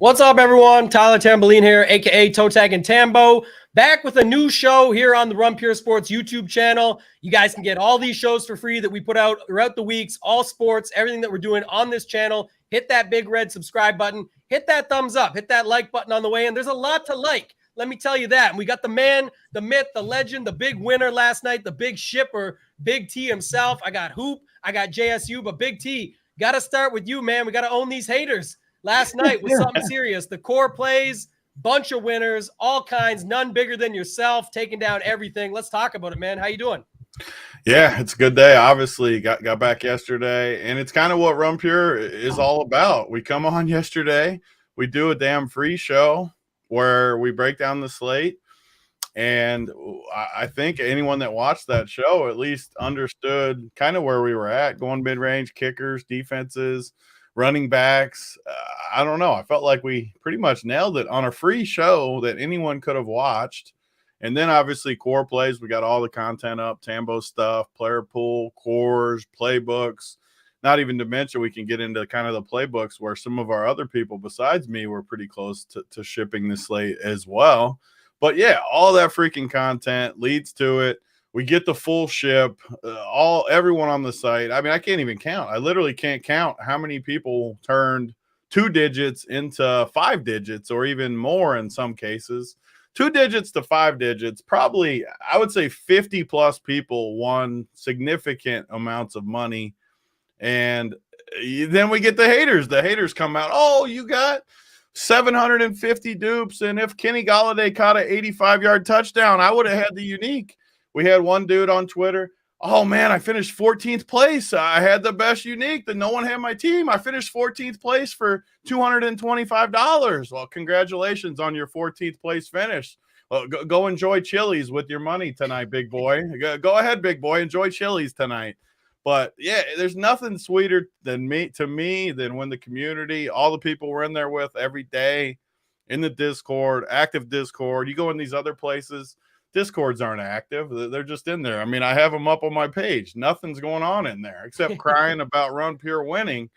What's up, everyone? Tyler Tamboline here, aka Toe Tag and Tambo, back with a new show here on the Run Pure Sports YouTube channel. You guys can get all these shows for free that we put out throughout the weeks, all sports, everything that we're doing on this channel. Hit that big red subscribe button, hit that thumbs up, hit that like button on the way, and there's a lot to like. Let me tell you that. And we got the man, the myth, the legend, the big winner last night, the big shipper, Big T himself. I got Hoop, I got JSU, but Big T, got to start with you, man. We got to own these haters. Last night was something serious. The core plays, bunch of winners, all kinds, none bigger than yourself, taking down everything. Let's talk about it, man. How you doing? Yeah, it's a good day. Obviously, got back yesterday, and it's kind of what Run Pure is all about. We come on yesterday, we do a damn free show where we break down the slate, and I think anyone that watched that show at least understood kind of where we were at, going mid-range, kickers, defenses, running backs. I don't know. I felt like we pretty much nailed it on a free show that anyone could have watched. And then obviously core plays, we got all the content up, Tambo stuff, player pool, cores, playbooks, not even to mention we can get into kind of the playbooks where some of our other people besides me were pretty close to shipping the slate as well. But yeah, all that freaking content leads to it. We get the full ship, everyone on the site. I mean, I can't even count. I literally can't count how many people turned 2 digits into 5 digits or even more in some cases. 2 digits to 5 digits, probably, I would say 50 plus people won significant amounts of money. And then we get the haters. The haters come out, oh, you got 750 dupes. And if Kenny Golladay caught an 85-yard touchdown, I would have had the unique. We had one dude on Twitter, oh, man, I finished 14th place. I had the best unique that no one had my team. I finished 14th place for $225. Well, congratulations on your 14th place finish. Well, go enjoy Chili's with your money tonight, big boy. Go ahead, big boy. Enjoy Chili's tonight. But, yeah, there's nothing sweeter than than when the community, all the people we're in there with every day in the Discord, active Discord. You go in these other places, Discords aren't active. They're just in there. I mean, I have them up on my page. Nothing's going on in there except crying about Run Pure winning.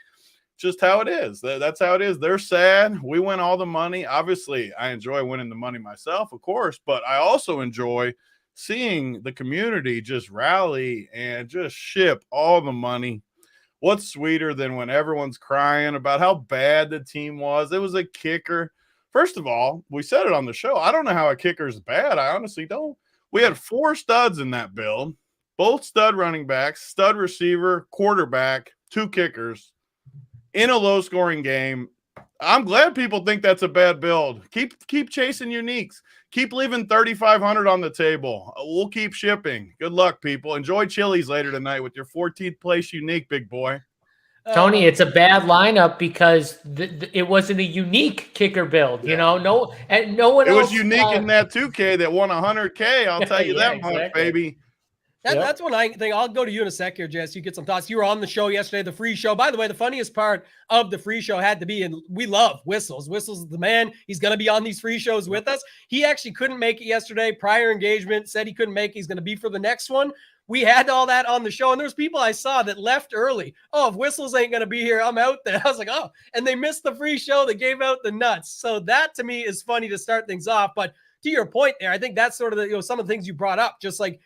Just how it is. That's how it is. They're sad. We win all the money. Obviously, I enjoy winning the money myself, of course, but I also enjoy seeing the community just rally and just ship all the money. What's sweeter than when everyone's crying about how bad the team was? It was a kicker. First of all, we said it on the show. I don't know how a kicker is bad. I honestly don't. We had 4 studs in that build, both stud running backs, stud receiver, quarterback, 2 kickers in a low-scoring game. I'm glad people think that's a bad build. Keep chasing uniques. Keep leaving 3,500 on the table. We'll keep shipping. Good luck, people. Enjoy Chili's later tonight with your 14th place unique, big boy. Tony, it's a bad lineup because it wasn't a unique kicker build. You know, no one else. It was unique in that 2K that won 100K. I'll tell you that much, baby. That's one I think. I'll go to you in a sec here, Jess. You get some thoughts. You were on the show yesterday, the free show. By the way, the funniest part of the free show had to be, and we love Whistles. Whistles is the man. He's going to be on these free shows with us. He actually couldn't make it yesterday. Prior engagement, said he couldn't make it. He's going to be for the next one. We had all that on the show, and there's people I saw that left early. Oh, if Whistles ain't going to be here, I'm out there. I was like, oh, and they missed the free show. They gave out the nuts. So that, to me, is funny to start things off. But to your point there, I think that's sort of the, some of the things you brought up, just like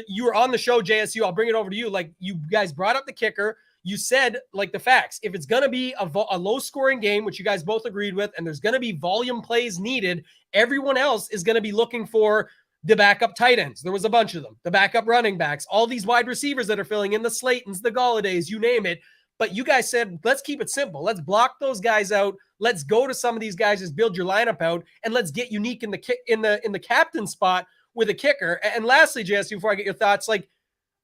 you were on the show, JSU. I'll bring it over to you. Like, you guys brought up the kicker. You said, like, the facts. If it's going to be a low-scoring game, which you guys both agreed with, and there's going to be volume plays needed, everyone else is going to be looking for the backup tight ends. There was a bunch of them. The backup running backs, all these wide receivers that are filling in, the Slaytons, the Galladays, you name it. But you guys said, let's keep it simple. Let's block those guys out. Let's go to some of these guys, just build your lineup out, and let's get unique in the captain spot with a kicker. And lastly, JS, before I get your thoughts, like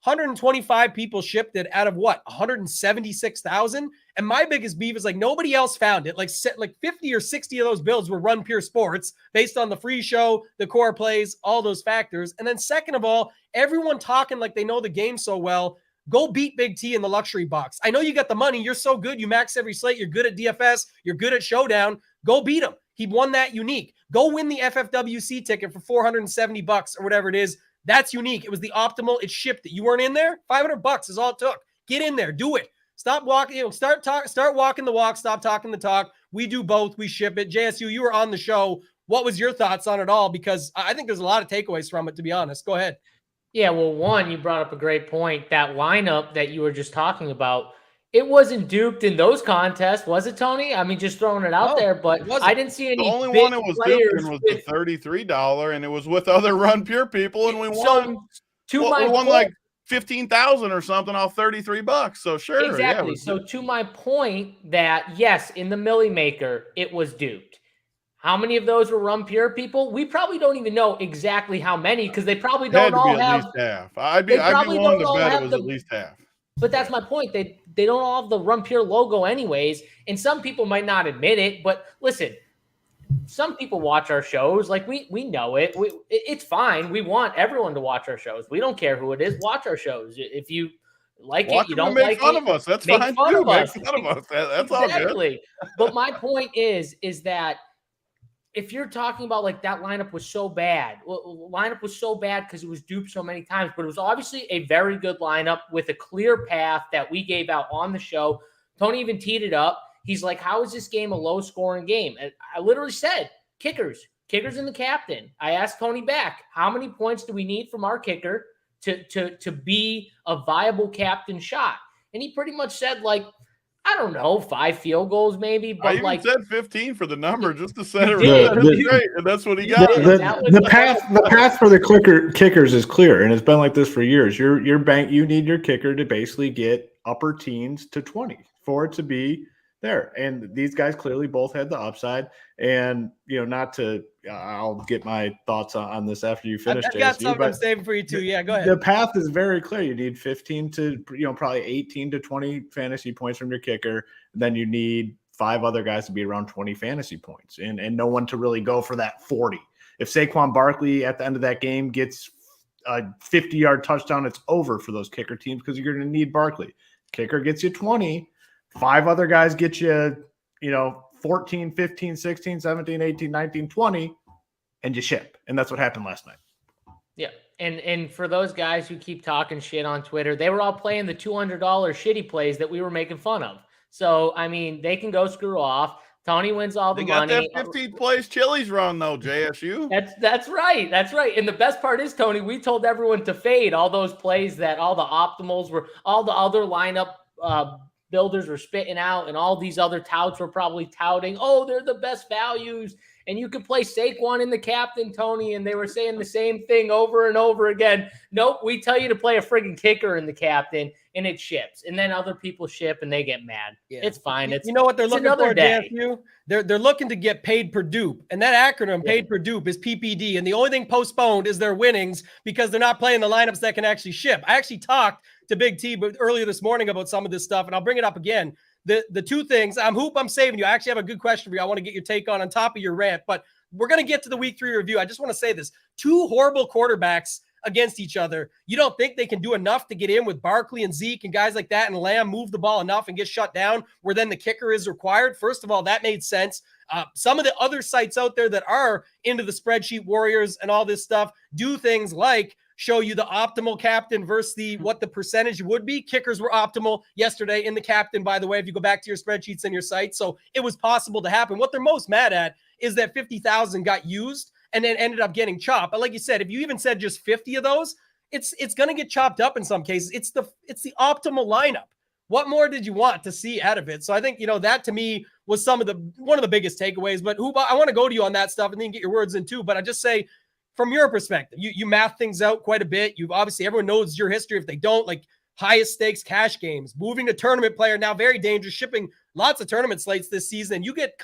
125 people shipped it out of what, 176,000? And my biggest beef is like nobody else found it. Like 50 or 60 of those builds were Run Pure Sports based on the free show, the core plays, all those factors. And then second of all, everyone talking like they know the game so well. Go beat Big T in the luxury box. I know you got the money. You're so good. You max every slate. You're good at DFS. You're good at Showdown. Go beat him. He won that unique. Go win the FFWC ticket for $470 or whatever it is. That's unique. It was the optimal. It shipped it. You weren't in there? $500 is all it took. Get in there. Do it. Stop walking. Start walking the walk. Stop talking the talk. We do both. We ship it. JSU, you were on the show. What was your thoughts on it all? Because I think there's a lot of takeaways from it, to be honest. Go ahead. Yeah, well, one, you brought up a great point. That lineup that you were just talking about, it wasn't duped in those contests, was it, Tony? I mean, just throwing it out there, but I didn't see any The only big one it was duped players in was the $33, and it was with other Run Pure people, and we won. We won like 15,000 or something off $33. So sure, exactly. Yeah, so to my point that yes, in the Millie Maker, it was duped. How many of those were Run Pure people? We probably don't even know exactly how many because they probably don't all have. At least half. I'd be willing to bet it was at least half. But that's my point. They don't all have the Run Pure logo anyways, and some people might not admit it. But listen, some people watch our shows. Like we know it. It's fine. We want everyone to watch our shows. We don't care who it is. Watch our shows. If you like it, you don't like it. Make fun of us. That's fine too. Make fun of us. That's exactly. all good. But my point is that if you're talking about like that lineup was so bad, because it was duped so many times, but it was obviously a very good lineup with a clear path that we gave out on the show. Tony even teed it up. He's like, how is this game a low-scoring game? And I literally said, kickers and the captain. I asked Tony back, how many points do we need from our kicker to be a viable captain shot? And he pretty much said, like, I don't know, 5 field goals maybe. But I even said 15 for the number just to set it right, and that's what he got. The path for the kickers is clear, and it's been like this for years. Your bank, you need your kicker to basically get upper teens to 20 for it to be there. And these guys clearly both had the upside. And I'll get my thoughts on this after you finish. I've got something I'm saving for you too. Yeah, go ahead. The path is very clear. You need 15 to probably 18 to 20 fantasy points from your kicker. Then you need 5 other guys to be around 20 fantasy points, and no one to really go for that 40. If Saquon Barkley at the end of that game gets a 50-yard touchdown, it's over for those kicker teams because you're going to need Barkley. Kicker gets you 20. 5 other guys get you, 14, 15, 16, 17, 18, 19, 20, and you ship. And that's what happened last night. Yeah. And for those guys who keep talking shit on Twitter, they were all playing the $200 shitty plays that we were making fun of. So, I mean, they can go screw off. Tony wins all the money. They got that 15th place Chili's run, though, JSU. That's right. That's right. And the best part is, Tony, we told everyone to fade all those plays that all the optimals were, all the other lineup builders were spitting out, and all these other touts were probably touting, oh, they're the best values, and you could play Saquon in the captain, Tony, and they were saying the same thing over and over again. Nope, we tell you to play a friggin' kicker in the captain, and it ships. And then other people ship, and they get mad. Yeah. It's fine. You know what they're looking for, JSU? They're looking to get paid per dupe, and that acronym, paid per dupe, is PPD, and the only thing postponed is their winnings because they're not playing the lineups that can actually ship. I actually talked to Big T earlier this morning about some of this stuff, and I'll bring it up again. The 2 things, I'm saving you. I actually have a good question for you. I want to get your take on top of your rant, but we're going to get to the week 3 review. I just want to say this. 2 horrible quarterbacks against each other. You don't think they can do enough to get in with Barkley and Zeke and guys like that, and Lamb move the ball enough and get shut down where then the kicker is required? First of all, that made sense. Some of the other sites out there that are into the spreadsheet warriors and all this stuff do things like show you the optimal captain versus what the percentage would be. Kickers were optimal yesterday in the captain, by the way, if you go back to your spreadsheets and your site. So it was possible to happen. What they're most mad at is that 50,000 got used and then ended up getting chopped. But like you said, if you even said just 50 of those, it's going to get chopped up in some cases. It's the optimal lineup. What more did you want to see out of it? So I think, that to me was one of the biggest takeaways. But I want to go to you on that stuff and then get your words in too. But I just say, from your perspective, you math things out quite a bit. You've obviously, everyone knows your history. If they don't, like highest stakes cash games, moving to tournament player, now very dangerous, shipping lots of tournament slates this season. You get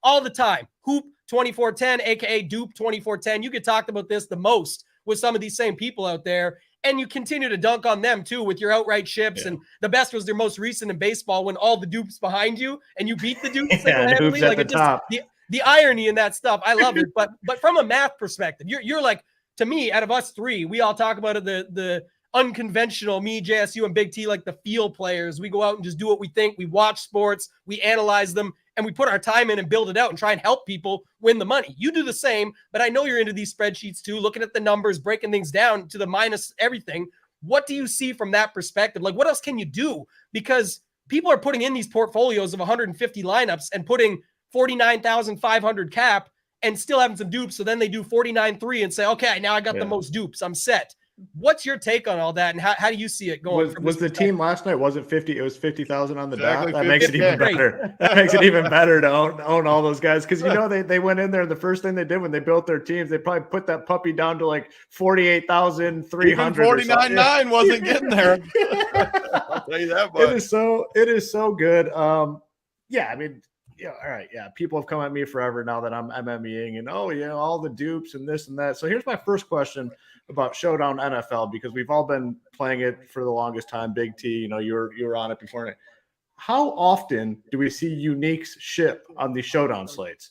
all the time. Hoop 2410, aka Dupe 2410. You get talked about this the most with some of these same people out there. And you continue to dunk on them too with your outright ships. Yeah. And the best was their most recent in baseball when all the dupes behind you and you beat the dupes. Hoops at the top. The irony in that stuff, I love it. But from a math perspective, you're like, to me, out of us 3, we all talk about it, the unconventional, me, JSU, and Big T, like the field players. We go out and just do what we think. We watch sports, we analyze them, and we put our time in and build it out and try and help people win the money. You do the same, but I know you're into these spreadsheets too, looking at the numbers, breaking things down to the minus everything. What do you see from that perspective? Like, what else can you do? Because people are putting in these portfolios of 150 lineups and putting 49,500 cap and still having some dupes. So then they do 49.3 and say, okay, now I got the most dupes. I'm set. What's your take on all that? And how do you see it going? Was the team last night, wasn't 50? It was 50,000 on the dot. That 50, makes it even better. That makes it even better to own all those guys. Cause they went in there and the first thing they did when they built their teams, they probably put that puppy down to like 48,300. 49.9 wasn't getting there. I'll tell you that much. It is so good. Yeah, I mean, yeah, all right. Yeah. People have come at me forever now that I'm MMEing and all the dupes and this and that. So here's my first question about Showdown NFL, because we've all been playing it for the longest time. Big T, you were on it before. How often do we see uniques ship on the Showdown slates?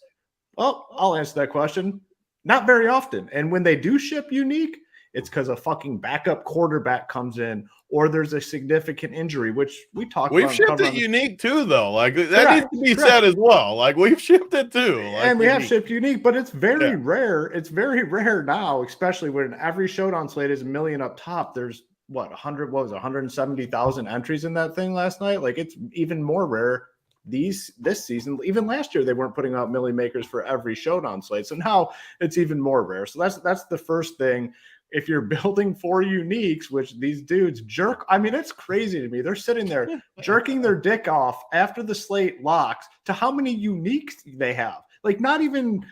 Well, I'll answer that question. Not very often. And when they do ship unique, it's because a fucking backup quarterback comes in or there's a significant injury, which we talked about. We've shipped it unique too, though. Like that needs to be said as well. Like we've shipped it too. Like, and we have shipped unique, but it's very rare. It's very rare now, especially when every Showdown slate is $1 million up top. There's 170,000 entries in that thing last night. Like it's even more rare this season. Even last year, they weren't putting out milli makers for every Showdown slate. So now it's even more rare. So that's the first thing. If you're building 4 uniques, which these dudes jerk, I mean, it's crazy to me. They're sitting there jerking their dick off after the slate locks to how many uniques they have. Like not even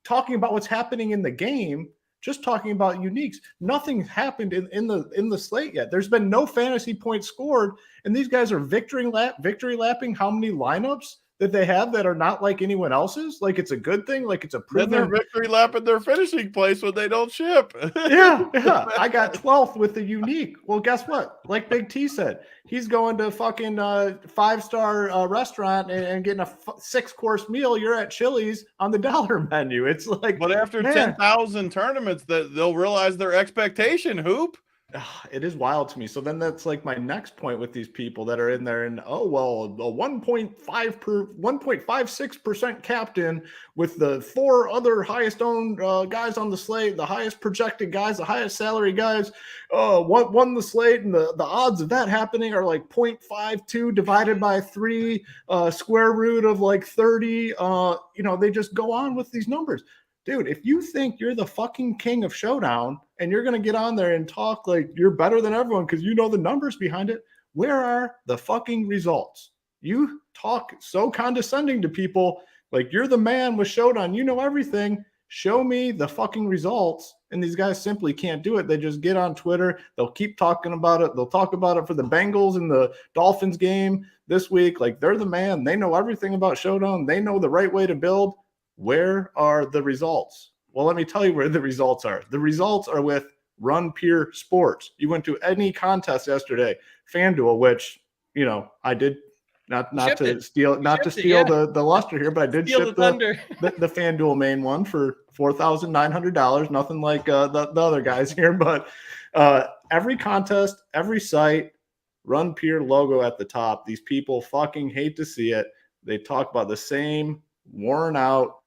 talking about what's happening in the game, just talking about uniques. Nothing happened in the slate yet. There's been no fantasy points scored, and these guys are victory lapping how many lineups that they have that are not like anyone else's. Like it's a good thing. Like it's a proven. Then they're victory lapping their finishing place when they don't ship. yeah. I got 12th with the unique. Well, guess what? Like Big T said, he's going to fucking 5-star restaurant and getting a 6-course meal. You're at Chili's on the dollar menu. It's like, but after 10,000 tournaments, that they'll realize their expectation. Hoop. It is wild to me. So then that's like my next point with these people that are in there and a 1.56% captain with the 4 other highest owned guys on the slate, the highest projected guys, the highest salary guys, won the slate, and the odds of that happening are like 0.52 divided by 3, square root of like 30. They just go on with these numbers. Dude, if you think you're the fucking king of Showdown and you're going to get on there and talk like you're better than everyone because you know the numbers behind it, where are the fucking results? You talk so condescending to people like you're the man with Showdown. You know everything. Show me the fucking results. And these guys simply can't do it. They just get on Twitter. They'll keep talking about it. They'll talk about it for the Bengals and the Dolphins game this week. Like they're the man. They know everything about Showdown. They know the right way to build. Where are the results? Well, let me tell you where the results are. The results are with Run Pure Sports. You went to any contest yesterday, FanDuel, which, I did not to steal the luster here, but I did ship the FanDuel main one for $4,900. Nothing like the other guys here, but every contest, every site, Run Pure logo at the top. These people fucking hate to see it. They talk about the same worn out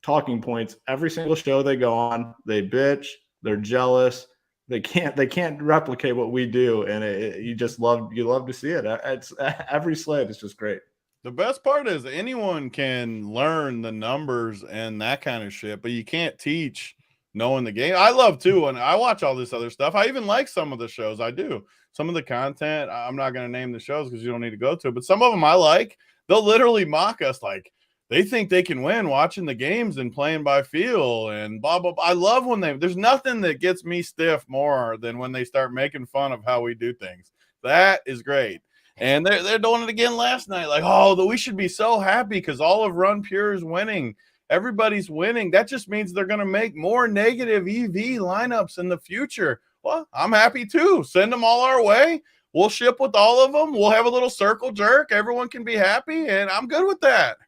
talking points every single show they go on. They bitch, they're jealous, they can't replicate what we do, and you love to see it. It's every sled is just great. The best part is anyone can learn the numbers and that kind of shit, but you can't teach knowing the game. I love too, and I watch all this other stuff. I even like some of the shows. I do. Some of the content, I'm not going to name the shows because you don't need to go to, but some of them I like. They'll literally mock us like they think they can win watching the games and playing by feel and blah, blah, blah. I love when there's nothing that gets me stiff more than when they start making fun of how we do things. That is great. And they're doing it again last night. Like, we should be so happy because all of Run Pure is winning. Everybody's winning. That just means they're going to make more negative EV lineups in the future. Well, I'm happy too. Send them all our way. We'll ship with all of them. We'll have a little circle jerk. Everyone can be happy, and I'm good with that.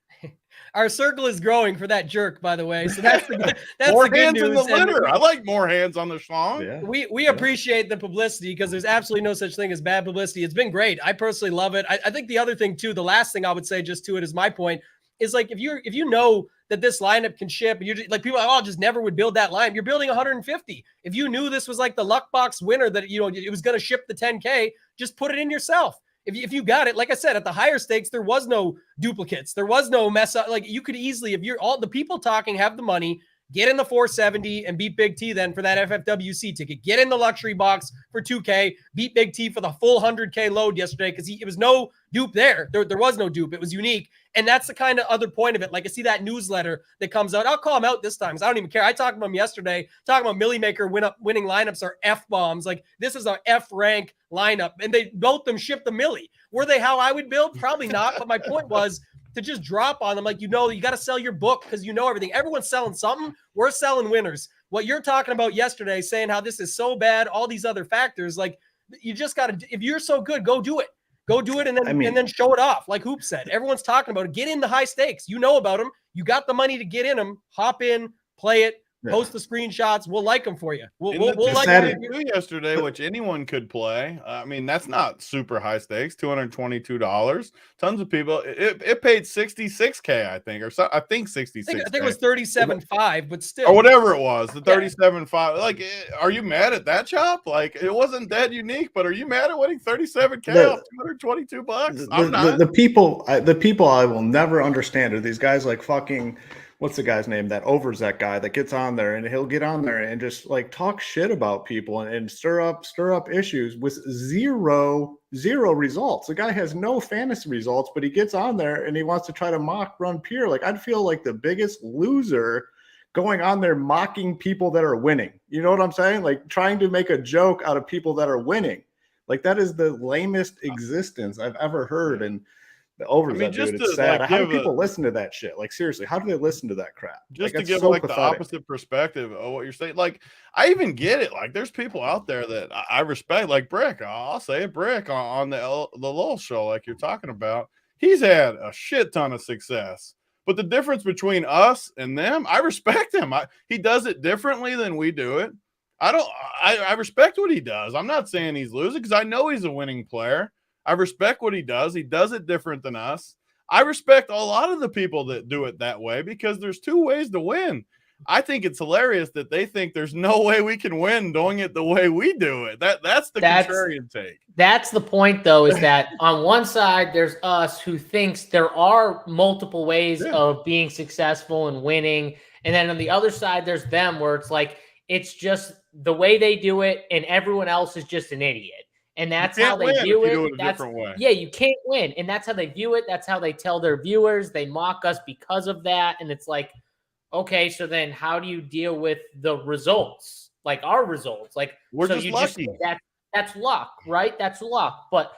Our circle is growing for that jerk, by the way. So that's the good more good hands news. in the litter. I like more hands on the song. Yeah. We appreciate the publicity because there's absolutely no such thing as bad publicity. It's been great. I personally love it. I think the other thing too, the last thing I would say just to it is my point is like if you know that this lineup can ship, and you're just, like people are like, just never would build that line. You're building 150. If you knew this was like the luck box winner that it was going to ship the 10K, just put it in yourself. If you got it, like I said, at the higher stakes, there was no duplicates. There was no mess up. Like you could easily, if you're all the people talking have the money, get in the 470 and beat Big T then for that FFWC ticket. Get in the luxury box for 2K, beat Big T for the full 100K load yesterday because it was no dupe there. There was no dupe. It was unique. And that's the kind of other point of it. Like I see that newsletter that comes out. I'll call him out this time because I don't even care. I talked about him yesterday, talking about Millie Maker winning lineups are F-bombs. Like this is our F-rank lineup. And they both them shipped the Millie. Were they how I would build? Probably not. But my point was, to just drop on them, like, you got to sell your book because you know everything. Everyone's selling something. We're selling winners. What you're talking about yesterday, saying how this is so bad, all these other factors, like you just got to, if you're so good, go do it. Go do it and then show it off. Like Hoop said, everyone's talking about it. Get in the high stakes. You know about them. You got the money to get in them. Hop in, play it. Post the screenshots. We'll like them for you. We'll like them yesterday, which anyone could play. I mean, that's not super high stakes. $222. Tons of people. It paid $66K, I think, or so. I think 66. I think it was 37.5, but still, or whatever it was. The 37.5. Like, are you mad at that chop? Like, it wasn't that unique, but are you mad at winning 37K off $222? I'm not. The people I will never understand are these guys like fucking. What's the guy's name? That Overzet guy that gets on there and he'll get on there and just like talk shit about people and stir up issues with zero results. The guy has no fantasy results, but he gets on there and he wants to try to mock Run Pure. Like I'd feel like the biggest loser going on there mocking people that are winning. You know what I'm saying? Like trying to make a joke out of people that are winning. Like that is the lamest existence I've ever heard. And the Overzet, dude, it's sad. How do people listen to that shit? Like, seriously, how do they listen to that crap? Just to give like the opposite perspective of what you're saying. Like, I even get it. Like, there's people out there that I respect, like Brick. I'll say it, Brick, on the Lowell show, like you're talking about. He's had a shit ton of success. But the difference between us and them, I respect him. He does it differently than we do it. I respect what he does. I'm not saying he's losing because I know he's a winning player. I respect what he does. He does it different than us. I respect a lot of the people that do it that way because there's two ways to win. I think it's hilarious that they think there's no way we can win doing it the way we do it. That's the contrarian take. That's the point, though, is that on one side, there's us who thinks there are multiple ways of being successful and winning. And then on the other side, there's them where it's like, it's just the way they do it and everyone else is just an idiot. And that's how they view it. Yeah, you can't win. And that's how they view it. That's how they tell their viewers. They mock us because of that. And it's like, okay, so then how do you deal with the results? Like our results? Like, we're so just lucky. That's luck, right? That's luck. But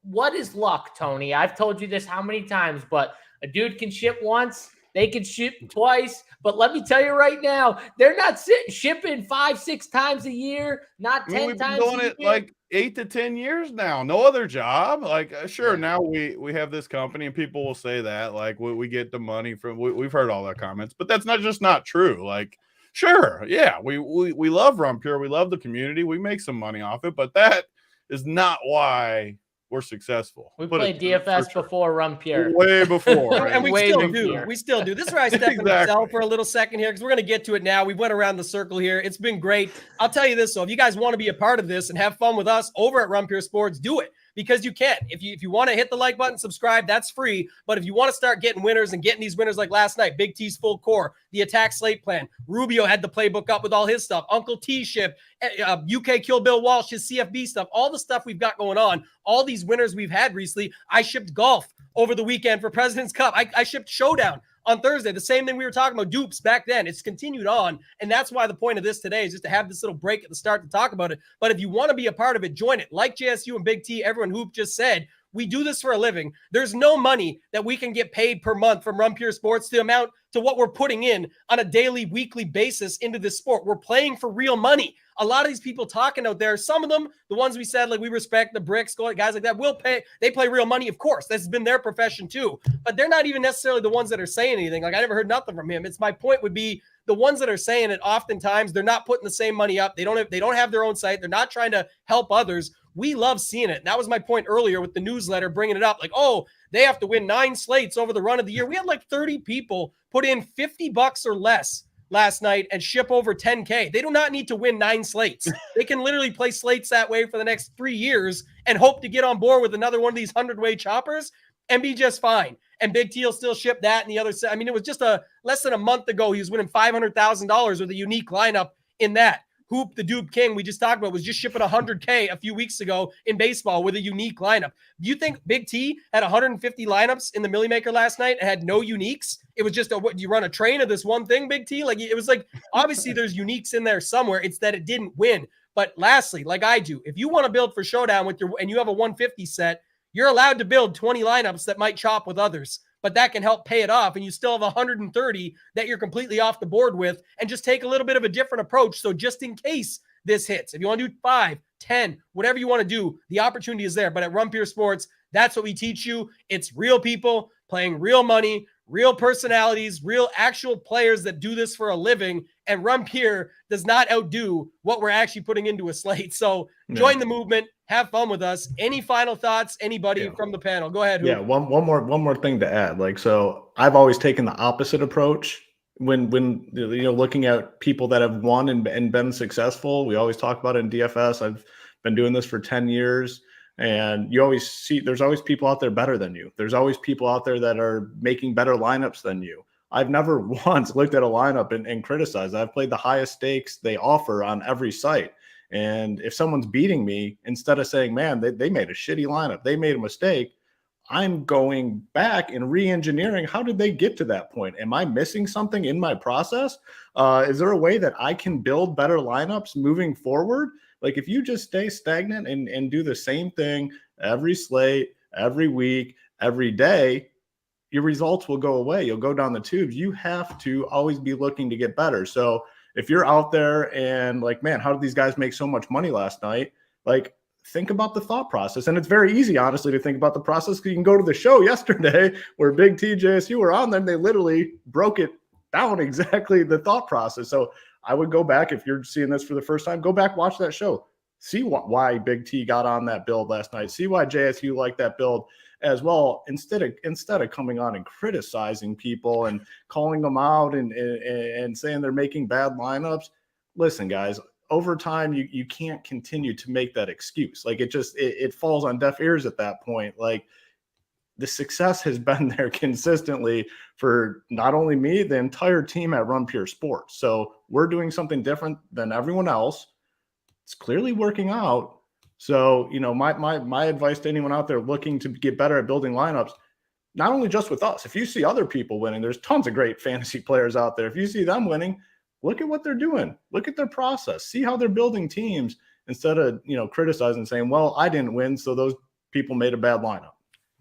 what is luck, Tony? I've told you this how many times, but a dude can ship once. They can ship twice, but let me tell you right now, they're not shipping 5-6 times a year, not 10 times a year. We've been doing it like 8 to 10 years now. No other job. Like, sure, now we have this company, and people will say that, like, we get the money from. We've heard all that comments, but that's not true. Like, sure, yeah, we love Run Pure, we love the community, we make some money off it, but that is not why we're successful. We played DFS before Run Pure. Way before. Right? And we still do. This is where I step in myself for a little second here because we're going to get to it now. We went around the circle here. It's been great. I'll tell you this, though. If you guys want to be a part of this and have fun with us over at Run Pure Sports, do it. Because you can. If you want to hit the like button, subscribe, that's free. But if you want to start getting winners and getting these winners like last night, Big T's full core, the attack slate plan, Rubio had the playbook up with all his stuff, Uncle T ship, UK Kill Bill Walsh, his CFB stuff, all the stuff we've got going on, all these winners we've had recently. I shipped golf over the weekend for President's Cup. I shipped Showdown on Thursday. The same thing we were talking about, dupes back then. It's continued on. And that's why the point of this today is just to have this little break at the start to talk about it. But if you want to be a part of it, join it. Like JSU and Big T, everyone Hoop just said, we do this for a living. There's no money that we can get paid per month from Run Pure Sports to amount to what we're putting in on a daily, weekly basis into this sport. We're playing for real money. A lot of these people talking out there, some of them, the ones we said, like we respect, the Bricks, guys like that, will pay. They play real money, of course. This has been their profession too. But they're not even necessarily the ones that are saying anything. Like I never heard nothing from him. It's my point would be the ones that are saying it, oftentimes they're not putting the same money up. They don't have their own site. They're not trying to help others. We love seeing it. That was my point earlier with the newsletter, bringing it up. Like, oh, they have to win 9 slates over the run of the year. We had like 30 people put in $50 or less last night and ship over 10K. They do not need to win 9 slates. They can literally play slates that way for the next 3 years and hope to get on board with another one of these 100-way choppers and be just fine. And Big T will still ship that and the other set. I mean, it was just less than a month ago. He was winning $500,000 with a unique lineup in that. Hoop, the Dupe King we just talked about, was just shipping 100K a few weeks ago in baseball with a unique lineup. Do you think Big T had 150 lineups in the Millie Maker last night and had no uniques? It was just what you run a train of this one thing, Big T? Like, it was like, obviously there's uniques in there somewhere. It's that it didn't win. But lastly, like I do, if you want to build for Showdown and you have a 150 set, you're allowed to build 20 lineups that might chop with others, but that can help pay it off. And you still have 130 that you're completely off the board with, and just take a little bit of a different approach. So just in case this hits, if you want to do 5, 10, whatever you want to do, the opportunity is there. But at Rumpier Sports, that's what we teach you. It's real people playing real money, real personalities, real actual players that do this for a living. And Rumpier does not outdo what we're actually putting into a slate. So join the movement. Have fun with us. Any final thoughts? Anybody from the panel? Go ahead. Hoop. Yeah, one more thing to add. Like, so I've always taken the opposite approach when looking at people that have won and been successful. We always talk about it in DFS. I've been doing this for 10 years, and you always see there's always people out there better than you. There's always people out there that are making better lineups than you. I've never once looked at a lineup and criticized. I've played the highest stakes they offer on every site. And if someone's beating me, instead of saying, man, they made a shitty lineup, they made a mistake, I'm going back and re-engineering. How did they get to that point? Am I missing something in my process? Is there a way that I can build better lineups moving forward? Like, if you just stay stagnant and do the same thing every slate, every week, every day, your results will go away. You'll go down the tubes. You have to always be looking to get better. So if you're out there and like, man, how did these guys make so much money last night? Like, think about the thought process. And it's very easy, honestly, to think about the process, because you can go to the show yesterday where Big T, JSU were on there, and they literally broke it down exactly the thought process. So I would go back, if you're seeing this for the first time, go back, watch that show. See why Big T got on that build last night. See why JSU liked that build as well, instead of coming on and criticizing people and calling them out and saying they're making bad lineups. Listen, guys, over time, you can't continue to make that excuse. Like, it falls on deaf ears at that point. Like, the success has been there consistently for not only me, the entire team at Rumpier Sports. So we're doing something different than everyone else. It's clearly working out. So, my advice to anyone out there looking to get better at building lineups, not only just with us, if you see other people winning, there's tons of great fantasy players out there. If you see them winning, look at what they're doing. Look at their process. See how they're building teams, instead of, criticizing and saying, well, I didn't win, so those people made a bad lineup.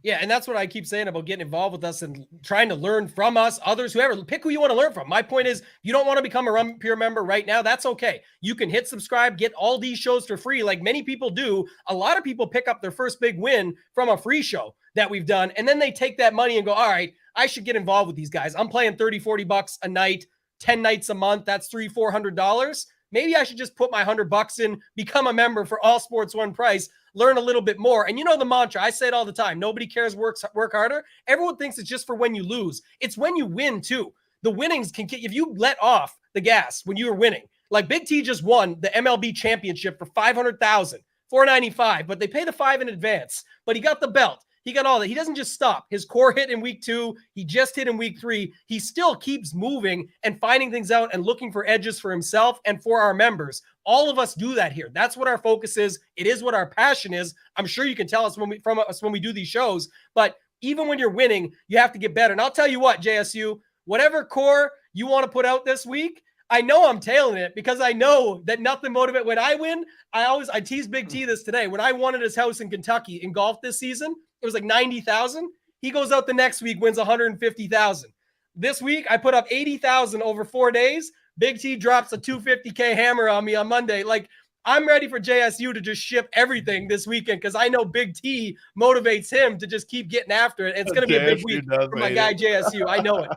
Yeah, and that's what I keep saying about getting involved with us and trying to learn from us, others, whoever. Pick who you want to learn from. My point is, you don't want to become a Rumpier member right now. That's okay. You can hit subscribe, get all these shows for free like many people do. A lot of people pick up their first big win from a free show that we've done, and then they take that money and go, all right, I should get involved with these guys. I'm playing $30-$40 a night, 10 nights a month. That's $300-$400. Maybe I should just put my $100 in, become a member for all sports one price, learn a little bit more. And the mantra, I say it all the time, nobody cares, work harder. Everyone thinks it's just for when you lose. It's when you win too. The winnings can get, if you let off the gas when you were winning, like Big T just won the MLB championship for $500,000, $495, but they pay the $5 in advance, but he got the belt. He got all that. He doesn't just stop. His core hit in week 2. He just hit in week 3. He still keeps moving and finding things out and looking for edges for himself and for our members. All of us do that here. That's what our focus is. It is what our passion is. I'm sure you can tell us when we do these shows, but even when you're winning, you have to get better. And I'll tell you what, JSU, whatever core you want to put out this week, I know I'm tailing it because I know that nothing motivates. When I win, I teased Big T this today. When I won at his house in Kentucky in golf this season, it was like 90,000. He goes out the next week, wins 150,000. This week, I put up 80,000 over 4 days. Big T drops a 250K hammer on me on Monday. Like, I'm ready for JSU to just ship everything this weekend because I know Big T motivates him to just keep getting after it. It's going to be a big week for my guy JSU. I know it.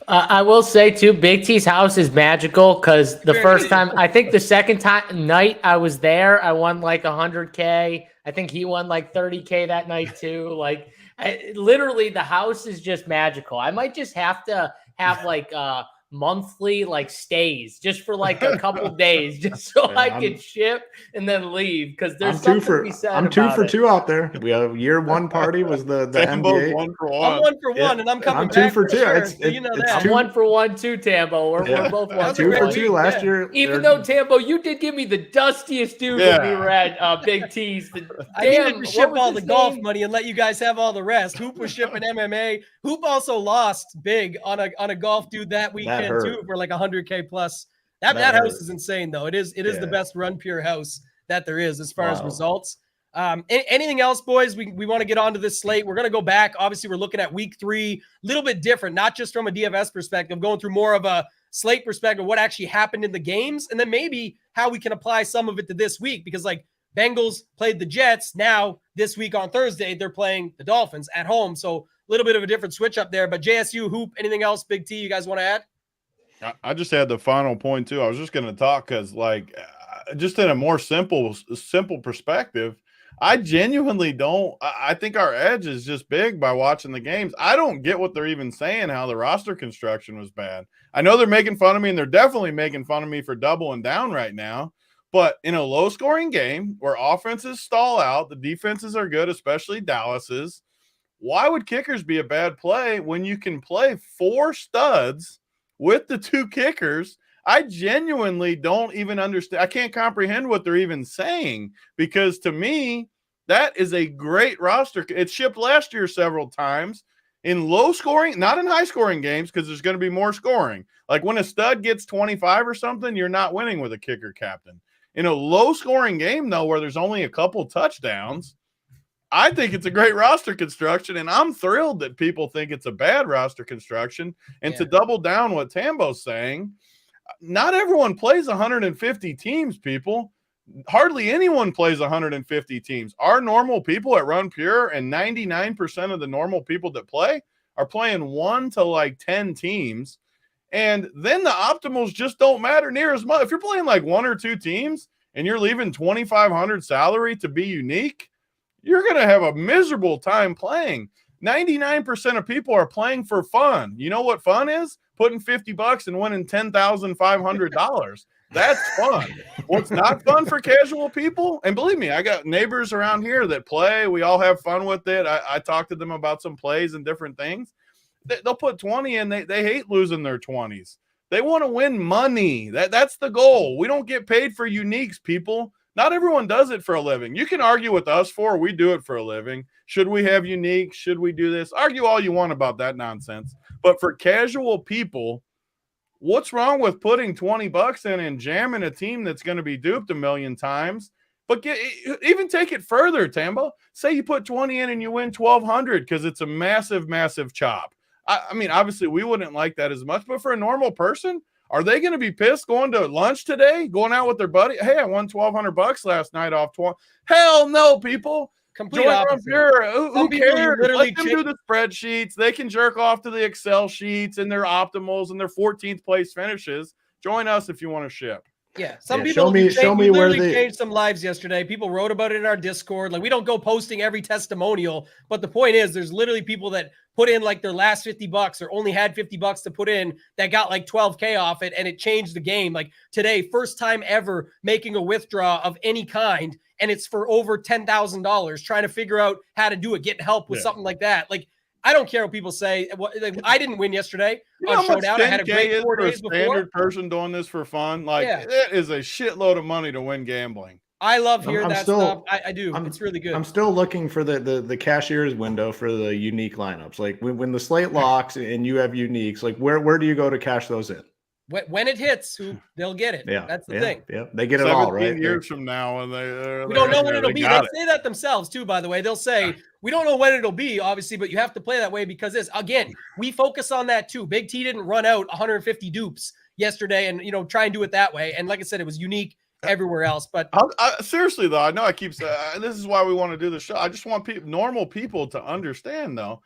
I will say too, Big T's house is magical because the first time, I think the second night I was there, I won like 100K. I think he won like 30K that night too. Like, literally, the house is just magical. I might just have to have like monthly like stays just for like a couple days, just so I can ship and then leave, because there's something to be said. I'm 2 about for it. 2 out there. We have year 1 party was the Tambo's NBA. 1 for 1. I'm 1 for 1, and I'm coming I'm back 2 for 2. Sure. So you know it's that. I'm 1 for 1 too, Tambo. We're both 1 2 for for 1. 2 last year. Even though, Tambo, you did give me the dustiest dude when we were at Big T's. I needed to ship all the golf money and let you guys have all the rest. Hoop was shipping MMA. Hoop also lost big on a golf dude that weekend too for like 100K plus. That house is insane though. It is the best Run Pure house that there is as far as results. Anything else, boys? We want to get onto this slate. We're going to go back. Obviously, we're looking at week 3, a little bit different, not just from a DFS perspective, going through more of a slate perspective, what actually happened in the games, and then maybe how we can apply some of it to this week, because like Bengals played the Jets. Now this week on Thursday, they're playing the Dolphins at home. So a little bit of a different switch up there, but JSU, Hoop, anything else, Big T, you guys want to add? I just had the final point too. I was just going to talk because, like, just in a more simple perspective, I genuinely don't. I think our edge is just big by watching the games. I don't get what they're even saying, how the roster construction was bad. I know they're making fun of me, and they're definitely making fun of me for doubling down right now. But in a low-scoring game where offenses stall out, the defenses are good, especially Dallas's, why would kickers be a bad play when you can play 4 studs with the 2 kickers? I genuinely don't even understand. I can't comprehend what they're even saying, because to me, that is a great roster. It shipped last year several times in low scoring, not in high scoring games, because there's going to be more scoring. Like when a stud gets 25 or something, you're not winning with a kicker captain. In a low scoring game, though, where there's only a couple touchdowns, I think it's a great roster construction, and I'm thrilled that people think it's a bad roster construction. And to double down what Tambo's saying, not everyone plays 150 teams, people. Hardly anyone plays 150 teams. Our normal people at Run Pure, and 99% of the normal people that play, are playing 1 to like 10 teams. And then the optimals just don't matter near as much. If you're playing like 1 or 2 teams and you're leaving 2,500 salary to be unique, you're going to have a miserable time playing. 99% of people are playing for fun. You know what fun is? Putting $50 and winning $10,500. That's fun. What's not fun for casual people? And believe me, I got neighbors around here that play. We all have fun with it. I talk to them about some plays and different things. They'll put 20 in. They hate losing their 20s. They want to win money. That's the goal. We don't get paid for uniques, people. Not everyone does it for a living. You can argue with us we do it for a living. Should we have unique? Should we do this? Argue all you want about that nonsense. But for casual people, what's wrong with putting $20 in and jamming a team that's going to be duped a million times? But even take it further, Tambo. Say you put 20 in and you win 1,200 because it's a massive, massive chop. I mean, obviously we wouldn't like that as much, but for a normal person, are they going to be pissed going to lunch today, going out with their buddy? Hey, I won $1,200 last night off 12. Hell no, people. Complete opposite. Who cares? Let them do the spreadsheets. They can jerk off to the Excel sheets and their optimals and their 14th place finishes. Join us if you want to ship. Yeah, some people show me where they changed some lives yesterday. People wrote about it in our Discord. Like, we don't go posting every testimonial, but the point is, there's literally people that put in like their last $50 or only had $50 to put in that got like 12K off it, and it changed the game. Like today, first time ever making a withdrawal of any kind, and it's for over $10,000. Trying to figure out how to do it, getting help with something like that. Like, I don't care what people say. Like, I didn't win yesterday on Showdown. I had a great 4 days before. Standard person doing this for fun, like it is a shitload of money to win gambling. I love hearing that stuff. I do. It's really good. I'm still looking for the cashier's window for the unique lineups. Like when the slate locks and you have uniques, like where do you go to cash those in? When it hits, they'll get it. Yeah, that's the thing. Yeah, they get it all right. 17 years from now, and we don't know when it'll be. They say that themselves too. By the way, they'll say we don't know when it'll be, obviously, but you have to play that way because we focus on that too. Big T didn't run out 150 dupes yesterday, and try and do it that way. And like I said, it was unique everywhere else. But seriously though, I know I keep saying this is why we want to do the show. I just want normal people to understand though.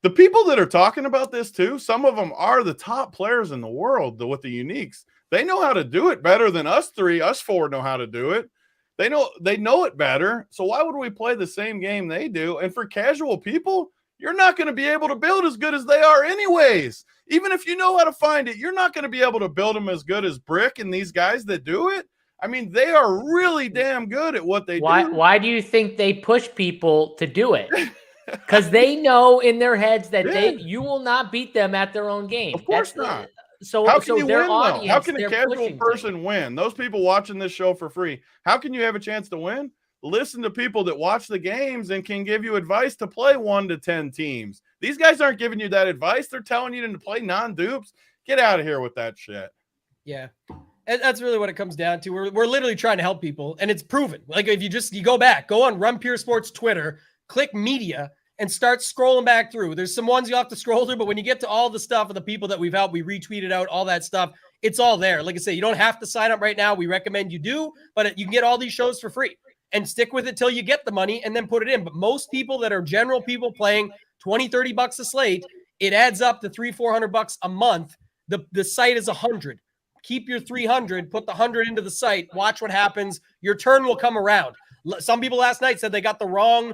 The people that are talking about this too, some of them are the top players in the world with the uniques. They know how to do it better than us 4 know how to do it. They know it better. So why would we play the same game they do? And for casual people, you're not going to be able to build as good as they are anyways. Even if you know how to find it, you're not going to be able to build them as good as Brick and these guys that do it. I mean, they are really damn good at what they do. Why do you think they push people to do it? Because they know in their heads that you will not beat them at their own game. Of course not. So how can you their win, audience, though? How can a casual person win? Those people watching this show for free, how can you have a chance to win? Listen to people that watch the games and can give you advice to play 1 to 10 teams. These guys aren't giving you that advice. They're telling you to play non-dupes. Get out of here with that shit. Yeah. And that's really what it comes down to. We're literally trying to help people, and it's proven. Like, if you go on Run Pure Sports Twitter, click media, and start scrolling back through. There's some ones you have to scroll through, but when you get to all the stuff of the people that we've helped, we retweeted out all that stuff. It's all there. Like I say, you don't have to sign up right now. We recommend you do, but you can get all these shows for free and stick with it till you get the money and then put it in. But most people that are general people playing $20-$30 a slate, it adds up to $300-$400 a month. The site is 100. Keep your 300, put the 100 into the site, watch what happens. Your turn will come around. Some people last night said they got the wrong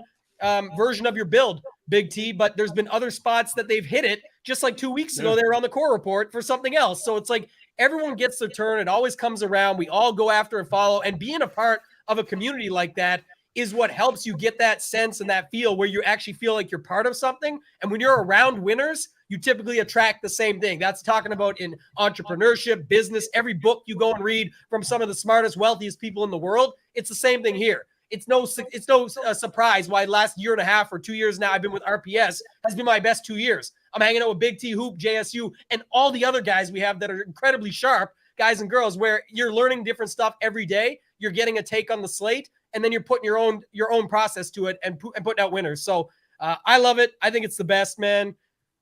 version of your build, Big T, but there's been other spots that they've hit it. Just like 2 weeks ago, they were on the core report for something else. So it's like everyone gets their turn. It always comes around. We all go after and follow. And being a part of a community like that is what helps you get that sense and that feel where you actually feel like you're part of something. And when you're around winners, you typically attract the same thing. That's talking about in entrepreneurship, business, every book you go and read from some of the smartest, wealthiest people in the world. It's the same thing here. It's no surprise why last year and a half or 2 years now I've been with RPS has been my best 2 years. I'm hanging out with Big T, Hoop, JSU, and all the other guys we have that are incredibly sharp, guys and girls, where you're learning different stuff every day. You're getting a take on the slate, and then you're putting your own process to it and putting out winners. So I love it. I think it's the best, man.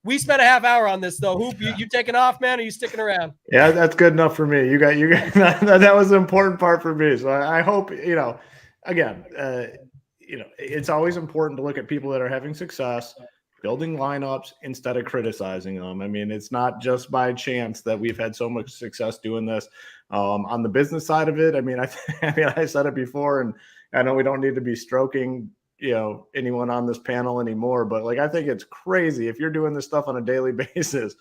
We spent a half hour on this, though. Hoop, you taking off, man, or are you sticking around? Yeah, that's good enough for me. You got that was the important part for me. So I hope, again, it's always important to look at people that are having success, building lineups instead of criticizing them. I mean, it's not just by chance that we've had so much success doing this. On the business side of it, I mean, I said it before, and I know we don't need to be stroking anyone on this panel anymore, but like, I think it's crazy if you're doing this stuff on a daily basis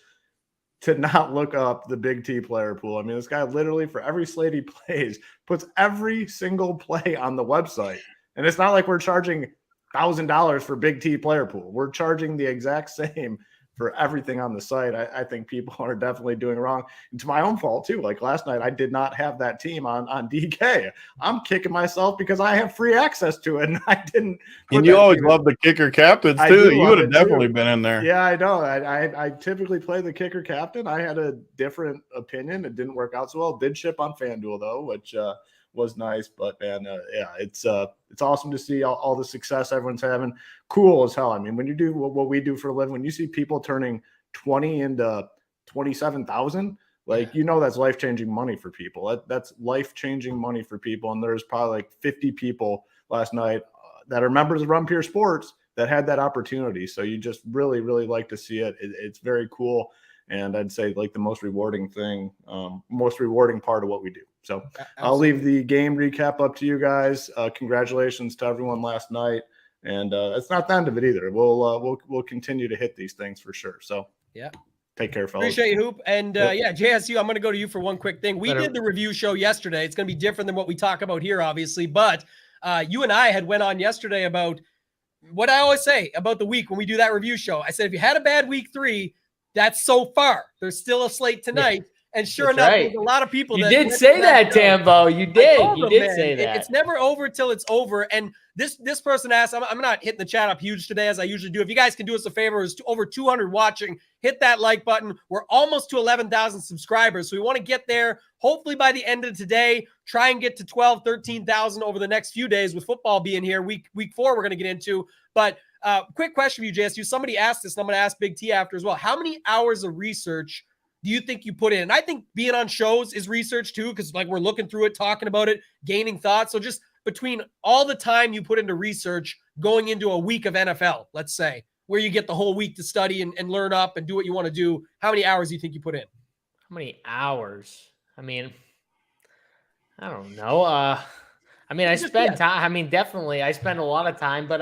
to not look up the Big T player pool. I mean, this guy literally for every slate he plays puts every single play on the website. And it's not like we're charging $1,000 for Big T player pool. We're charging the exact same for everything on the site. I think people are definitely doing wrong. It's my own fault too. Like last night, I did not have that team on DK. I'm kicking myself because I have free access to it, and I didn't. And you always love the kicker captains too. You would have definitely been in there. Yeah, I know. I typically play the kicker captain. I had a different opinion. It didn't work out so well. Did ship on FanDuel though, which was nice. But man, it's awesome to see all the success everyone's having. Cool as hell. I mean, when you do what we do for a living, when you see people turning 20 into 27,000, like, that's life-changing money for people. That's life-changing money for people. And there's probably like 50 people last night that are members of Run Pure Sports that had that opportunity. So you just really, really like to see it. It's very cool. And I'd say like the most rewarding part of what we do. So absolutely. I'll leave the game recap up to you guys. Congratulations to everyone last night. And it's not the end of it either. We'll continue to hit these things for sure. So yeah, take care, fellas. Appreciate you, Hoop. And JSU, I'm going to go to you for one quick thing. We did the review show yesterday. It's going to be different than what we talk about here, obviously. But you and I had went on yesterday about what I always say about the week when we do that review show. I said, if you had a bad week 3, that's so far. There's still a slate tonight. Yeah. And sure enough, there's a lot of people that did say that, Tambo. You did. You did say that. It's never over till it's over. And this person asked, I'm not hitting the chat up huge today as I usually do. If you guys can do us a favor, there's over 200 watching. Hit that like button. We're almost to 11,000 subscribers. So we want to get there hopefully by the end of today. Try and get to 12, 13,000 over the next few days with football being here. Week 4 we're going to get into. But quick question for you, JSU. Somebody asked this, and I'm going to ask Big T after as well. How many hours of research do you think you put in? And I think being on shows is research too, because like we're looking through it, talking about it, gaining thoughts. So just between all the time you put into research going into a week of NFL, let's say, where you get the whole week to study and learn up and do what you want to do, how many hours do you think you put in? How many hours? I mean, I don't know. I spend time. I mean, definitely I spend a lot of time, but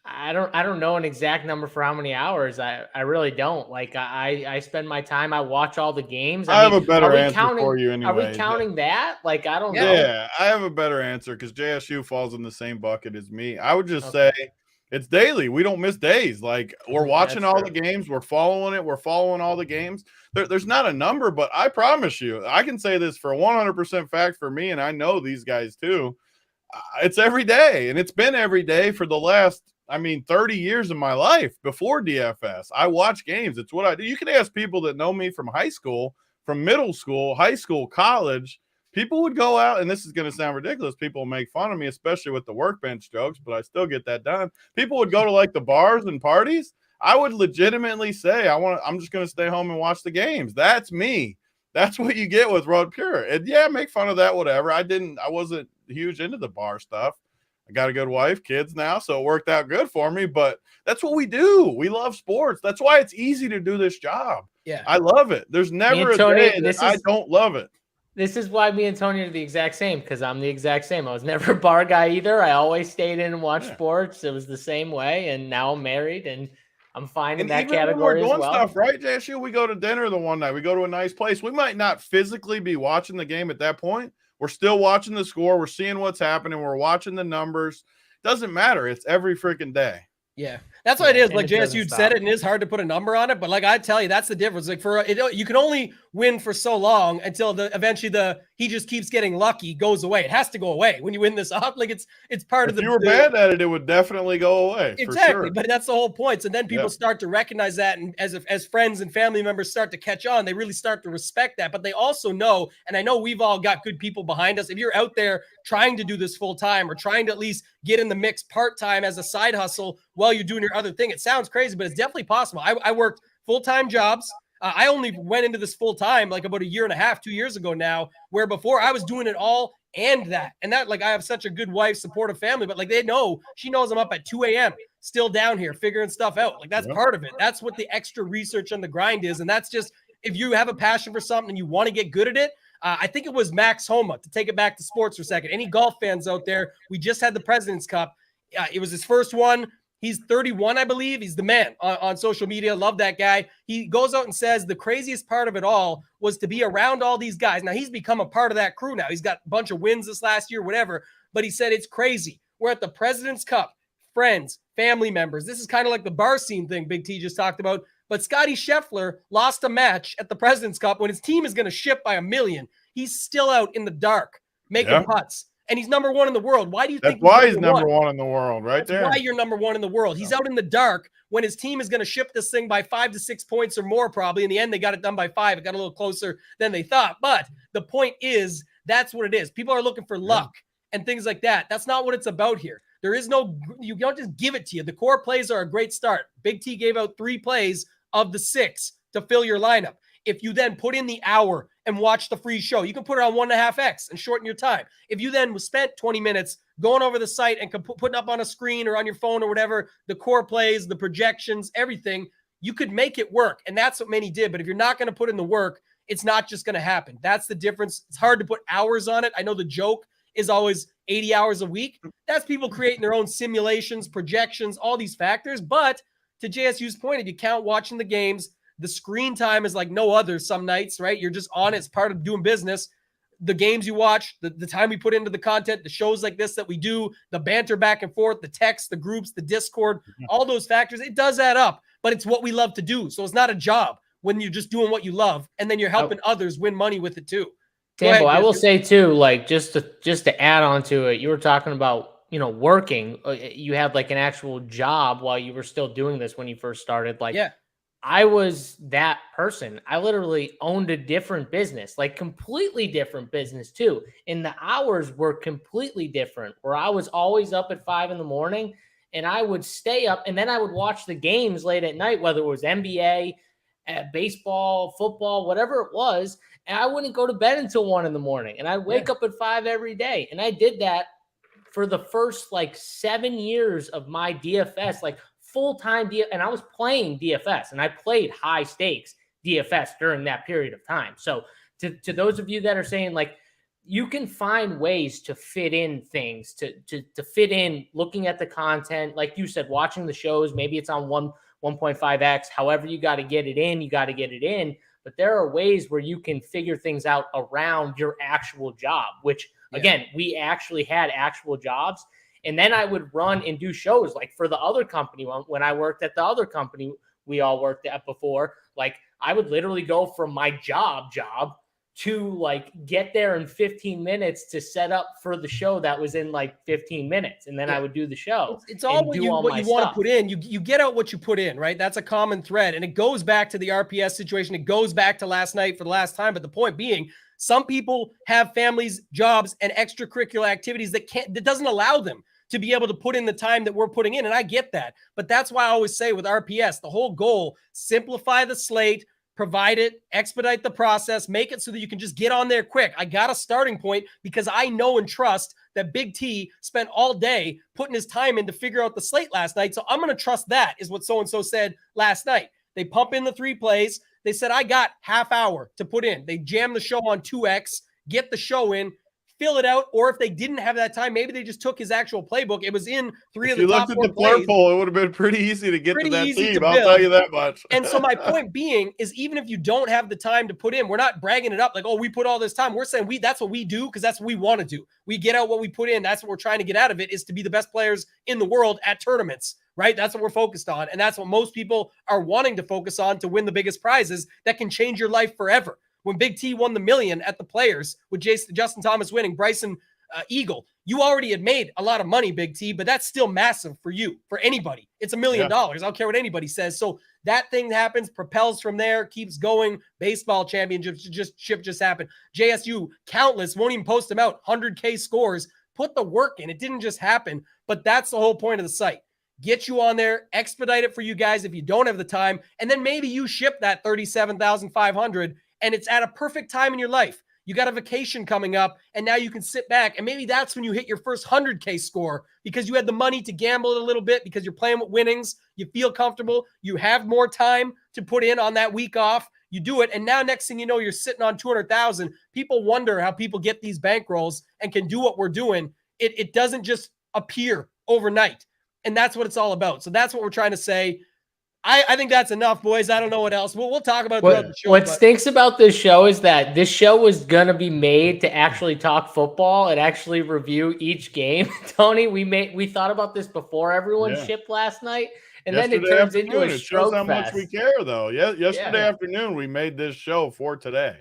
I don't know an exact number for how many hours. I really don't. Like I spend my time. I watch all the games. I have mean, a better are we answer counting? for you Are we anyway. counting that? Like I don't know. Yeah, I have a better answer because JSU falls in the same bucket as me. I would just Okay. say it's daily. We don't miss days. Like we're watching That's all true. the games, we're following it, we're following all the games. There's not a number, but I promise you, I can say this for 100% fact for me, and I know these guys too. It's every day, and it's been every day for the last, 30 years of my life before DFS. I watch games. It's what I do. You can ask people that know me from high school, from middle school, high school, college. People would go out, and this is going to sound ridiculous. People make fun of me, especially with the workbench jokes, but I still get that done. People would go to like the bars and parties. I would legitimately say, I'm just going to stay home and watch the games. That's me. That's what you get with Road Pure. And yeah, make fun of that, whatever. I wasn't huge into the bar stuff. I got a good wife, kids now, so it worked out good for me. But that's what we do. We love sports. That's why it's easy to do this job. Yeah. I love it. There's never a Tony, day that I don't love it. This is why me and Tony are the exact same, because I'm the exact same. I was never a bar guy either. I always stayed in and watched sports. It was the same way, and now I'm married, and I'm fine in that category as well. Stuff, right, JSU? We go to dinner the one night. We go to a nice place. We might not physically be watching the game at that point. We're still watching the score. We're seeing what's happening. We're watching the numbers. Doesn't matter. It's every freaking day. Yeah, that's what it is. Like JSU said it, and it is hard to put a number on it. But like I tell you, that's the difference. Like you can only win for so long until eventually he just keeps getting lucky, goes away. It has to go away when you win this up. Like it's part of the. If you were bad at it, it would definitely go away. Exactly, for sure. But that's the whole point. So then people start to recognize that, and as friends and family members start to catch on, they really start to respect that. But they also know, and I know we've all got good people behind us. If you're out there trying to do this full time or trying to at least get in the mix part time as a side hustle while you're doing your other thing, it sounds crazy, but it's definitely possible. I worked full-time jobs. I only went into this full-time like about 1.5 years, 2 years ago now, where before I was doing it all and that, like, I have such a good wife, supportive family, but like she knows I'm up at 2 a.m. still down here figuring stuff out. Like that's part of it. That's what the extra research on the grind is. And that's just, if you have a passion for something and you want to get good at it. I think it was Max Homa, to take it back to sports for a second. Any golf fans out there, we just had the President's Cup. It was his first one. He's 31, I believe. He's the man on social media. Love that guy. He goes out and says the craziest part of it all was to be around all these guys. Now, he's become a part of that crew now. He's got a bunch of wins this last year, whatever. But he said it's crazy. We're at the President's Cup. Friends, family members. This is kind of like the bar scene thing Big T just talked about. But Scotty Scheffler lost a match at the President's Cup when his team is going to ship by 1 million. He's still out in the dark making putts. And he's number one in the world. Why do you think that's why he's number one in the world, right? That's there? Why you're number one in the world. He's out in the dark when his team is going to ship this thing by 5 to 6 points or more, probably. In the end, they got it done by 5. It got a little closer than they thought. But the point is, that's what it is. People are looking for luck and things like that. That's not what it's about here. There is you don't just give it to you. The core plays are a great start. Big T gave out 3 plays of the 6 to fill your lineup. If you then put in the hour and watch the free show, you can put it on 1.5x and shorten your time. If you then spent 20 minutes going over the site and putting up on a screen or on your phone or whatever, the core plays, the projections, everything, you could make it work. And that's what many did. But if you're not going to put in the work, it's not just going to happen. That's the difference. It's hard to put hours on it. I know the joke is always 80 hours a week. That's people creating their own simulations, projections, all these factors. But to JSU's point, if you count watching the games, the screen time is like no other some nights, right? You're just on it. It's part of doing business. The games you watch, the time we put into the content, the shows like this that we do, the banter back and forth, the text, the groups, the Discord, all those factors, it does add up, but it's what we love to do. So it's not a job when you're just doing what you love, and then you're helping others win money with it too. Tambo, I will say too, like just to add on to it, you were talking about, working. You had like an actual job while you were still doing this when you first started. Like, I was that person. I literally owned a different business, like completely different business too. And the hours were completely different, where I was always up at 5 a.m. and I would stay up, and then I would watch the games late at night, whether it was NBA, baseball, football, whatever it was. And I wouldn't go to bed until 1 a.m. and I'd wake up at 5 every day. And I did that for the first like 7 years of my DFS, like full-time and I was playing DFS, and I played high stakes DFS during that period of time. So to those of you that are saying like, you can find ways to fit in things, to fit in looking at the content. Like you said, watching the shows, maybe it's on 1.5x, however you got to get it in, you got to get it in. But there are ways where you can figure things out around your actual job, which again, we actually had actual jobs. And then I would run and do shows like for the other company. When I worked at the other company we all worked at before, like I would literally go from my job to like get there in 15 minutes to set up for the show that was in like 15 minutes. And then I would do the show. It's all what you want to put in. You get out what you put in, right? That's a common thread. And it goes back to the RPS situation. It goes back to last night for the last time. But the point being, some people have families, jobs, and extracurricular activities that doesn't allow them to be able to put in the time that we're putting in. And I get that. But that's why I always say with RPS, the whole goal, simplify the slate, provide it, expedite the process, make it so that you can just get on there quick. I got a starting point because I know and trust that Big T spent all day putting his time in to figure out the slate last night. So I'm going to trust that is what so-and-so said last night. They pump in the 3 plays. They said, I got half hour to put in. They jam the show on 2X, get the show in, fill it out. Or if they didn't have that time, maybe they just took his actual playbook. It was in 3 of the top 4 plays. If you looked at the purple, it would have been pretty easy to get to that team. I'll tell you that much. And so my point being is even if you don't have the time to put in, we're not bragging it up like, oh, we put all this time. We're saying that's what we do because that's what we want to do. We get out what we put in. That's what we're trying to get out of it is to be the best players in the world at tournaments, right? That's what we're focused on. And that's what most people are wanting to focus on to win the biggest prizes that can change your life forever. When Big T won the $1 million at the Players with Justin Thomas winning, Bryson Eagle, you already had made a lot of money, Big T, but that's still massive for you, for anybody. It's $1 million. I don't care what anybody says. So that thing happens, propels from there, keeps going. Baseball championships just happened. JSU, countless, won't even post them out. 100K scores. Put the work in. It didn't just happen, but that's the whole point of the site. Get you on there, expedite it for you guys if you don't have the time, and then maybe you ship that 37,500 and it's at a perfect time in your life. You got a vacation coming up, and now you can sit back, and maybe that's when you hit your first 100K score because you had the money to gamble it a little bit because you're playing with winnings. You feel comfortable. You have more time to put in on that week off. You do it, and now next thing you know, you're sitting on 200,000. People wonder how people get these bankrolls and can do what we're doing. It doesn't just appear overnight, and that's what it's all about. So that's what we're trying to say. I think that's enough, boys. I don't know what else. We'll talk about the show. What stinks about this show is that this show was going to be made to actually talk football and actually review each game. Tony, we thought about this before everyone shipped last night, and then it turns into a stroke fest. It shows how much we care, though. Yesterday afternoon, we made this show for today.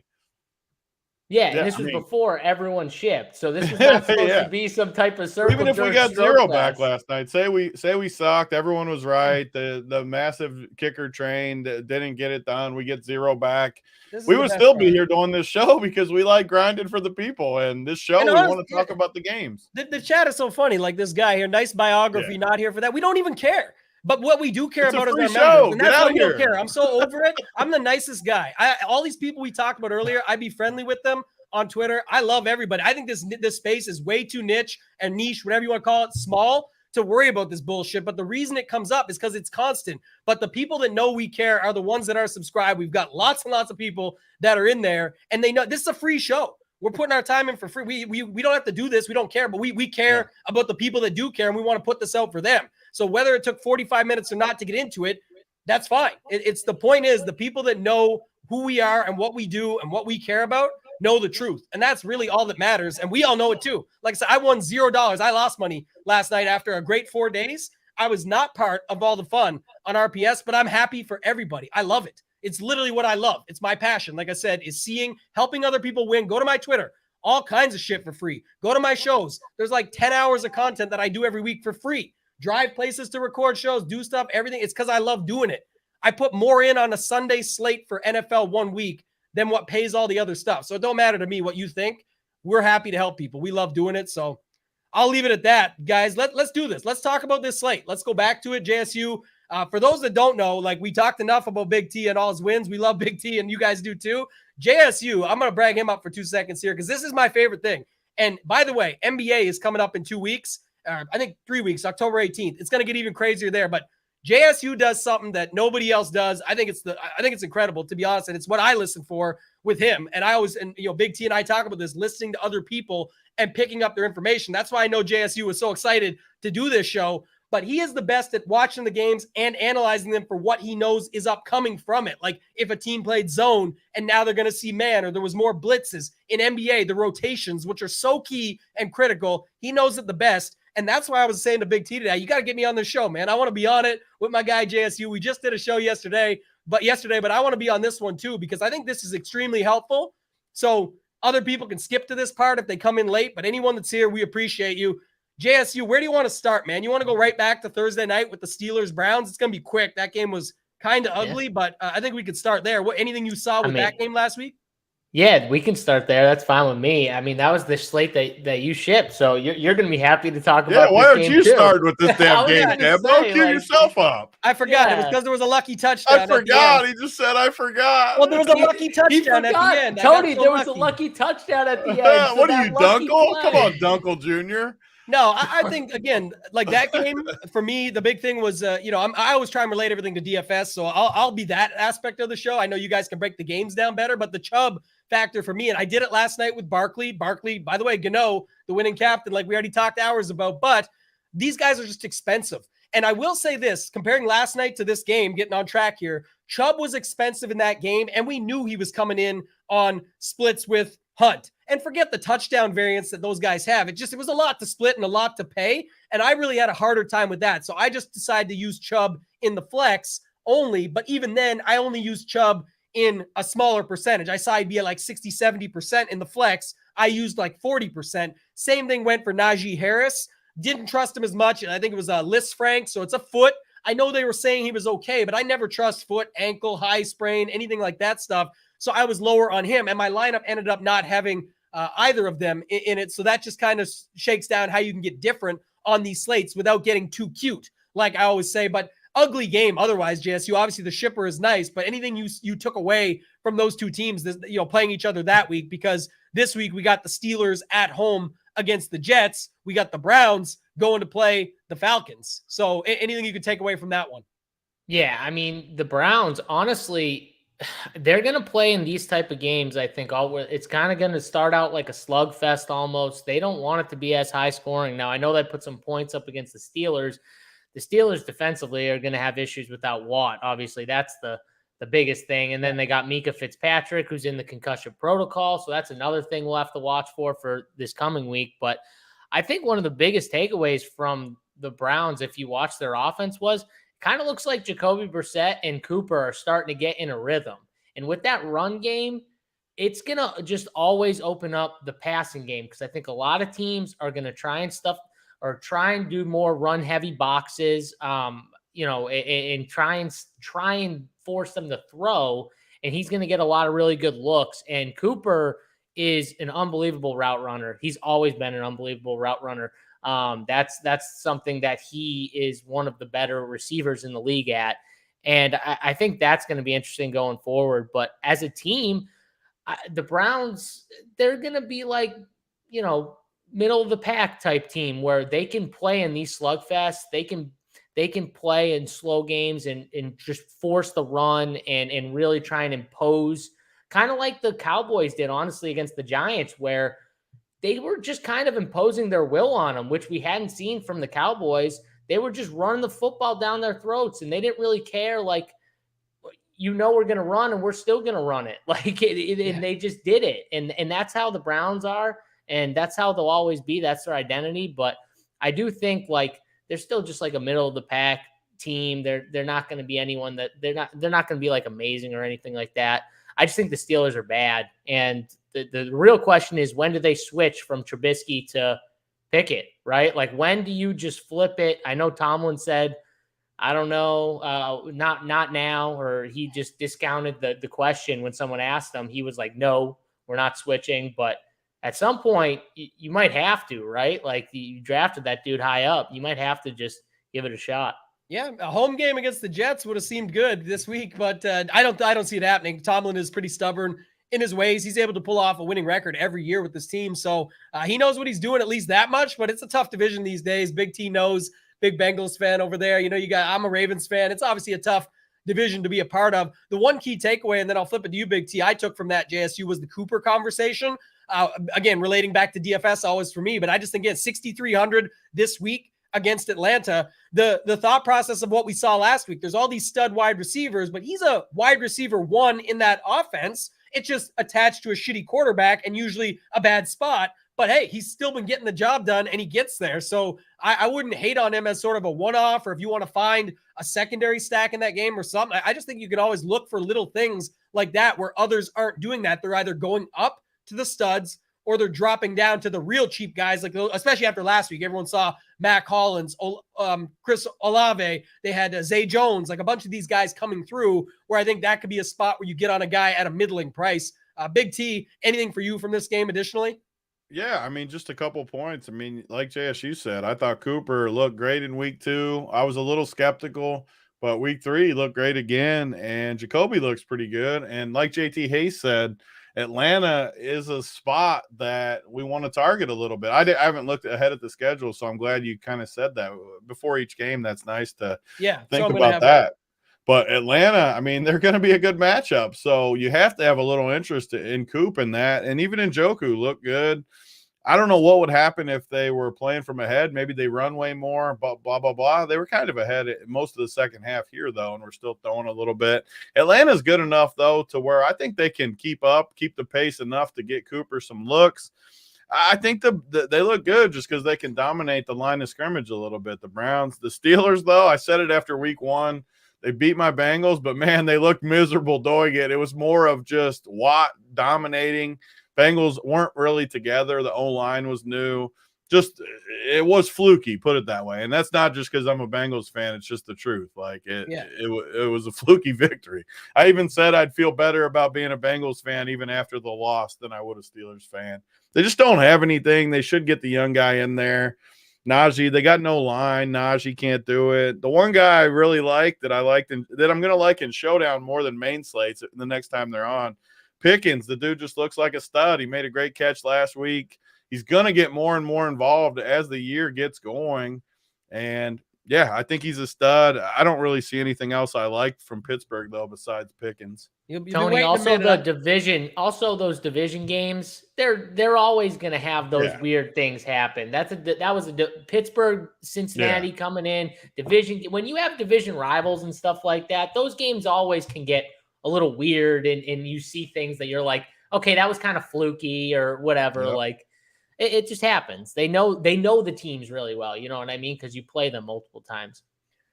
Yeah, and this was before everyone shipped. So this was not supposed to be some type of circle. Even if we got 0 back last night, say we sucked, everyone was right. The massive kicker train didn't get it done. We get 0 back. We would still be here doing this show because we like grinding for the people. And this show, we want to talk about the games. The chat is so funny. Like this guy here, nice biography, not here for that. We don't even care. But what we do care about is our members. And that's why we don't care. I'm so over it. I'm the nicest guy. All these people we talked about earlier, I'd be friendly with them on Twitter. I love everybody. I think this space is way too niche and niche, whatever you want to call it, small to worry about this bullshit. But the reason it comes up is because it's constant. But the people that know we care are the ones that are subscribed. We've got lots and lots of people that are in there, and they know this is a free show. We're putting our time in for free. We don't have to do this. We don't care, but we care about the people that do care, and we want to put this out for them. So whether it took 45 minutes or not to get into it, that's fine. It's the point is the people that know who we are and what we do and what we care about know the truth. And that's really all that matters. And we all know it too. Like I said, I won $0. I lost money last night after a great 4 days. I was not part of all the fun on RPS, but I'm happy for everybody. I love it. It's literally what I love. It's my passion. Like I said, is helping other people win. Go to my Twitter, all kinds of shit for free. Go to my shows. There's like 10 hours of content that I do every week for free. Drive places to record shows, do stuff, everything. It's because I love doing it. I put more in on a Sunday slate for NFL 1 week than what pays all the other stuff. So it don't matter to me what you think. We're happy to help people. We love doing it. So I'll leave it at that, guys. Let's do this. Let's talk about this slate. Let's go back to it. JSU. For those that don't know, like we talked enough about Big T and all his wins. We love Big T and you guys do too. JSU, I'm going to brag him up for 2 seconds here because this is my favorite thing. And by the way, NBA is coming up in 2 weeks. I think 3 weeks, October 18th. It's going to get even crazier there. But JSU does something that nobody else does. I think it's incredible, to be honest, and it's what I listen for with him. And I always, and Big T and I talk about this, listening to other people and picking up their information. That's why I know JSU was so excited to do this show. But he is the best at watching the games and analyzing them for what he knows is upcoming from it. Like if a team played zone and now they're going to see man, or there was more blitzes in NBA, the rotations, which are so key and critical, he knows it the best. And that's why I was saying to Big T today, you got to get me on this show, man. I want to be on it with my guy JSU. We just did a show yesterday, but I want to be on this one too, because I think this is extremely helpful. So other people can skip to this part if they come in late, but anyone that's here, we appreciate you. JSU, where do you want to start, man? You want to go right back to Thursday night with the Steelers-Browns? It's going to be quick. That game was kind of ugly, but I think we could start there. Anything you saw with that game last week? Yeah, we can start there. That's fine with me. I mean, that was the slate that you shipped, so you're going to be happy to talk about. Yeah, why don't you start with this damn game, Deb? Don't cue yourself up. I forgot. It was because there was a lucky touchdown. I forgot. He just said I forgot. Well, there was a lucky touchdown at the end. Tony, there was a lucky touchdoon at the end. What are you, Dunkel? Come on, Dunkel Jr. No, I think, again, like that game, for me, the big thing was, I always try and relate everything to DFS, so I'll be that aspect of the show. I know you guys can break the games down better, but the Chubb factor for me, and I did it last night with Barkley. Barkley, by the way, Gano, the winning captain, like we already talked hours about, but these guys are just expensive. And I will say this, comparing last night to this game, getting on track here, Chubb was expensive in that game, and we knew he was coming in on splits with Hunt. And forget the touchdown variance that those guys have. It was a lot to split and a lot to pay. And I really had a harder time with that. So I just decided to use Chubb in the flex only. But even then, I only used Chubb in a smaller percentage. I saw he'd be at like 60, 70% in the flex. I used like 40%. Same thing went for Najee Harris. Didn't trust him as much. And I think it was Liz Frank. So it's a foot. I know they were saying he was okay, but I never trust foot, ankle, high sprain, anything like that stuff. So I was lower on him. And my lineup ended up not having either of them in it. So that just kind of shakes down how you can get different on these slates without getting too cute, like I always say. But ugly game otherwise, JSU. Obviously, the shipper is nice, but anything you took away from those two teams, playing each other that week, because this week we got the Steelers at home against the Jets. We got the Browns going to play the Falcons. So anything you could take away from that one? Yeah, I mean, the Browns, honestly, they're going to play in these type of games. I think it's kind of going to start out like a slugfest almost. They don't want it to be as high scoring. Now, I know they put some points up against the Steelers. The Steelers defensively are going to have issues without Watt. Obviously, that's the biggest thing. And then they got Mika Fitzpatrick, who's in the concussion protocol. So that's another thing we'll have to watch for this coming week. But I think one of the biggest takeaways from the Browns, if you watch their offense, was kind of looks like Jacoby Brissett and Cooper are starting to get in a rhythm. And with that run game, it's going to just always open up the passing game, because I think a lot of teams are going to try and do more run heavy boxes, and try and force them to throw. And he's going to get a lot of really good looks. And Cooper is an unbelievable route runner. He's always been an unbelievable route runner. That's something that he is one of the better receivers in the league at. And I think that's going to be interesting going forward. But as a team, the Browns, they're going to be like, middle of the pack type team where they can play in these slugfests. They can play in slow games and just force the run and really try and impose, kind of like the Cowboys did, honestly, against the Giants, where they were just kind of imposing their will on them, which we hadn't seen from the Cowboys. They were just running the football down their throats, and they didn't really care. Like, we're going to run, and we're still going to run it. And they just did it. And that's how the Browns are, and that's how they'll always be. That's their identity. But I do think, they're still just like a middle of the pack team. They're not going to be anyone that they're not going to be like amazing or anything like that. I just think the Steelers are bad. And the real question is, when do they switch from Trubisky to Pickett, right? Like, when do you just flip it? I know Tomlin said, I don't know, not now, or he just discounted the question when someone asked him. He was like, no, we're not switching. But at some point, you might have to, right? Like, you drafted that dude high up. You might have to just give it a shot. Yeah, a home game against the Jets would have seemed good this week, but I don't see it happening. Tomlin is pretty stubborn in his ways. He's able to pull off a winning record every year with this team, so he knows what he's doing, at least that much. But it's a tough division these days. Big T knows big Bengals fan over there. I'm a Ravens fan. It's obviously a tough division to be a part of. The one key takeaway, and then I'll flip it to you, Big T, I took from that JSU was the Cooper conversation. Again, relating back to DFS always for me, but I just think, again, 6,300 this week against Atlanta. The thought process of what we saw last week, there's all these stud wide receivers, but he's a wide receiver one in that offense. It's just attached to a shitty quarterback and usually a bad spot. But hey, he's still been getting the job done and he gets there. So I wouldn't hate on him as sort of a one-off, or if you want to find a secondary stack in that game or something. I just think you can always look for little things like that where others aren't doing that. They're either going up to the studs or they're dropping down to the real cheap guys, like especially after last week. Everyone saw Mac Hollins, Chris Olave. They had Zay Jones, like a bunch of these guys coming through, where I think that could be a spot where you get on a guy at a middling price. Big T, anything for you from this game additionally? Yeah, I mean, just a couple points. I mean, like JSU said, I thought Cooper looked great in week 2. I was a little skeptical, but week 3 he looked great again, and Jacoby looks pretty good. And like JT Hayes said, Atlanta is a spot that we want to target a little bit. I haven't looked ahead at the schedule, so I'm glad you kind of said that before each game. That's nice to think about that. But Atlanta, I mean, they're going to be a good matchup. So you have to have a little interest in Coop in that. And even in Njoku look good. I don't know what would happen if they were playing from ahead. Maybe they run way more, but blah, blah, blah. They were kind of ahead most of the second half here, though, and we're still throwing a little bit. Atlanta's good enough, though, to where I think they can keep the pace enough to get Cooper some looks. I think they look good just because they can dominate the line of scrimmage a little bit. The Browns, the Steelers, though, I said it after week 1. They beat my Bengals, but, man, they looked miserable doing it. It was more of just Watt dominating. Bengals weren't really together. The O-line was new. Just it was fluky, put it that way. And that's not just because I'm a Bengals fan. It's just the truth. Like it was a fluky victory. I even said I'd feel better about being a Bengals fan even after the loss than I would a Steelers fan. They just don't have anything. They should get the young guy in there. Najee, they got no line. Najee can't do it. The one guy I really liked that I'm going to like in Showdown more than main slates the next time they're on, Pickens. The dude just looks like a stud. He made a great catch last week. He's going to get more and more involved as the year gets going. And, yeah, I think he's a stud. I don't really see anything else I liked from Pittsburgh, though, besides Pickens. Tony, also those division games, they're always going to have those weird things happen. That was a Pittsburgh, Cincinnati coming in division. When you have division rivals and stuff like that, those games always can get a little weird, and you see things that you're like, okay, that was kind of fluky or whatever. Yep. Like it just happens. They know the teams really well. You know what I mean? Because you play them multiple times.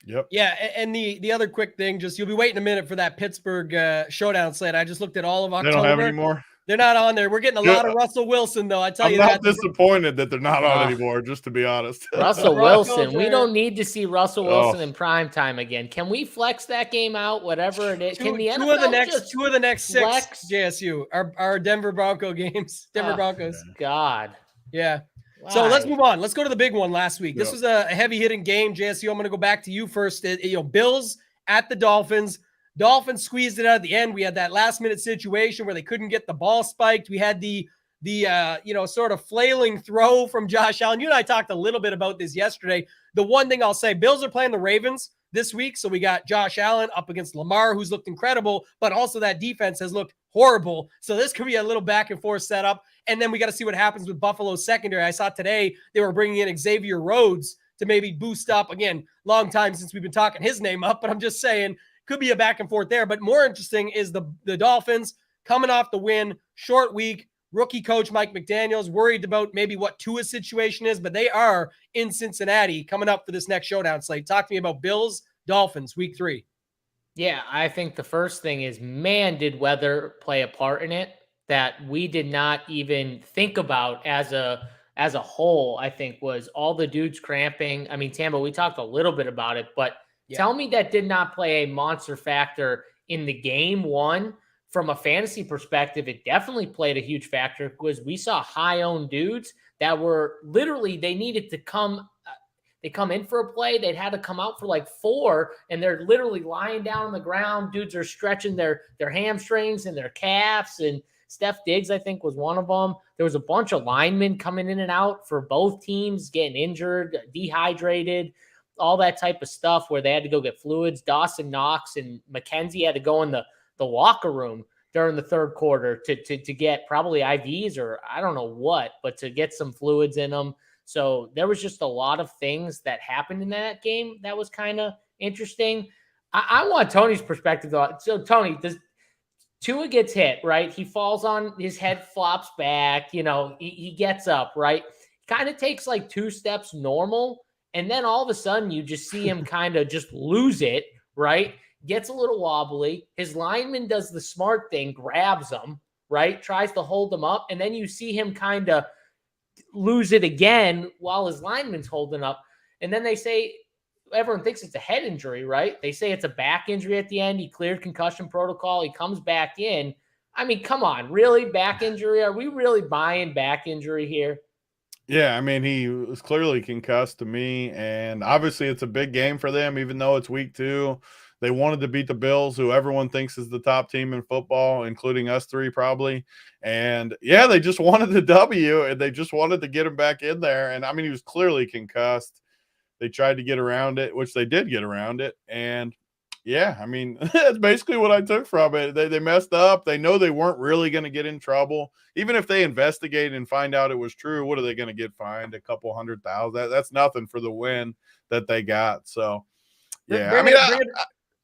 Yep. Yeah, and the other quick thing, just you'll be waiting a minute for that Pittsburgh showdown slate. I just looked at all of October. They don't have any more? They're not on there. We're getting a lot of Russell Wilson, though. I'm not disappointed that they're not on anymore, just to be honest. Russell Wilson. We don't need to see Russell Wilson in prime time again. Can we flex that game out, whatever it is? Can the NFL two of the next 6 JSU are Denver Bronco games. Broncos. God. Yeah. Why? So let's move on. Let's go to the big one last week. This was a heavy-hitting game, JSU. I'm going to go back to you first. Bills at the Dolphins. Dolphins squeezed it out at the end. We had that last-minute situation where they couldn't get the ball spiked. We had the sort of flailing throw from Josh Allen. You and I talked a little bit about this yesterday. The one thing I'll say, Bills are playing the Ravens this week, so we got Josh Allen up against Lamar, who's looked incredible, but also that defense has looked horrible. So this could be a little back-and-forth setup. And then we got to see what happens with Buffalo's secondary. I saw today they were bringing in Xavier Rhodes to maybe boost up. Again, long time since we've been talking his name up, but I'm just saying could be a back and forth there. But more interesting is the Dolphins coming off the win, short week, rookie coach Mike McDaniels worried about maybe what Tua's situation is, but they are in Cincinnati coming up for this next showdown slate. Talk to me about Bills, Dolphins, week 3. Yeah, I think the first thing is, man, did weather play a part in it that we did not even think about as a whole, I think, was all the dudes cramping. I mean, Tambo, we talked a little bit about it, but tell me that did not play a monster factor in the game one. From a fantasy perspective, it definitely played a huge factor because we saw high-owned dudes that were literally, they needed to come in for a play. They'd had to come out for like 4, and they're literally lying down on the ground. Dudes are stretching their hamstrings and their calves, and Steph Diggs, I think, was one of them. There was a bunch of linemen coming in and out for both teams, getting injured, dehydrated. all that type of stuff where they had to go get fluids. Dawson Knox and McKenzie had to go in the locker room during the third quarter to get probably IVs or I don't know what, but to get some fluids in them. So there was just a lot of things that happened in that game that was kind of interesting. I want Tony's perspective though. So Tony, Tua gets hit, right? He falls on his head, flops back, he gets up, right? Kind of takes like 2 steps normal. And then all of a sudden you just see him kind of just lose it, right? Gets a little wobbly. His lineman does the smart thing, grabs him, right? Tries to hold him up. And then you see him kind of lose it again while his lineman's holding up. And then they say, everyone thinks it's a head injury, right? They say it's a back injury at the end. He cleared concussion protocol. He comes back in. I mean, come on, really? Back injury? Are we really buying back injury here? Yeah, I mean, he was clearly concussed to me, and obviously it's a big game for them, even though it's week 2. They wanted to beat the Bills, who everyone thinks is the top team in football, including us 3 probably. And, yeah, they just wanted the W, and they just wanted to get him back in there. And, I mean, he was clearly concussed. They tried to get around it, which they did get around it. And, yeah, I mean, that's basically what I took from it. They messed up. They know they weren't really going to get in trouble. Even if they investigate and find out it was true, what are they going to get fined? A couple $100,000. That's nothing for the win that they got. So, yeah.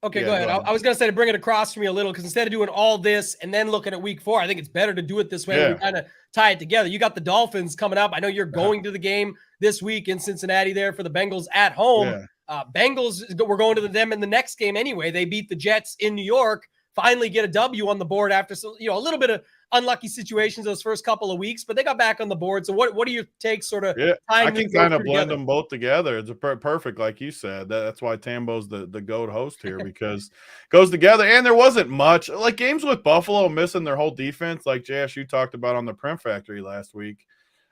Okay, go ahead. I was going to say to bring it across for me a little because instead of doing all this and then looking at week 4, I think it's better to do it this way. Yeah. We kind of tie it together. You got the Dolphins coming up. I know you're going to the game this week in Cincinnati there for the Bengals at home. Yeah. Bengals, we're going to them in the next game anyway. They beat the Jets in New York, finally get a W on the board after a little bit of unlucky situations those first couple of weeks, but they got back on the board. So what do you take sort of? Yeah, I can kind of blend them both together. It's a perfect, like you said. That's why Tambo's the GOAT host here because it goes together. And there wasn't much like games with Buffalo missing their whole defense, like JSU talked about on the Print Factory last week.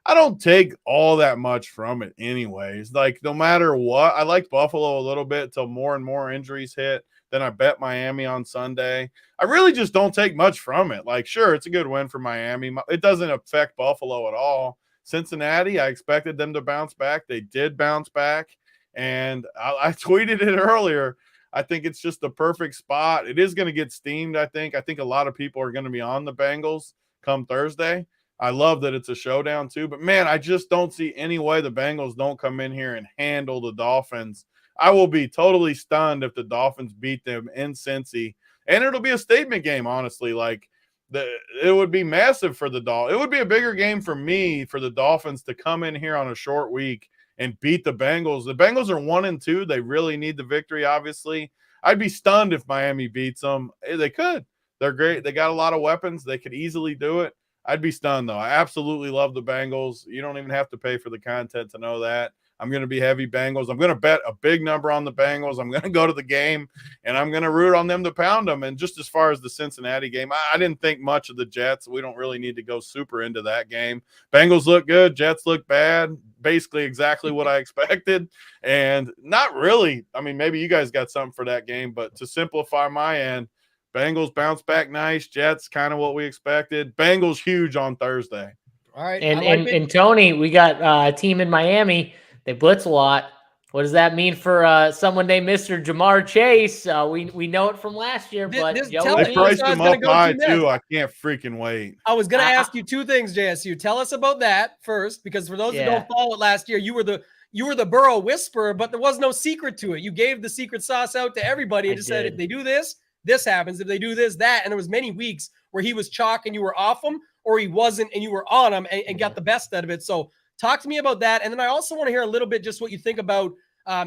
I don't take all that much from it anyways. Like no matter what, I liked Buffalo a little bit until more and more injuries hit. Then I bet Miami on Sunday. I really just don't take much from it. Like, sure, it's a good win for Miami. It doesn't affect Buffalo at all. Cincinnati, I expected them to bounce back. They did bounce back. And I tweeted it earlier. I think it's just the perfect spot. It is going to get steamed, I think. I think a lot of people are going to be on the Bengals come Thursday. I love that it's a showdown too. But, man, I just don't see any way the Bengals don't come in here and handle the Dolphins. I will be totally stunned if the Dolphins beat them in Cincy. And it'll be a statement game, honestly. Like, it would be massive for the Dolphins. It would be a bigger game for me for the Dolphins to come in here on a short week and beat the Bengals. The Bengals are 1-2. They really need the victory, obviously. I'd be stunned if Miami beats them. They could. They're great. They got a lot of weapons. They could easily do it. I'd be stunned, though. I absolutely love the Bengals. You don't even have to pay for the content to know that. I'm going to be heavy Bengals. I'm going to bet a big number on the Bengals. I'm going to go to the game, and I'm going to root on them to pound them. And just as far as the Cincinnati game, I didn't think much of the Jets. We don't really need to go super into that game. Bengals look good. Jets look bad. Basically exactly what I expected. And not really. I mean, maybe you guys got something for that game, but to simplify my end, Bengals bounce back nice. Jets kind of what we expected. Bengals huge on Thursday. All right. And Tony, we got a team in Miami. They blitz a lot. What does that mean for someone named Mr. Jamar Chase? We know it from last year, but they priced him up high too. I can't freaking wait. I was going to ask you 2 things, JSU. Tell us about that first, because for those who don't follow it last year, you were the Burrow whisperer, but there was no secret to it. You gave the secret sauce out to everybody and just said, if they do this, this happens. If they do this, that. And there was many weeks where he was chalk and you were off him, or he wasn't and you were on him and got the best out of it. So talk to me about that. And then I also want to hear a little bit just what you think about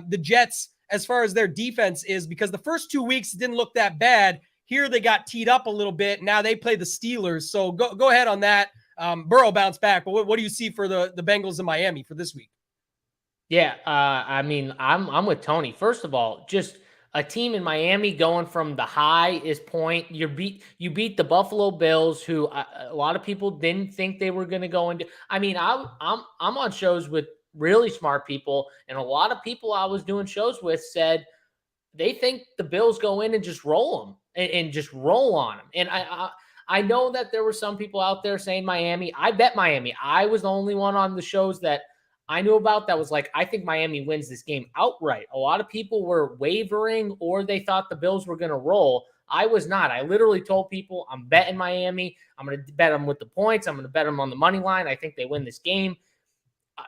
the Jets as far as their defense is, because the first 2 weeks didn't look that bad. Here they got teed up a little bit. Now they play the Steelers. So go ahead on that. Burrow bounced back. But what do you see for the Bengals in Miami for this week? Yeah, I mean, I'm with Tony. First of all, just a team in Miami going from the highest point. You beat the Buffalo Bills, who a lot of people didn't think they were going to go into. I mean, I'm on shows with really smart people, and a lot of people I was doing shows with said they think the Bills go in and just roll them and just roll on them. And I know that there were some people out there saying Miami. I bet Miami. I was the only one on the shows that I knew about that was like, I think Miami wins this game outright. A lot of people were wavering or they thought the Bills were going to roll. I was not. I literally told people I'm betting Miami. I'm going to bet them with the points. I'm going to bet them on the money line. I think they win this game.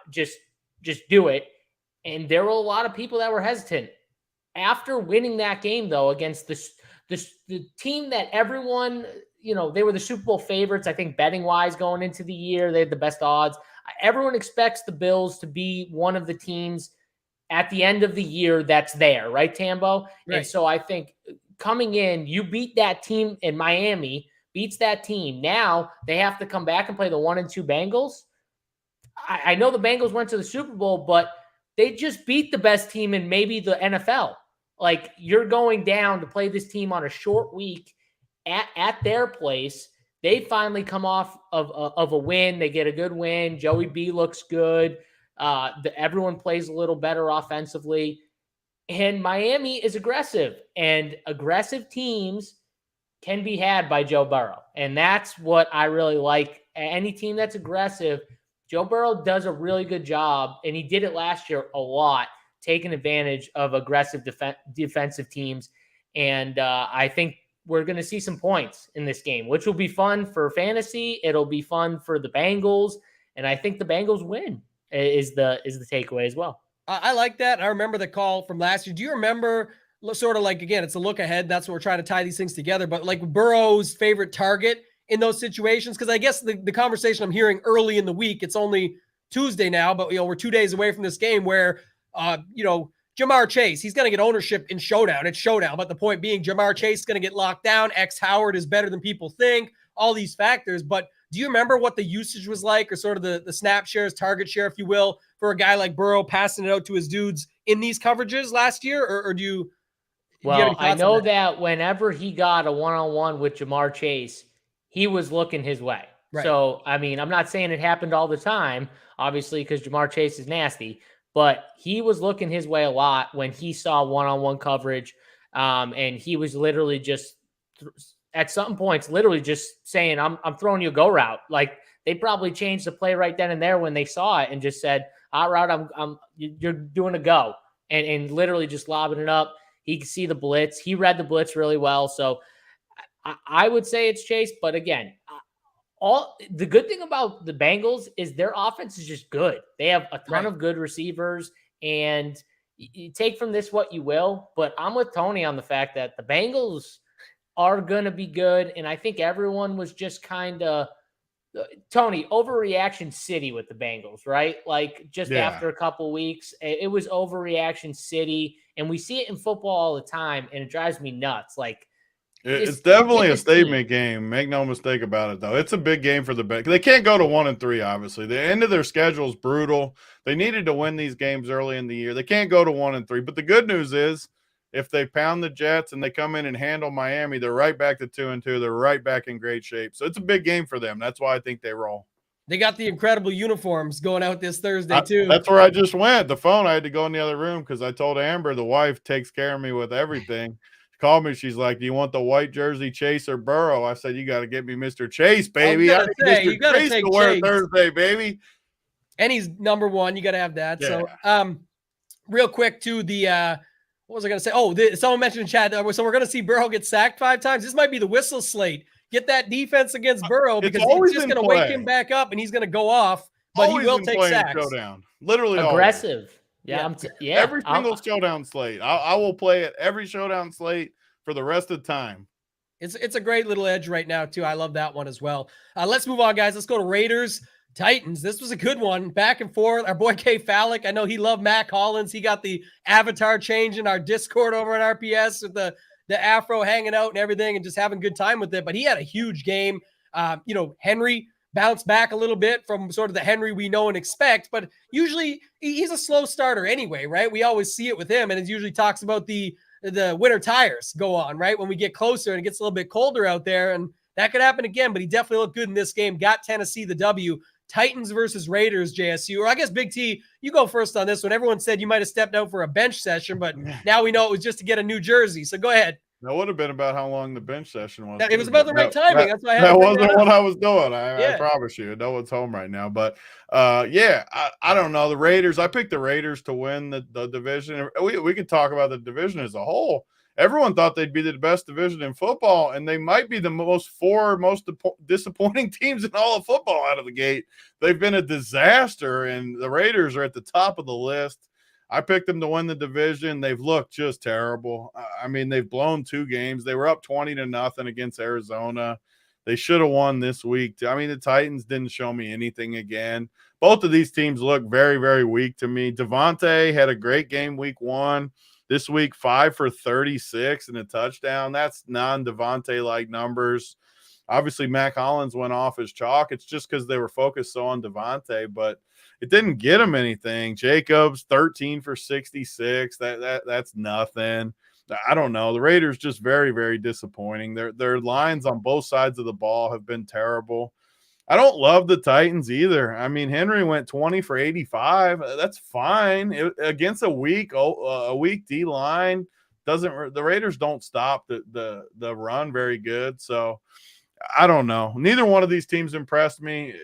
Just do it. And there were a lot of people that were hesitant. After winning that game, though, against the team that everyone, they were the Super Bowl favorites, I think, betting-wise going into the year. They had the best odds. Everyone expects the Bills to be one of the teams at the end of the year that's there, right, Tambo? Right. And so I think coming in, you beat that team in Miami, beats that team. Now they have to come back and play the 1-2 Bengals. I know the Bengals went to the Super Bowl, but they just beat the best team in maybe the NFL. Like, you're going down to play this team on a short week at their place. They finally come off of a win. They get a good win. Joey B looks good. Everyone plays a little better offensively. And Miami is aggressive. And aggressive teams can be had by Joe Burrow. And that's what I really like. Any team that's aggressive, Joe Burrow does a really good job, and he did it last year a lot, taking advantage of aggressive defensive teams. And I think we're going to see some points in this game, which will be fun for fantasy. It'll be fun for the Bengals, and I think the Bengals win is the takeaway as well. I like that. I remember the call from last year. Do you remember, sort of like, again, it's a look ahead. That's what we're trying to tie these things together. But like Burrow's favorite target in those situations, because I guess the conversation I'm hearing early in the week, it's only Tuesday now, but we're 2 days away from this game where Jamar Chase, he's going to get ownership in showdown. It's showdown, but the point being Jamar Chase is going to get locked down. X Howard is better than people think, all these factors. But do you remember what the usage was like, or sort of the snap shares, target share, if you will, for a guy like Burrow passing it out to his dudes in these coverages last year? Or do you? Well, I know that whenever he got a one-on-one with Jamar Chase, he was looking his way. Right. So, I mean, I'm not saying it happened all the time, obviously, because Jamar Chase is nasty, but he was looking his way a lot when he saw one-on-one coverage. And he was literally just, at some points, literally just saying, I'm throwing you a go route. Like, they probably changed the play right then and there when they saw it and just said, hot route, you're doing a go. And literally just lobbing it up. He could see the blitz. He read the blitz really well. So I would say it's Chase, but again, the good thing about the Bengals is their offense is just good. They have a ton of good receivers, and you take from this what you will, but I'm with Tony on the fact that the Bengals are going to be good, and I think everyone was just kind of, Tony, overreaction city with the Bengals, right? Like, just after a couple weeks, it was overreaction city, and we see it in football all the time, and it drives me nuts. Like, it's definitely a statement game. Make no mistake about it, though. It's a big game for the Bengals. They can't go to 1-3, obviously. The end of their schedule is brutal. They needed to win these games early in the year. They can't go to 1-3. But the good news is, if they pound the Jets and they come in and handle Miami, they're right back to 2-2. They're right back in great shape. So it's a big game for them. That's why I think they roll. They got the incredible uniforms going out this Thursday, too. That's where I just went. The phone, I had to go in the other room because I told Amber, the wife takes care of me with everything. Called me. She's like, "Do you want the white jersey, Chase or Burrow?" I said, "You got to get me Mr. Chase, baby. I need Mr. Chase to wear Thursday, baby." And he's number one. You got to have that. Yeah. So, real quick to the what was I going to say? Oh, someone mentioned in chat. So we're going to see Burrow get sacked 5 times. This might be the whistle slate. Get that defense against Burrow because it's just going to wake him back up and he's going to go off. But he will take sacks. Showdown. Literally aggressive. Always. Yeah. Every single showdown slate. I will play it every showdown slate for the rest of the time. It's a great little edge right now, too. I love that one as well. Let's move on, guys. Let's go to Raiders, Titans. This was a good one. Back and forth. Our boy K. Fallick, I know he loved Mac Hollins. He got the avatar change in our Discord over at RPS with the afro hanging out and everything and just having a good time with it. But he had a huge game. Henry bounced back a little bit from sort of the Henry we know and expect, but usually he's a slow starter anyway, right? We always see it with him, and it usually talks about the winter tires go on, right? When we get closer and it gets a little bit colder out there, and that could happen again, but he definitely looked good in this game. Got Tennessee the W. Titans versus Raiders, JSU. Or I guess, Big T, you go first on this one. Everyone said you might have stepped out for a bench session, but now we know it was just to get a new jersey. So go ahead. That would have been about how long the bench session was. It was about the right timing. That's why I had that to bring wasn't that what up. I was doing. I Yeah. promise you. No one's home right now. But I don't know. The Raiders, I picked the Raiders to win the division. We could talk about the division as a whole. Everyone thought they'd be the best division in football, and they might be the most disappointing teams in all of football out of the gate. They've been a disaster, and the Raiders are at the top of the list. I picked them to win the division. They've looked just terrible. I mean, they've blown 2 games. They were up 20-0 against Arizona. They should have won this week. I mean, the Titans didn't show me anything again. Both of these teams look very, very weak to me. Devontae had a great game week 1. This week, 5 for 36 and a touchdown. That's non-Devontae-like numbers. Obviously, Mac Hollins went off as chalk. It's just because they were focused so on Devontae, but it didn't get him anything. Jacobs, 13 for 66. That's nothing. I don't know. The Raiders just very, very disappointing. Their lines on both sides of the ball have been terrible. I don't love the Titans either. I mean, Henry went 20 for 85. That's fine. Against a weak D line, the Raiders don't stop the run very good. So I don't know. Neither one of these teams impressed me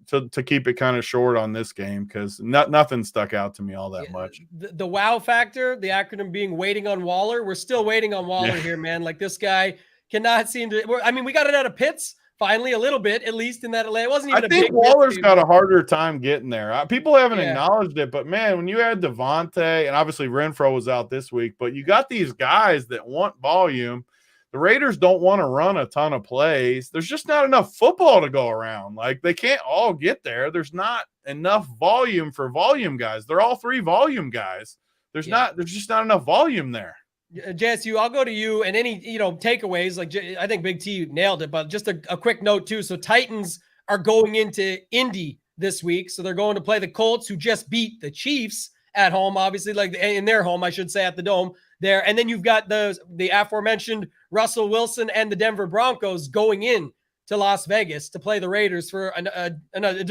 to keep it kind of short on this game because nothing stuck out to me all that much. The wow factor, the acronym being waiting on Waller. We're still waiting on Waller here, man. Like this guy cannot seem to. I mean, we got it out of Pitts. Finally, a little bit, at least in that Atlanta. It wasn't even I think big Waller's got a harder time getting there. People haven't acknowledged it, but man, when you had Devontae and obviously Renfro was out this week, but you got these guys that want volume. The Raiders don't want to run a ton of plays. There's just not enough football to go around. Like they can't all get there. There's not enough volume for volume guys. They're all 3 volume guys. There's just not enough volume there. JSU, I'll go to you and any, takeaways. Like I think Big T nailed it, but just a quick note too. So Titans are going into Indy this week. So they're going to play the Colts, who just beat the Chiefs at home, obviously, like in their home, I should say, at the Dome there. And then you've got the aforementioned Russell Wilson and the Denver Broncos going in to Las Vegas to play the Raiders for a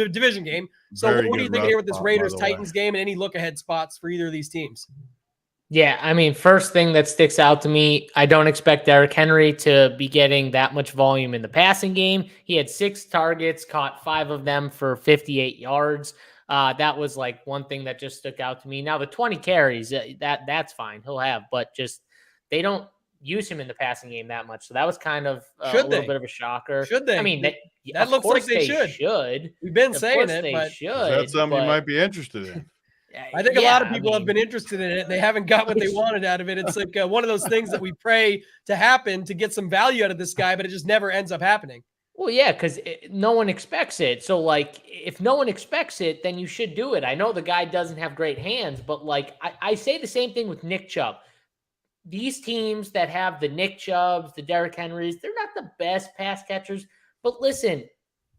division game. So what do you think here with this Raiders-Titans game and any look-ahead spots for either of these teams? Yeah, I mean, first thing that sticks out to me, I don't expect Derrick Henry to be getting that much volume in the passing game. He had 6 targets, caught 5 of them for 58 yards. That was like one thing that just stuck out to me. Now, the 20 carries, that's fine. He'll have, but just they don't use him in the passing game that much. So that was kind of a little bit of a shocker. Should they? I mean, that looks like they should. We've been saying it, but that's something you might be interested in. I think a lot of people have been interested in it. They haven't got what they wanted out of it. It's like one of those things that we pray to happen to get some value out of this guy, but it just never ends up happening. Well, yeah, because no one expects it. So, like, if no one expects it, then you should do it. I know the guy doesn't have great hands, but, like, I say the same thing with Nick Chubb. These teams that have the Nick Chubbs, the Derrick Henrys, they're not the best pass catchers. But listen,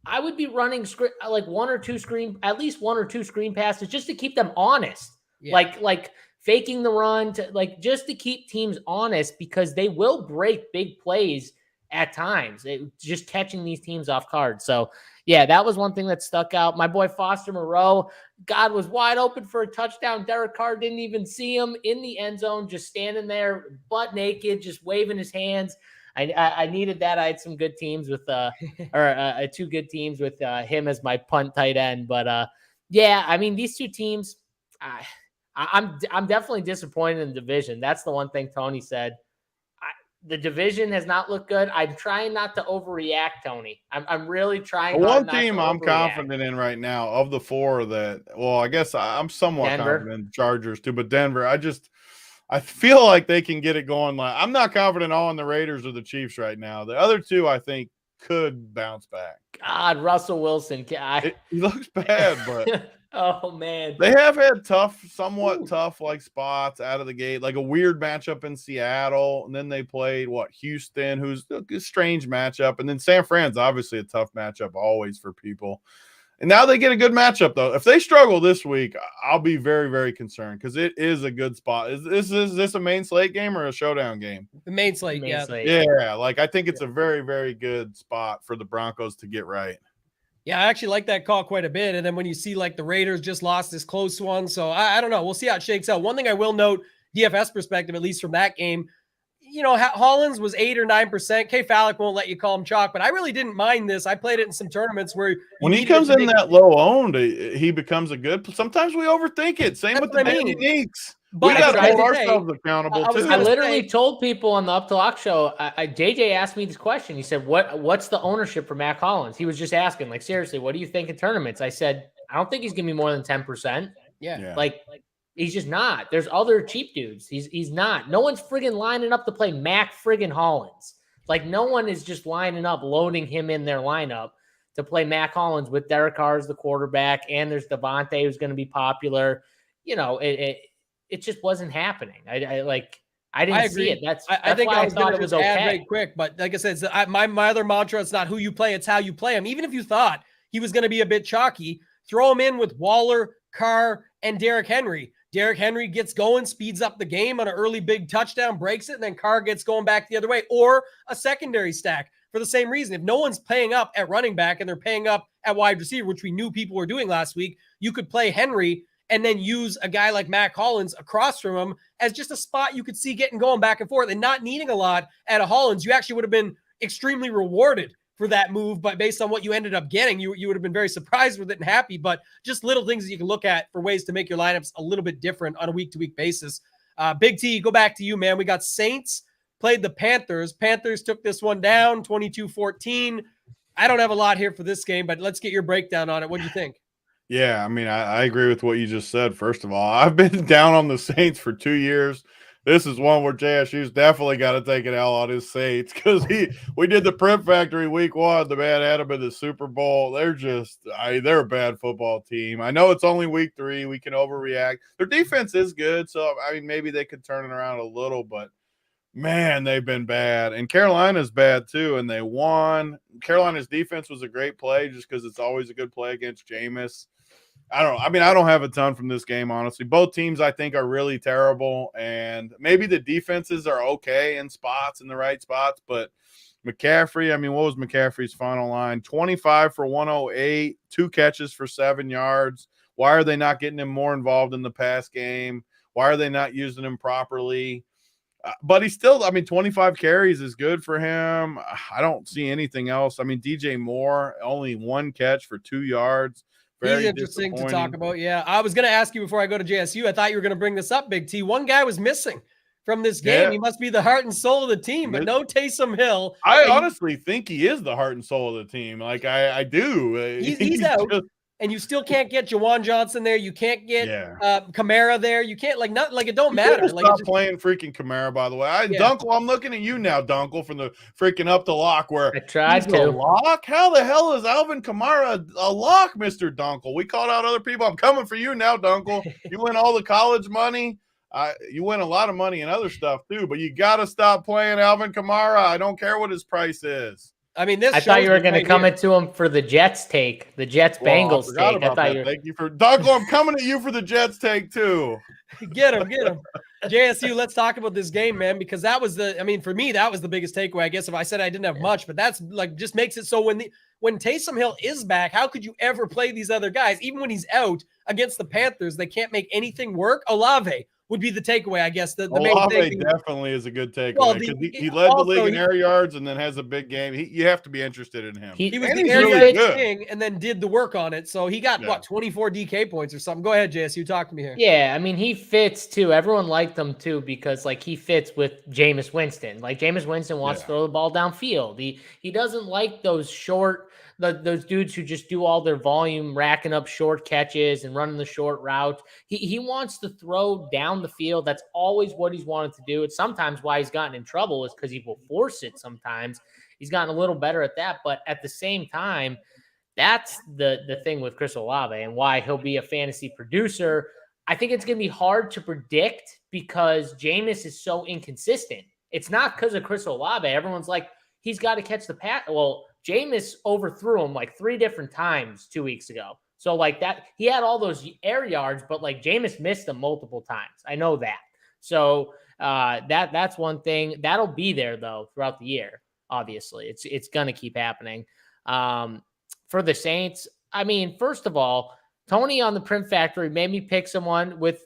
I would be running like at least one or two screen passes just to keep them honest. Yeah. Like faking the run just to keep teams honest, because they will break big plays at times. Just catching these teams off guard. So yeah, that was one thing that stuck out. My boy Foster Moreau, God, was wide open for a touchdown. Derek Carr didn't even see him in the end zone, just standing there butt naked, just waving his hands. I needed that. I had some good teams with 2 good teams with him as my punt tight end. But yeah, I mean, these 2 teams, I'm definitely disappointed in the division. That's the one thing Tony said. The division has not looked good. I'm trying not to overreact, Tony. I'm really trying. One team I'm confident in right now of the 4 I guess I'm somewhat confident in the Chargers too, but Denver, I feel like they can get it going. I'm not confident all in the Raiders or the Chiefs right now. The other 2, I think, could bounce back. God, Russell Wilson. He looks bad, but oh man, they have had somewhat tough spots out of the gate, like a weird matchup in Seattle, and then they played Houston, who's a strange matchup, and then San Fran's obviously a tough matchup always for people. And now they get a good matchup, though. If they struggle this week, I'll be very, very concerned because it is a good spot. Is this a main slate game or a showdown game? The main slate, yeah. Yeah, I think it's a very, very good spot for the Broncos to get right. Yeah, I actually like that call quite a bit. And then when you see the Raiders just lost this close one, so I don't know. We'll see how it shakes out. One thing I will note, DFS perspective, at least from that game, Hollins was 8 or 9%. K Fallick won't let you call him chalk, but I really didn't mind this. I played it in some tournaments where when he comes in that low owned, he becomes a good. Sometimes we overthink it. Same with the Danny Neeks. But we got to hold ourselves accountable too. I literally told people on the Up to Lock show. JJ asked me this question. He said, "What's the ownership for Mac Hollins?" He was just asking, like, seriously, what do you think in tournaments? I said, I don't think he's gonna be more than 10%. Yeah. Like he's just not. There's other cheap dudes. He's not. No one's friggin' lining up to play Mac friggin' Hollins. Like no one is just lining up, loading him in their lineup to play Mac Hollins with Derek Carr as the quarterback, and there's Devontae who's going to be popular. It just wasn't happening. I didn't see it. That's I think why I thought it was okay. Right quick, but like I said, my other mantra, it's not who you play, it's how you play him. Even if you thought he was going to be a bit chalky, throw him in with Waller, Carr, and Derrick Henry. Derrick Henry gets going, speeds up the game on an early big touchdown, breaks it, and then Carr gets going back the other way, or a secondary stack for the same reason. If no one's paying up at running back and they're paying up at wide receiver, which we knew people were doing last week, you could play Henry and then use a guy like Mac Hollins across from him as just a spot you could see getting going back and forth and not needing a lot at a Hollins. You actually would have been extremely rewarded for that move, but based on what you ended up getting, you would have been very surprised with it and happy, but just little things that you can look at for ways to make your lineups a little bit different on a week-to-week basis. Big T, go back to you, man. We got Saints played the Panthers. Panthers took this one down 22-14. I don't have a lot here for this game, but let's get your breakdown on it. What do you think? Yeah, I mean, I agree with what you just said. First of all, I've been down on the Saints for 2 years. This is one where JSU's definitely got to take an L on his Saints because we did the Prep Factory week 1. The man had them in the Super Bowl. They're they're a bad football team. I know it's only week 3. We can overreact. Their defense is good, so I mean maybe they could turn it around a little, but man, they've been bad. And Carolina's bad too, and they won. Carolina's defense was a great play just because it's always a good play against Jameis. I don't have a ton from this game, honestly. Both teams, I think, are really terrible, and maybe the defenses are okay in the right spots, but McCaffrey, I mean, what was McCaffrey's final line? 25 for 108, 2 catches for 7 yards. Why are they not getting him more involved in the pass game? Why are they not using him properly? But he's still, 25 carries is good for him. I don't see anything else. I mean, DJ Moore, only 1 catch for 2 yards. He's interesting to talk about. Yeah, I was going to ask you before I go to JSU. I thought you were going to bring this up, Big T. One guy was missing from this game. Yeah. He must be the heart and soul of the team, but no Taysom Hill. I honestly think he is the heart and soul of the team. Like, I do. He's out. And you still can't get Jawan Johnson there. You can't get Kamara there. You can't it don't matter. Stop playing freaking Kamara, by the way. Dunkel, I'm looking at you now, Dunkel, from the freaking Up to Lock where I tried to. Lock? How the hell is Alvin Kamara a lock, Mr. Dunkel? We called out other people. I'm coming for you now, Dunkel. You win all the college money. You win a lot of money and other stuff too, but you got to stop playing Alvin Kamara. I don't care what his price is. I mean, I thought you were going to come into him for the Jets take, the Jets Bengals take. I thought Thank you for Dunkel. I'm coming at you for the Jets take too. Get him. JSU, let's talk about this game, man, because that was for me, that was the biggest takeaway. I guess if I said I didn't have much, but that's just makes it so when Taysom Hill is back, how could you ever play these other guys? Even when he's out against the Panthers, they can't make anything work. Olave would be the takeaway, I guess. The main thing definitely is a good takeaway because he led the league in air yards and then has a big game. You have to be interested in him. He was the air yards king and then did the work on it. So he got 24 DK points or something. Go ahead, JSU. Talk to me here. Yeah, I mean, he fits too. Everyone liked him too because he fits with Jameis Winston. Jameis Winston wants to throw the ball downfield. He doesn't like those short. Those dudes who just do all their volume, racking up short catches and running the short route. He wants to throw down the field. That's always what he's wanted to do. It's sometimes why he's gotten in trouble is because he will force it sometimes. He's gotten a little better at that. But at the same time, that's the thing with Chris Olave and why he'll be a fantasy producer. I think it's going to be hard to predict because Jameis is so inconsistent. It's not because of Chris Olave. Everyone's like, he's got to catch the pass. Well, Jameis overthrew him 3 different times 2 weeks ago. So that he had all those air yards, but Jameis missed them multiple times. I know that. So that's one thing that'll be there though throughout the year. Obviously, it's going to keep happening. For the Saints, I mean, first of all, Tony on the Print Factory made me pick someone with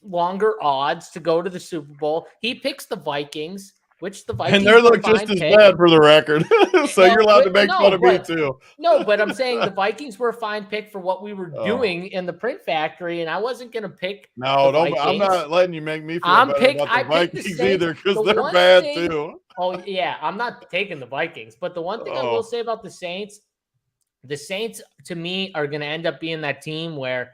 longer odds to go to the Super Bowl. He picks the Vikings. which the Vikings And they look just as bad for the record. So you're allowed to make fun of me too. No, but I'm saying the Vikings were a fine pick for what we were doing in the print factory, and I wasn't going to pick. No, I'm not letting you make me feel bad about the Vikings either, because they're bad too. Oh yeah, I'm not taking the Vikings, but the one thing I will say about the Saints to me are going to end up being that team where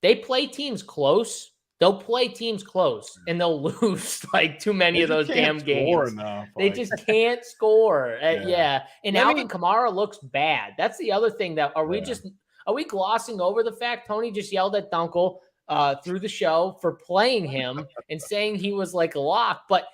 they play teams close. They'll play teams close and they'll lose like too many of those damn games. They just can't score. Yeah. And Alvin Kamara looks bad. That's the other thing that are we glossing over the fact Tony just yelled at Dunkel through the show for playing him and saying he was like a lock, but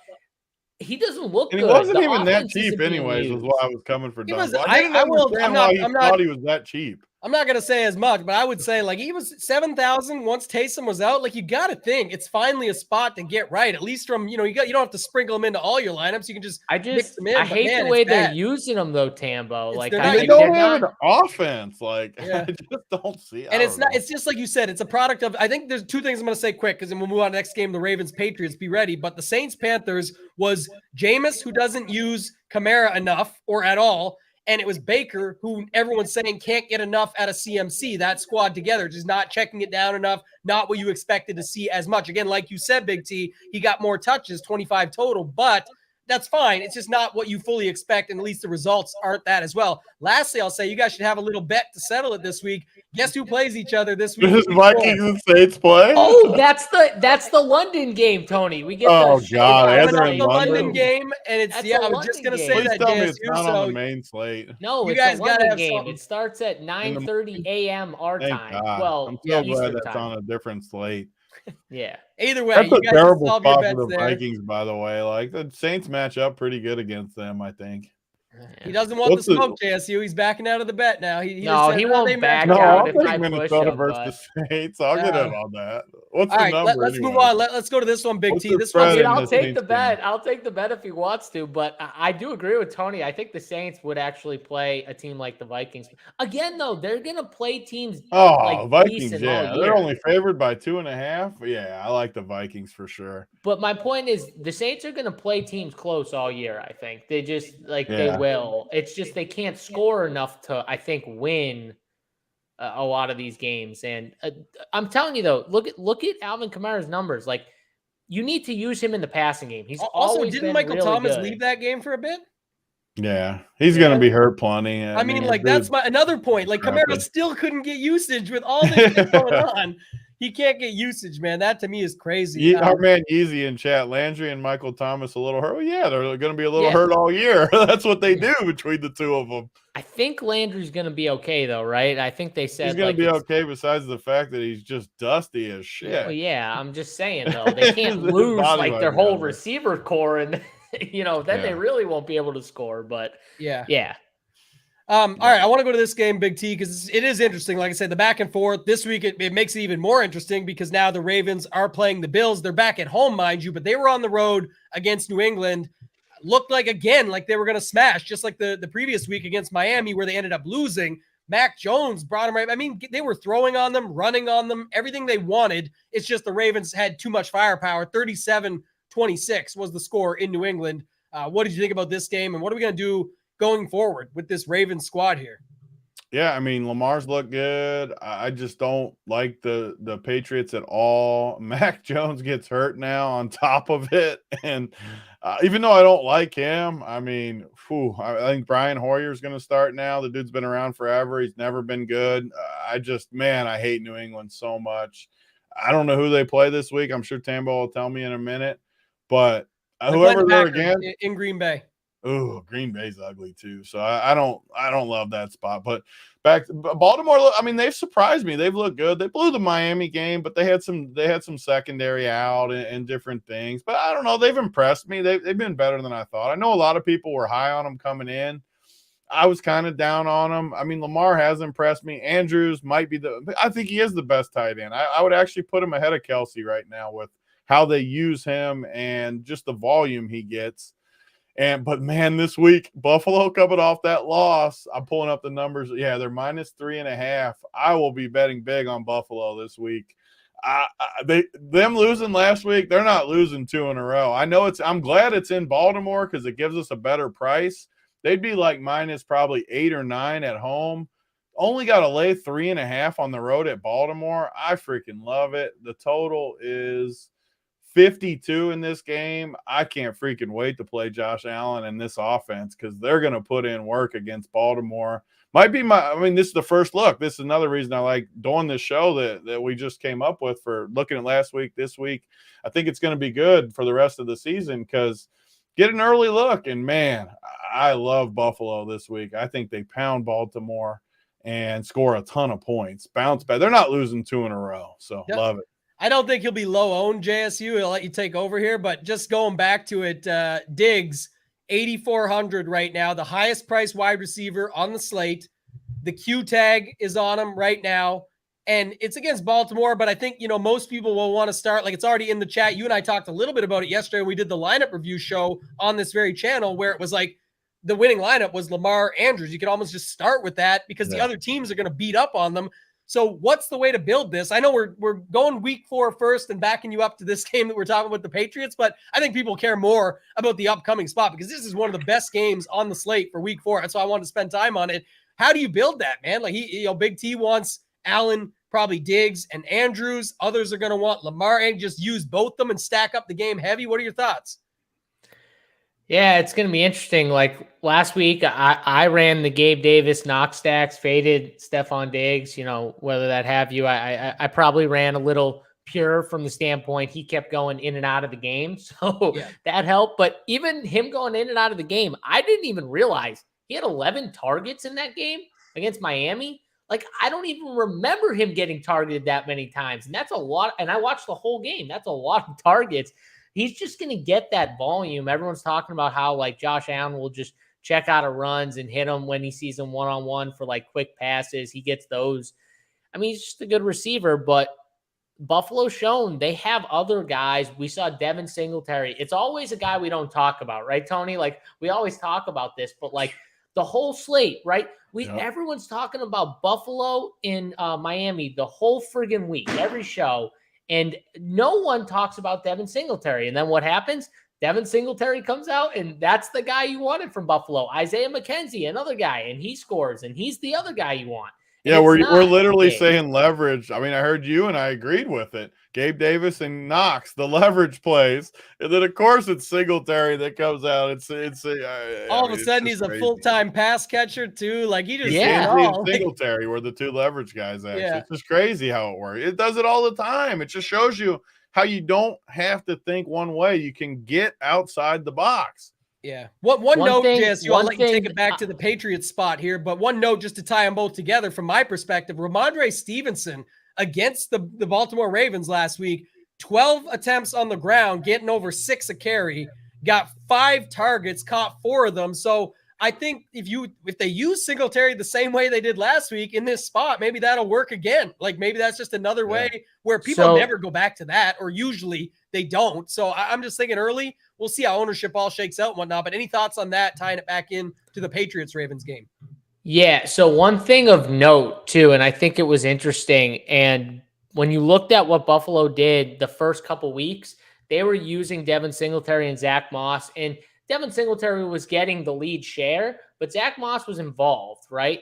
he doesn't look good. He wasn't even that cheap anyways, was why I was coming for Dunkel. I didn't understand why he thought he was that cheap. I'm not going to say as much, but I would say like he was 7,000 once Taysom was out. Like you got to think it's finally a spot to get right. At least from, you don't have to sprinkle them into all your lineups. You can just mix them in. I hate the way they're using them though, Tambo. Like they don't have an offense. Like I just don't see. And it's just like you said, it's a product of, I think there's two things I'm going to say quick because then we'll move on to the next game, the Ravens Patriots, be ready. But the Saints Panthers was Jameis, who doesn't use Kamara enough or at all. And it was Baker, who everyone's saying can't get enough out of CMC. That squad together, just not checking it down enough, not what you expected to see as much. Again, like you said, Big T, he got more touches, 25 total, but that's fine. It's just not what you fully expect, and at least the results aren't that as well. Lastly, I'll say you guys should have a little bet to settle it this week. Guess who plays each other this week? Does Vikings and Saints play? Oh, that's the London game, Tony. We get the London game, and it's I was just gonna say that. Tell me it's not on the main slate. No, you guys got to game. It starts at 9:30 a.m. our time. God. Well, I'm so glad that's on a different slate. Yeah. Either way, that's a terrible spot for the Vikings, by the way. Like the Saints match up pretty good against them, I think. He doesn't want the smoke, JSU. He's backing out of the bet now. He won't back out. I'll take Minnesota versus the Saints. I'll get in on that. What's the number? Let's move on. Let's go to this one, Big T. This one, I'll take the bet. I'll take the bet if he wants to, but I do agree with Tony. I think the Saints would actually play a team like the Vikings. Again, though, they're gonna play teams. Vikings, yeah. They're only favored by 2.5. Yeah, I like the Vikings for sure. But my point is, the Saints are gonna play teams close all year. I think they just they will. It's just they can't score enough to, I think, win a lot of these games. And I'm telling you though, look at Alvin Kamara's numbers. Like you need to use him in the passing game. He's also always didn't been Michael really Thomas good. leave that game for a bit? Yeah, he's going to be hurt plenty. I mean, like that's another point. Like Kamara still couldn't get usage with all this shit going on. He can't get usage, man. That to me is crazy. Our man Yeezy in chat, Landry and Michael Thomas a little hurt. Well, yeah, they're going to be a little hurt all year. That's what they do between the two of them. I think Landry's going to be okay, though, right? I think they said he's going to be okay. Besides the fact that he's just dusty as shit. Well, yeah, I'm just saying though, they can't lose like their whole receiver core, and then they really won't be able to score. But yeah. All right, I want to go to this game, Big T, because it is interesting. Like I said, the back and forth this week, it makes it even more interesting because now the Ravens are playing the Bills. They're back at home, mind you, but they were on the road against New England. Looked like, again, like they were going to smash, just like the previous week against Miami where they ended up losing. Mac Jones brought them right. I mean, they were throwing on them, running on them, everything they wanted. It's just the Ravens had too much firepower. 37-26 was the score in New England. What did you think about this game, and what are we going to do going forward with this Ravens squad here? Yeah, I mean, Lamar's look good. I just don't like the Patriots at all. Mac Jones gets hurt now on top of it. And even though I don't like him, I mean, I think Brian Hoyer's going to start now. The dude's been around forever. He's never been good. I hate New England so much. I don't know who they play this week. I'm sure Tambo will tell me in a minute. But whoever they're against in Green Bay. Oh, Green Bay's ugly too. So I don't love that spot. But back to Baltimore, I mean, they've surprised me. They've looked good. They blew the Miami game, but they had some secondary out and different things. But I don't know. They've impressed me. They've been better than I thought. I know a lot of people were high on them coming in. I was kind of down on them. I mean, Lamar has impressed me. Andrews might be I think he is the best tight end. I would actually put him ahead of Kelsey right now with how they use him and just the volume he gets. But man, this week, Buffalo coming off that loss, I'm pulling up the numbers. Yeah, they're -3.5. I will be betting big on Buffalo this week. Them losing last week, they're not losing 2 in a row. I'm glad it's in Baltimore because it gives us a better price. They'd be like minus probably 8 or 9 at home. Only got to lay 3.5 on the road at Baltimore. I freaking love it. The total is 52 in this game. I can't freaking wait to play Josh Allen in this offense because they're going to put in work against Baltimore. Might be this is the first look. This is another reason I like doing this show that we just came up with for looking at last week, this week. I think it's going to be good for the rest of the season because get an early look. And, man, I love Buffalo this week. I think they pound Baltimore and score a ton of points. Bounce back. They're not losing 2 in a row, so love it. I don't think he'll be low owned, JSU. He'll let you take over here, but just going back to it, Diggs, 8,400 right now, the highest priced wide receiver on the slate. The Q tag is on him right now, and it's against Baltimore, but I think, most people will want to start, like it's already in the chat. You and I talked a little bit about it yesterday. We did the lineup review show on this very channel where it was like the winning lineup was Lamar, Andrews. You could almost just start with that because the other teams are going to beat up on them. So what's the way to build this? I know we're going week 4 first and backing you up to this game that we're talking about the Patriots, but I think people care more about the upcoming spot because this is one of the best games on the slate for week 4. That's why I wanted to spend time on it. How do you build that, man? Like Big T wants Allen, probably Diggs and Andrews. Others are going to want Lamar and just use both them and stack up the game heavy. What are your thoughts? Yeah, it's going to be interesting. Like last week, I ran the Gabe Davis knock stacks, faded Stephon Diggs, whether that have you. I probably ran a little pure from the standpoint he kept going in and out of the game. So that helped. But even him going in and out of the game, I didn't even realize he had 11 targets in that game against Miami. Like, I don't even remember him getting targeted that many times. And that's a lot. And I watched the whole game. That's a lot of targets. He's just going to get that volume. Everyone's talking about how like Josh Allen will just check out of runs and hit him when he sees him one-on-one for like quick passes. He gets those. I mean, he's just a good receiver, but Buffalo's shown they have other guys. We saw Devin Singletary. It's always a guy we don't talk about, right, Tony? Like we always talk about this, but like the whole slate, right? Everyone's talking about Buffalo in Miami the whole friggin' week, every show. And no one talks about Devin Singletary. And then what happens? Devin Singletary comes out, and that's the guy you wanted from Buffalo. Isaiah McKenzie, another guy, and he scores, and he's the other guy you want. Yeah, we're literally saying leverage. I mean, I heard you, and I agreed with it. Gabe Davis and Knox, the leverage plays, and then of course it's Singletary that comes out. It's all of a sudden he's a full-time pass catcher too. Like he just Singletary were the 2 leverage guys. Actually, it's just crazy how it works. It does it all the time. It just shows you how you don't have to think one way. You can get outside the box. Yeah. One note, JSU, I'll let you take it back to the Patriots spot here, but one note just to tie them both together from my perspective, Ramondre Stevenson against the Baltimore Ravens last week, 12 attempts on the ground, getting over 6 a carry, got 5 targets, caught 4 of them. So I think if they use Singletary the same way they did last week in this spot, maybe that'll work again. Like maybe that's just another way where people never go back to that, or usually they don't. So I'm just thinking early. We'll see how ownership all shakes out and whatnot. But any thoughts on that, tying it back in to the Patriots-Ravens game? Yeah, so one thing of note, too, and I think it was interesting, and when you looked at what Buffalo did the first couple weeks, they were using Devin Singletary and Zach Moss, and Devin Singletary was getting the lead share, but Zach Moss was involved, right?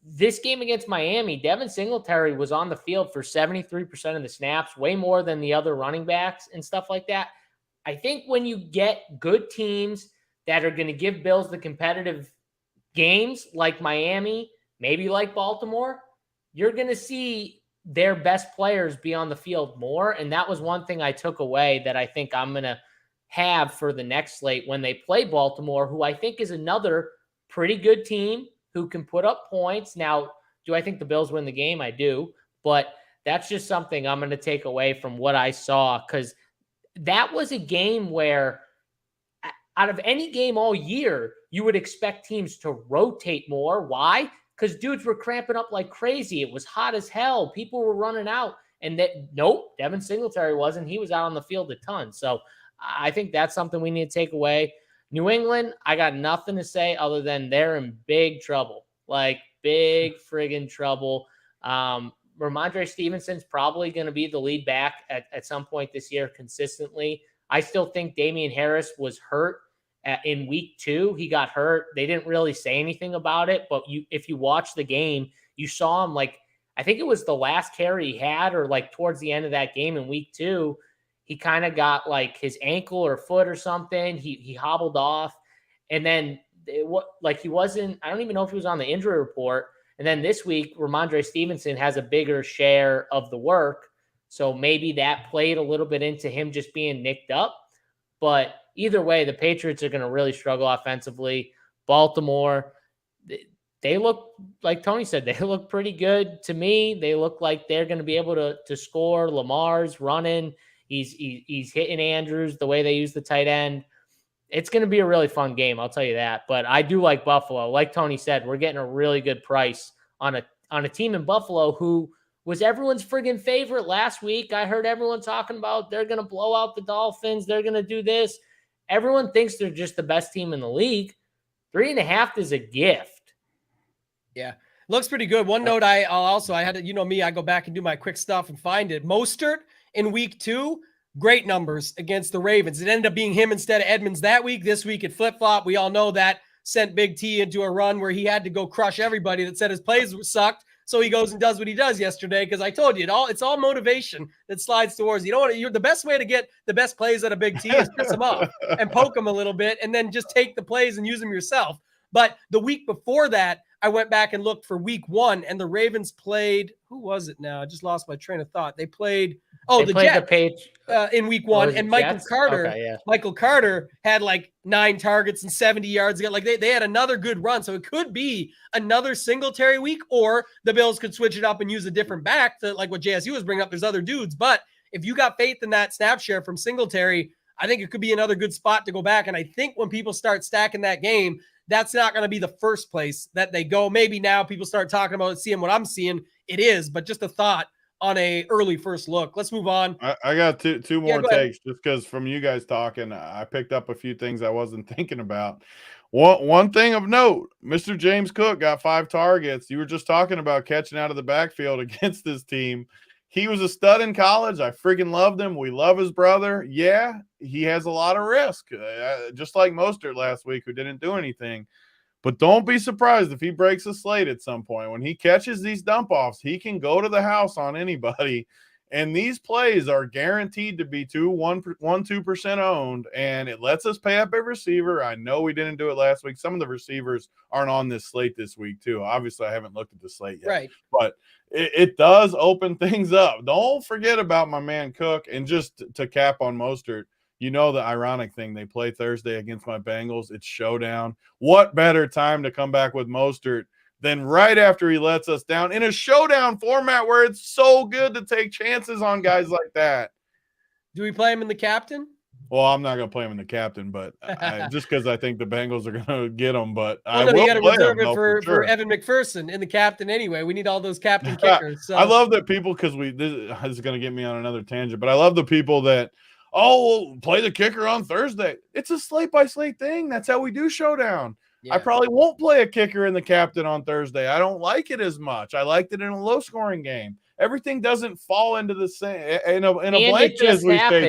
This game against Miami, Devin Singletary was on the field for 73% of the snaps, way more than the other running backs and stuff like that. I think when you get good teams that are going to give Bills the competitive games like Miami, maybe like Baltimore, you're going to see their best players be on the field more. And that was one thing I took away that I think I'm going to have for the next slate when they play Baltimore, who I think is another pretty good team who can put up points. Now, do I think the Bills win the game? I do. But that's just something I'm going to take away from what I saw, because that was a game where out of any game all year, you would expect teams to rotate more. Why? Because dudes were cramping up like crazy. It was hot as hell. People were running out. And nope, Devin Singletary wasn't. He was out on the field a ton. So I think that's something we need to take away. New England, I got nothing to say other than they're in big trouble. Like big friggin' trouble. Ramondre Stevenson's probably going to be the lead back at some point this year consistently. I still think Damian Harris was hurt in week 2. He got hurt. They didn't really say anything about it, but if you watch the game, you saw him like, I think it was the last carry he had, or like towards the end of that game in week 2, he kind of got like his ankle or foot or something. He hobbled off, and then he wasn't, I don't even know if he was on the injury report. And then this week, Ramondre Stevenson has a bigger share of the work. So maybe that played a little bit into him just being nicked up. But either way, the Patriots are going to really struggle offensively. Baltimore, they look, like Tony said, they look pretty good to me. They look like they're going to be able to score. Lamar's running. He's hitting Andrews the way they use the tight end. It's going to be a really fun game, I'll tell you that. But I do like Buffalo. Like Tony said, we're getting a really good price on a team in Buffalo who was everyone's friggin' favorite last week. I heard everyone talking about they're going to blow out the Dolphins. They're going to do this. Everyone thinks they're just the best team in the league. 3.5 is a gift. Yeah. Looks pretty good. One note I had to, me, I go back and do my quick stuff and find it. Mostert in week 2, great numbers against the Ravens. It ended up being him instead of Edmonds that week. This week it flip-flop. We all know that sent Big T into a run where he had to go crush everybody that said his plays sucked. So he goes and does what he does yesterday, because I told you, it's all motivation that slides towards. You're the best way to get the best plays out of Big T is piss him off and poke him a little bit, and then just take the plays and use them yourself. But the week before that, I went back and looked for week 1, and the Ravens played, who was it now? I just lost my train of thought. They played the Jets in week 1, and Michael Carter had like 9 targets and 70 yards. Like they had another good run. So it could be another Singletary week, or the Bills could switch it up and use a different back to like what JSU was bringing up. There's other dudes, but if you got faith in that snap share from Singletary, I think it could be another good spot to go back. And I think when people start stacking that game, that's not going to be the first place that they go. Maybe now people start talking about it, seeing what I'm seeing. It is, but just a thought on a early first look. Let's move on. I got two more takes just because from you guys talking, I picked up a few things I wasn't thinking about. One thing of note, Mr. James Cook got 5 targets. You were just talking about catching out of the backfield against this team. He was a stud in college. I freaking loved him. We love his brother. Yeah, he has a lot of risk, just like Mostert last week, who didn't do anything. But don't be surprised if he breaks a slate at some point. When he catches these dump-offs, he can go to the house on anybody. And these plays are guaranteed to be 2% owned, and it lets us pay up a receiver. I know we didn't do it last week. Some of the receivers aren't on this slate this week, too. Obviously, I haven't looked at the slate yet. Right. But it does open things up. Don't forget about my man Cook. And just to cap on Mostert, the ironic thing, they play Thursday against my Bengals. It's showdown. What better time to come back with Mostert than right after he lets us down in a showdown format where it's so good to take chances on guys like that? Do we play him in the captain? Well, I'm not going to play him in the captain, but just because I think the Bengals are going to get him. But you got to reserve it for Evan McPherson in the captain anyway. We need all those captain kickers. So. I love that people, because this is going to get me on another tangent, but I love the people that, we'll play the kicker on Thursday. It's a slate-by-slate thing. That's how we do showdown. Yeah. I probably won't play a kicker in the captain on Thursday. I don't like it as much. I liked it in a low-scoring game. Everything doesn't fall into the same in a blanket, as we say.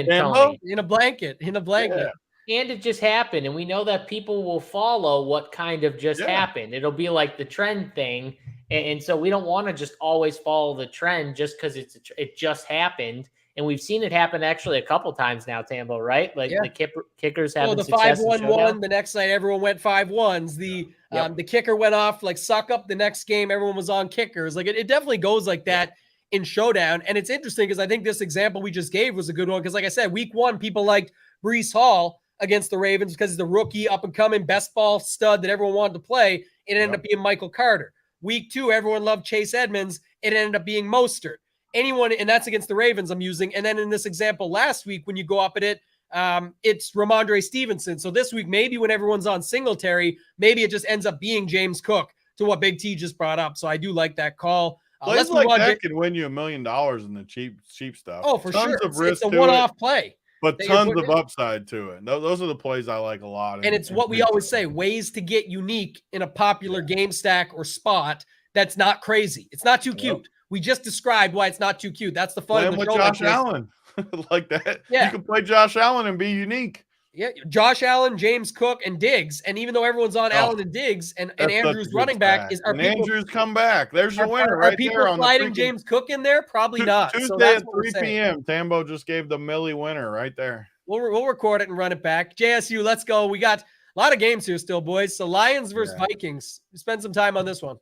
In a blanket. Yeah. And it just happened, and we know that people will follow what kind of just happened. It'll be like the trend thing, and so we don't want to just always follow the trend just because it just happened. And we've seen it happen actually a couple times now, Tambo, right? Like the kickers having the 5-1-1. The next night, everyone went 5-1s. The kicker went off like suck up. The next game, everyone was on kickers. Like it definitely goes like that in showdown. And it's interesting because I think this example we just gave was a good one. Because like I said, week 1, people liked Breece Hall against the Ravens because he's the rookie, up and coming, best ball stud that everyone wanted to play. It ended up being Michael Carter. Week 2, everyone loved Chase Edmonds. It ended up being Mostert. Anyone, and that's against the Ravens I'm using. And then in this example last week, when you go up at it, it's Ramondre Stevenson. So this week, maybe when everyone's on Singletary, maybe it just ends up being James Cook, to what Big T just brought up. So I do like that call. Plays like that can win you $1 million in the cheap stuff. Oh, for tons sure. Of risk it's a one-off play. But tons of upside to it. Those are the plays I like a lot. And it's what we always say, ways to get unique in a popular game stack or spot that's not crazy. It's not too cute. We just described why it's not too cute. That's the fun Play of him the with show. Josh like this. Allen. Like that. Yeah. You can play Josh Allen and be unique. Yeah, Josh Allen, James Cook, and Diggs. And even though everyone's on Oh, Allen and Diggs, and That's such Andrews a good running back, stack. are And people Andrews come back. There's your winner are right people there on the sliding freaking James Cook in there? Probably not. So Tuesday that's at what we're 3 saying. p.m. Tambo just gave the Millie winner right there. We'll record it and run it back. JSU, let's go. We got a lot of games here still, boys. So Lions versus Vikings. Spend some time on this one.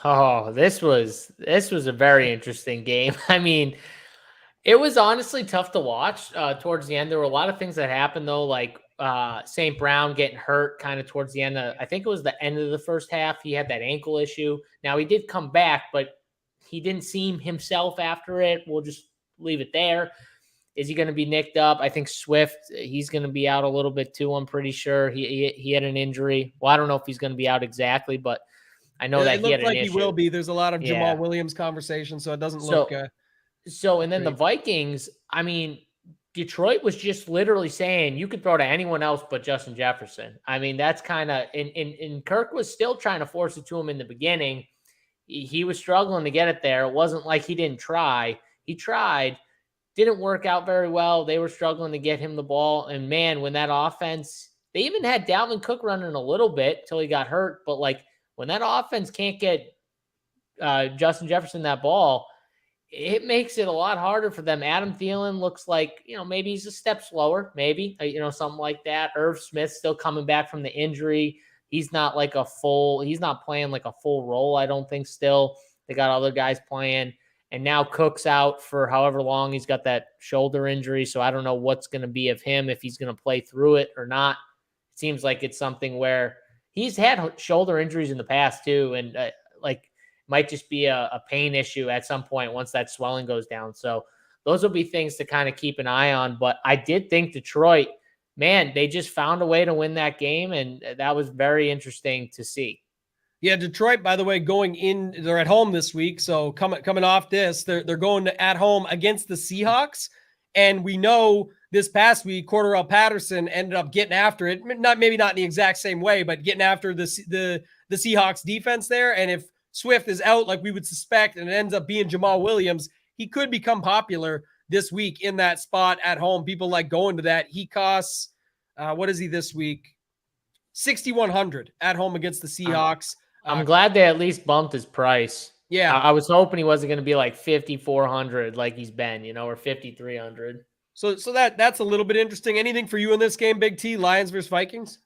Oh, this was a very interesting game. I mean, it was honestly tough to watch towards the end. There were a lot of things that happened though, like St. Brown getting hurt kind of towards the end. I think it was the end of the first half. He had that ankle issue. Now he did come back, but he didn't seem himself after it. We'll just leave it there. Is he going to be nicked up? I think Swift, he's going to be out a little bit too. I'm pretty sure he had an injury. Well, I don't know if he's going to be out exactly, but I know that it he had looks like an he issue. will be. There's a lot of Yeah. Jamal Williams conversation, so it doesn't look. So and then the great. Vikings, I mean, Detroit was just literally saying you could throw to anyone else but Justin Jefferson. I mean, that's kind of and Kirk was still trying to force it to him in the beginning. He was struggling to get it there. It wasn't like he didn't try. He tried. Didn't work out very well. They were struggling to get him the ball. And man, when that offense, they even had Dalvin Cook running a little bit till he got hurt. But like when that offense can't get Justin Jefferson that ball, it makes it a lot harder for them. Adam Thielen looks like, maybe he's a step slower, maybe, something like that. Irv Smith still coming back from the injury. He's not playing like a full role, I don't think still. They got other guys playing. And now Cook's out for however long. He's got that shoulder injury. So I don't know what's going to be of him, if he's going to play through it or not. It seems like it's something where he's had shoulder injuries in the past too. And might just be a pain issue at some point once that swelling goes down. So those will be things to kind of keep an eye on. But I did think Detroit, man, they just found a way to win that game. And that was very interesting to see. Yeah, Detroit, by the way, they're at home this week. So coming off this, they're going at home against the Seahawks. And we know this past week, Cordarrelle Patterson ended up getting after it. Maybe not in the exact same way, but getting after the Seahawks defense there. And if Swift is out like we would suspect and it ends up being Jamal Williams, he could become popular this week in that spot at home. People like going to that. He costs, what is he this week? 6,100 at home against the Seahawks. I'm glad they at least bumped his price. Yeah. I was hoping he wasn't going to be like 5,400 like he's been, or 5,300. So that's a little bit interesting. Anything for you in this game, Big T, Lions versus Vikings?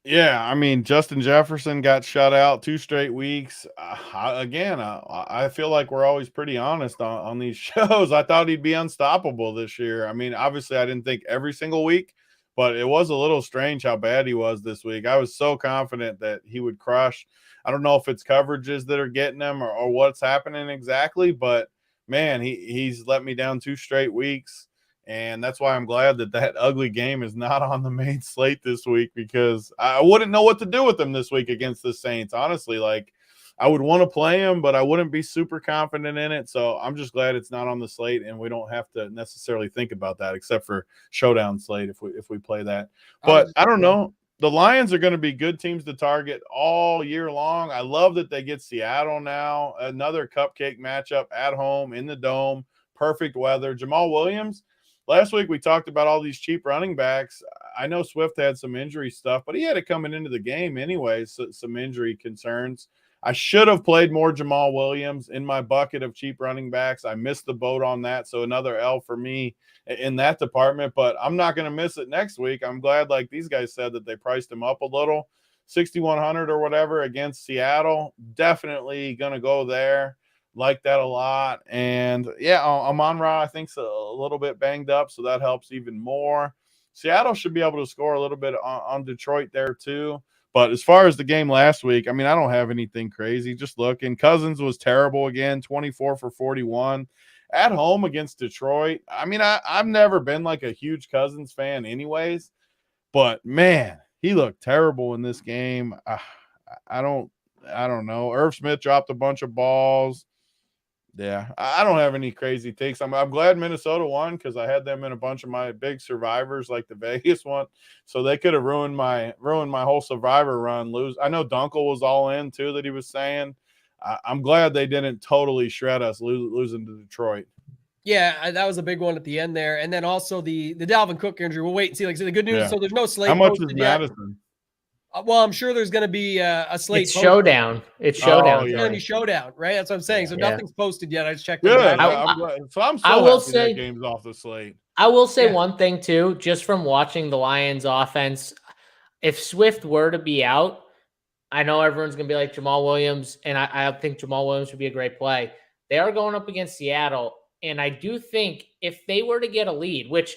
Yeah, I mean, Justin Jefferson got shut out 2 straight weeks. I feel like we're always pretty honest on these shows. I thought he'd be unstoppable this year. I mean, obviously, I didn't think every single week, but it was a little strange how bad he was this week. I was so confident that he would crush. I don't know if it's coverages that are getting him or what's happening exactly, but, man, he's let me down 2 straight weeks. And that's why I'm glad that ugly game is not on the main slate this week, because I wouldn't know what to do with him this week against the Saints. Honestly, like I would want to play him, but I wouldn't be super confident in it. So I'm just glad it's not on the slate and we don't have to necessarily think about that except for showdown slate if we play that. But I don't know. The Lions are going to be good teams to target all year long. I love that they get Seattle now, another cupcake matchup at home in the Dome, perfect weather. Jamal Williams. Last week, we talked about all these cheap running backs. I know Swift had some injury stuff, but he had it coming into the game anyway, so some injury concerns. I should have played more Jamal Williams in my bucket of cheap running backs. I missed the boat on that, so another L for me in that department, but I'm not going to miss it next week. I'm glad, like these guys said, that they priced him up a little. 6,100 or whatever against Seattle. Definitely going to go there. Like that a lot. And yeah, Amon-Ra I think's a little bit banged up, so that helps even more. Seattle should be able to score a little bit on Detroit there too. But as far as the game last week, I mean, I don't have anything crazy. Just looking. Cousins was terrible again, 24 for 41. At home against Detroit. I mean, I've never been like a huge Cousins fan anyways. But man, he looked terrible in this game. I don't know. Irv Smith dropped a bunch of balls. Yeah, I don't have any crazy takes. I'm glad Minnesota won because I had them in a bunch of my big survivors, like the Vegas one. So they could have ruined my whole survivor run. I know Dunkel was all in too, that he was saying. I'm glad they didn't totally shred us losing to Detroit. Yeah, that was a big one at the end there. And then also the Dalvin Cook injury. We'll wait and see. Like I said, the good news, Yeah. so there's no slate How much is posted yet. Madison? Well, I'm sure there's going to be a slate. It's showdown. It's showdown. It's yeah. going to be showdown, right? That's what I'm saying. So nothing's posted yet. I just checked. Good. I'm glad. So I'm I so will happy say- that game's off the slate. I will say one thing too, just from watching the Lions offense, if Swift were to be out, I know everyone's going to be like Jamal Williams, and I think Jamal Williams would be a great play. They are going up against Seattle, and I do think if they were to get a lead, which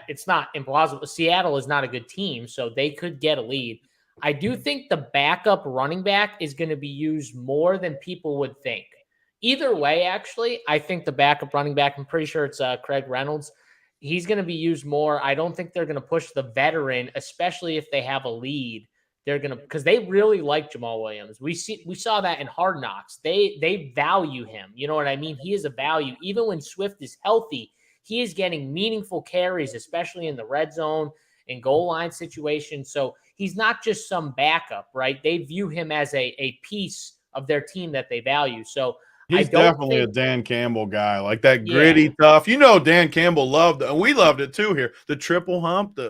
it's not implausible, Seattle is not a good team, so they could get a lead. I do think the backup running back is going to be used more than people would think. Either way, actually, I think the backup running back, I'm pretty sure it's Craig Reynolds, he's going to be used more. I don't think they're going to push the veteran, especially if they have a lead. They're going to, because they really like Jamal Williams. We saw that in Hard Knocks. They value him. You know what I mean? He is a value. Even when Swift is healthy, he is getting meaningful carries, especially in the red zone and goal line situations. So he's not just some backup, right? They view him as a piece of their team that they value. So He's definitely a Dan Campbell guy, like that gritty, tough. You know, Dan Campbell loved it, and we loved it too here. The triple hump, I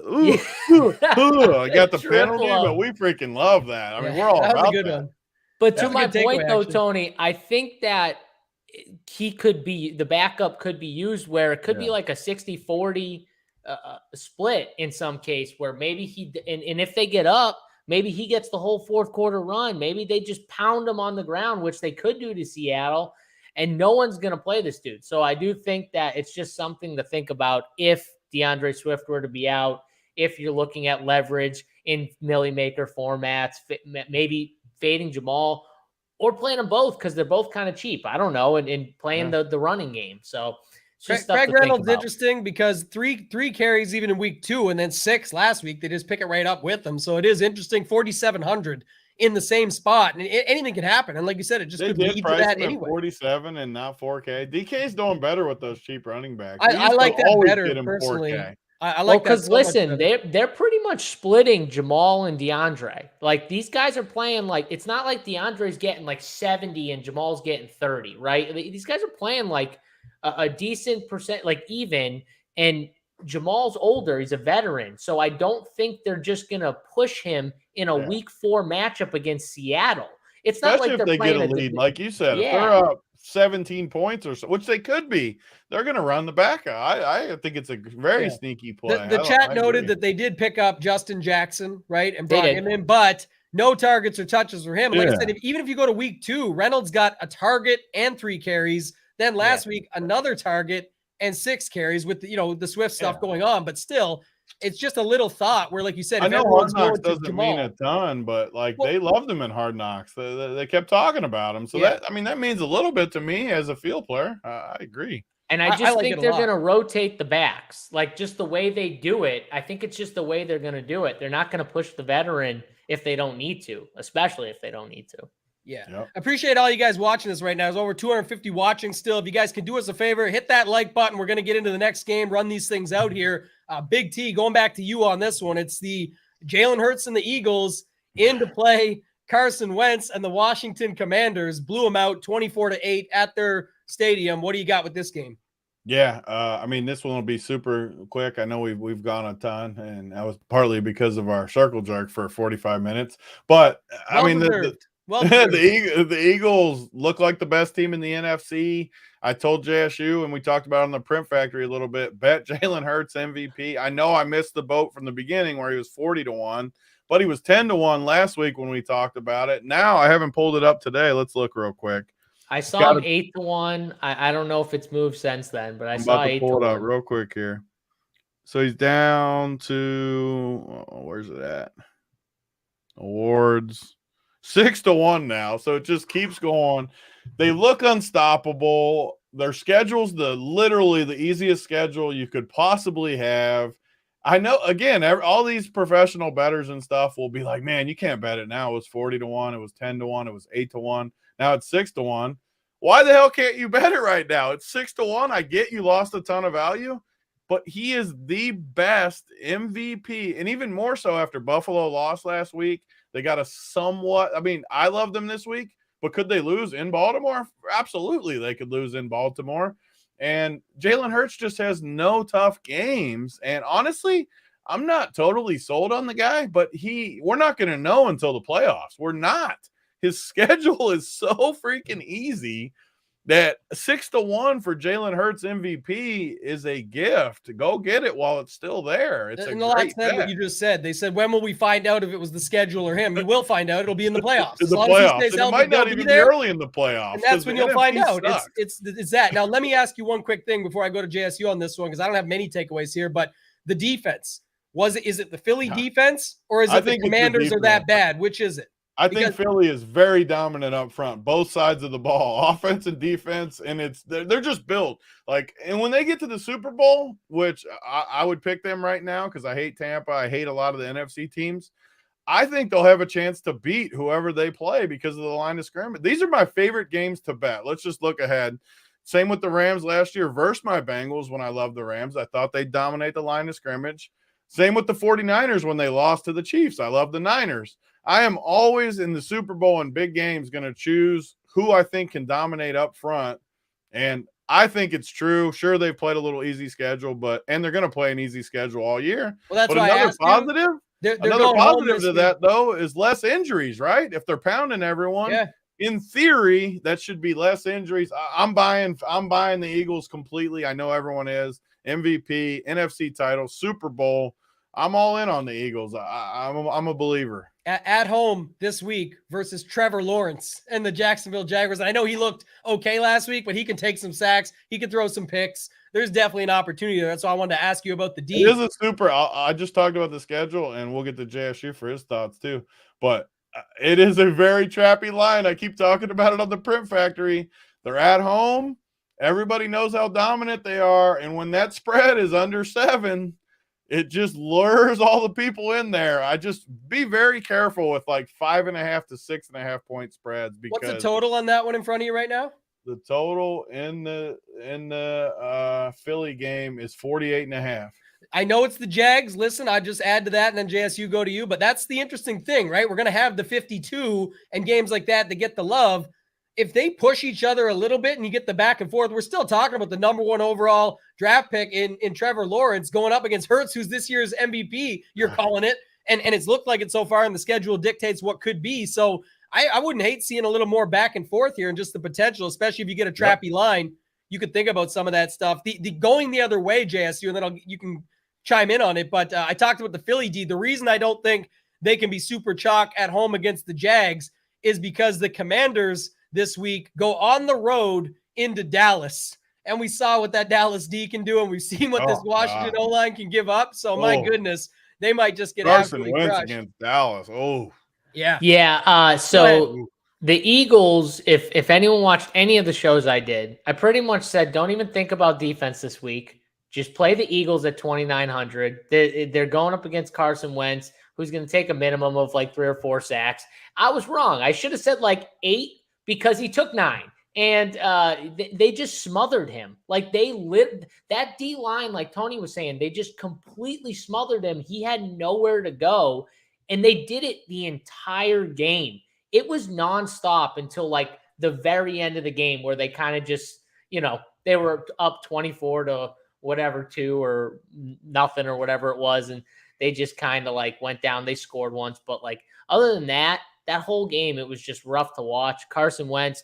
got the penalty, but we freaking love that. I mean, we're all about that. One. But to my point, though, Tony, I think that he could be, the backup could be used where it could be like a 60-40 split in some case, where maybe and if they get up, maybe he gets the whole fourth quarter run. Maybe they just pound him on the ground, which they could do to Seattle, and no one's going to play this dude. So I do think that it's just something to think about if DeAndre Swift were to be out, if you're looking at leverage in Millie Maker formats, maybe fading Jamal or playing them both because they're both kind of cheap. I don't know, and playing the running game. So Craig Reynolds interesting because three carries even in week 2 and then 6 last week. They just pick it right up with them. So it is interesting. 4,700 in the same spot, and anything can happen. And like you said, it just could lead to that anyway. 47 and not 4K. DK's doing better with those cheap running backs. I like that better personally. 4K. I like because listen, they're pretty much splitting Jamal and DeAndre. Like these guys are playing like it's not like DeAndre's getting like 70 and Jamal's getting 30, right? These guys are playing like a decent percent, like even, and Jamal's older. He's a veteran. So I don't think they're just going to push him in a week 4 matchup against Seattle. It's not especially like if they get a lead, like you said, if they're up 17 points or so, which they could be, they're going to run the back. I think it's a very sneaky play. The chat noted that they did pick up Justin Jackson, right, and brought him in, but no targets or touches for him. Like I said, even if you go to week 2, Reynolds got a target and 3 carries. Then last week, another target and 6 carries with the Swift stuff going on. But still, it's just a little thought where, like you said, I know Hard Knocks doesn't mean a ton, but they loved him in Hard Knocks. They kept talking about him. So that means a little bit to me as a field player. I agree. And I just think they're going to rotate the backs, like just the way they do it. I think it's just the way they're going to do it. They're not going to push the veteran if they don't need to, especially if they don't need to. Yeah. Yep. Appreciate all you guys watching this right now. There's over 250 watching still. If you guys can do us a favor, hit that like button. We're going to get into the next game, run these things out here. Big T, going back to you on this one. It's the Jalen Hurts and the Eagles in to play Carson Wentz, and the Washington Commanders blew them out 24-8 at their stadium. What do you got with this game? Yeah, I mean, this one will be super quick. I know we've gone a ton, and that was partly because of our circle jerk for 45 minutes. But I mean, the Eagles look like the best team in the NFC. I told JSU, and we talked about it on the Print Factory a little bit, bet Jalen Hurts MVP. I know I missed the boat from the beginning where he was 40-1, but he was 10-1 last week when we talked about it. Now I haven't pulled it up today. Let's look real quick. I saw him 8-1. I don't know if it's moved since then, but I'm about to pull it up real quick here. So he's down to where's it at? Awards 6-1 now. So it just keeps going. They look unstoppable. Their schedule's literally the easiest schedule you could possibly have. I know, again, all these professional bettors and stuff will be like, man, you can't bet it now. It was 40-1. It was 10-1. It was 8-1. Now it's 6-1. Why the hell can't you bet it right now? It's 6-1. I get you lost a ton of value, but he is the best MVP. And even more so after Buffalo lost last week. They got I love them this week, But could they lose in Baltimore? Absolutely, they could lose in Baltimore. And Jalen Hurts just has no tough games. And honestly, I'm not totally sold on the guy, but we're not going to know until the playoffs. We're not. His schedule is so freaking easy that 6-1 for Jalen Hurts MVP is a gift. Go get it while it's still there. It's and a a lot great said bet. what you just said. They said, when will we find out if it was the schedule or him? You will find out. It'll be in the playoffs. In the As long as he playoffs. stays And it healthy, might not they'll even be there. early in the playoffs. And that's when you'll find out. Sucks. It's that. Now, let me ask you one quick thing before I go to JSU on this one, because I don't have many takeaways here, but the defense. Is it the Philly defense, or is it the Commanders are that bad? Which is it? I think Philly is very dominant up front, both sides of the ball, offense and defense, and they're just built like. And when they get to the Super Bowl, which I would pick them right now because I hate Tampa, I hate a lot of the NFC teams. I think they'll have a chance to beat whoever they play because of the line of scrimmage. These are my favorite games to bet. Let's just look ahead. Same with the Rams last year versus my Bengals when I loved the Rams. I thought they'd dominate the line of scrimmage. Same with the 49ers when they lost to the Chiefs. I love the Niners. I am always in the Super Bowl and big games going to choose who I think can dominate up front. And I think it's true. Sure, they've played a little easy schedule, and they're going to play an easy schedule all year. Well, that's but why another positive, another positive to that, though, is less injuries, right? If they're pounding everyone, in theory, that should be less injuries. I'm buying the Eagles completely. I know everyone is. MVP, NFC title, Super Bowl. I'm all in on the Eagles. I'm a believer. At home this week versus Trevor Lawrence and the Jacksonville Jaguars. I know he looked okay last week, but he can take some sacks. He can throw some picks. There's definitely an opportunity there. That's why I wanted to ask you about the D. It is a super. I just talked about the schedule, and we'll get to JSU for his thoughts too. But it is a very trappy line. I keep talking about it on the Print Factory. They're at home. Everybody knows how dominant they are. And when that spread is under 7, it just lures all the people in there. I just be very careful with like 5.5 to 6.5 point spreads. Because what's the total on that one in front of you right now? The total in the Philly game is 48.5. I know it's the Jags. Listen, I just add to that, and then JSU go to you. But that's the interesting thing, right? We're going to have the 52 and games like that get the love. If they push each other a little bit and you get the back and forth, we're still talking about the number 1 overall draft pick in Trevor Lawrence going up against Hurts, who's this year's MVP, you're calling it. And it's looked like it so far, and the schedule dictates what could be. So I wouldn't hate seeing a little more back and forth here and just the potential, especially if you get a trappy line. You could think about some of that stuff. The going the other way, JSU, and then you can chime in on it. But I talked about the Philly D. The reason I don't think they can be super chalk at home against the Jags is because the Commanders this week go on the road into Dallas. And we saw what that Dallas D can do, and we've seen what this Washington O-line can give up. So, my goodness, they might just get absolutely crushed. Against Dallas. Oh. Yeah. Yeah. So the Eagles, if anyone watched any of the shows I did, I pretty much said, don't even think about defense this week. Just play the Eagles at 2,900. They're going up against Carson Wentz, who's going to take a minimum of like 3 or 4 sacks. I was wrong. I should have said like 8 because he took 9. And they just smothered him. Like that D line, like Tony was saying, they just completely smothered him. He had nowhere to go. And they did it the entire game. It was nonstop until like the very end of the game where they kind of just, they were up 24 to whatever 2 or nothing or whatever it was. And they just kind of like went down. They scored once. But like other than that whole game, it was just rough to watch. Carson Wentz,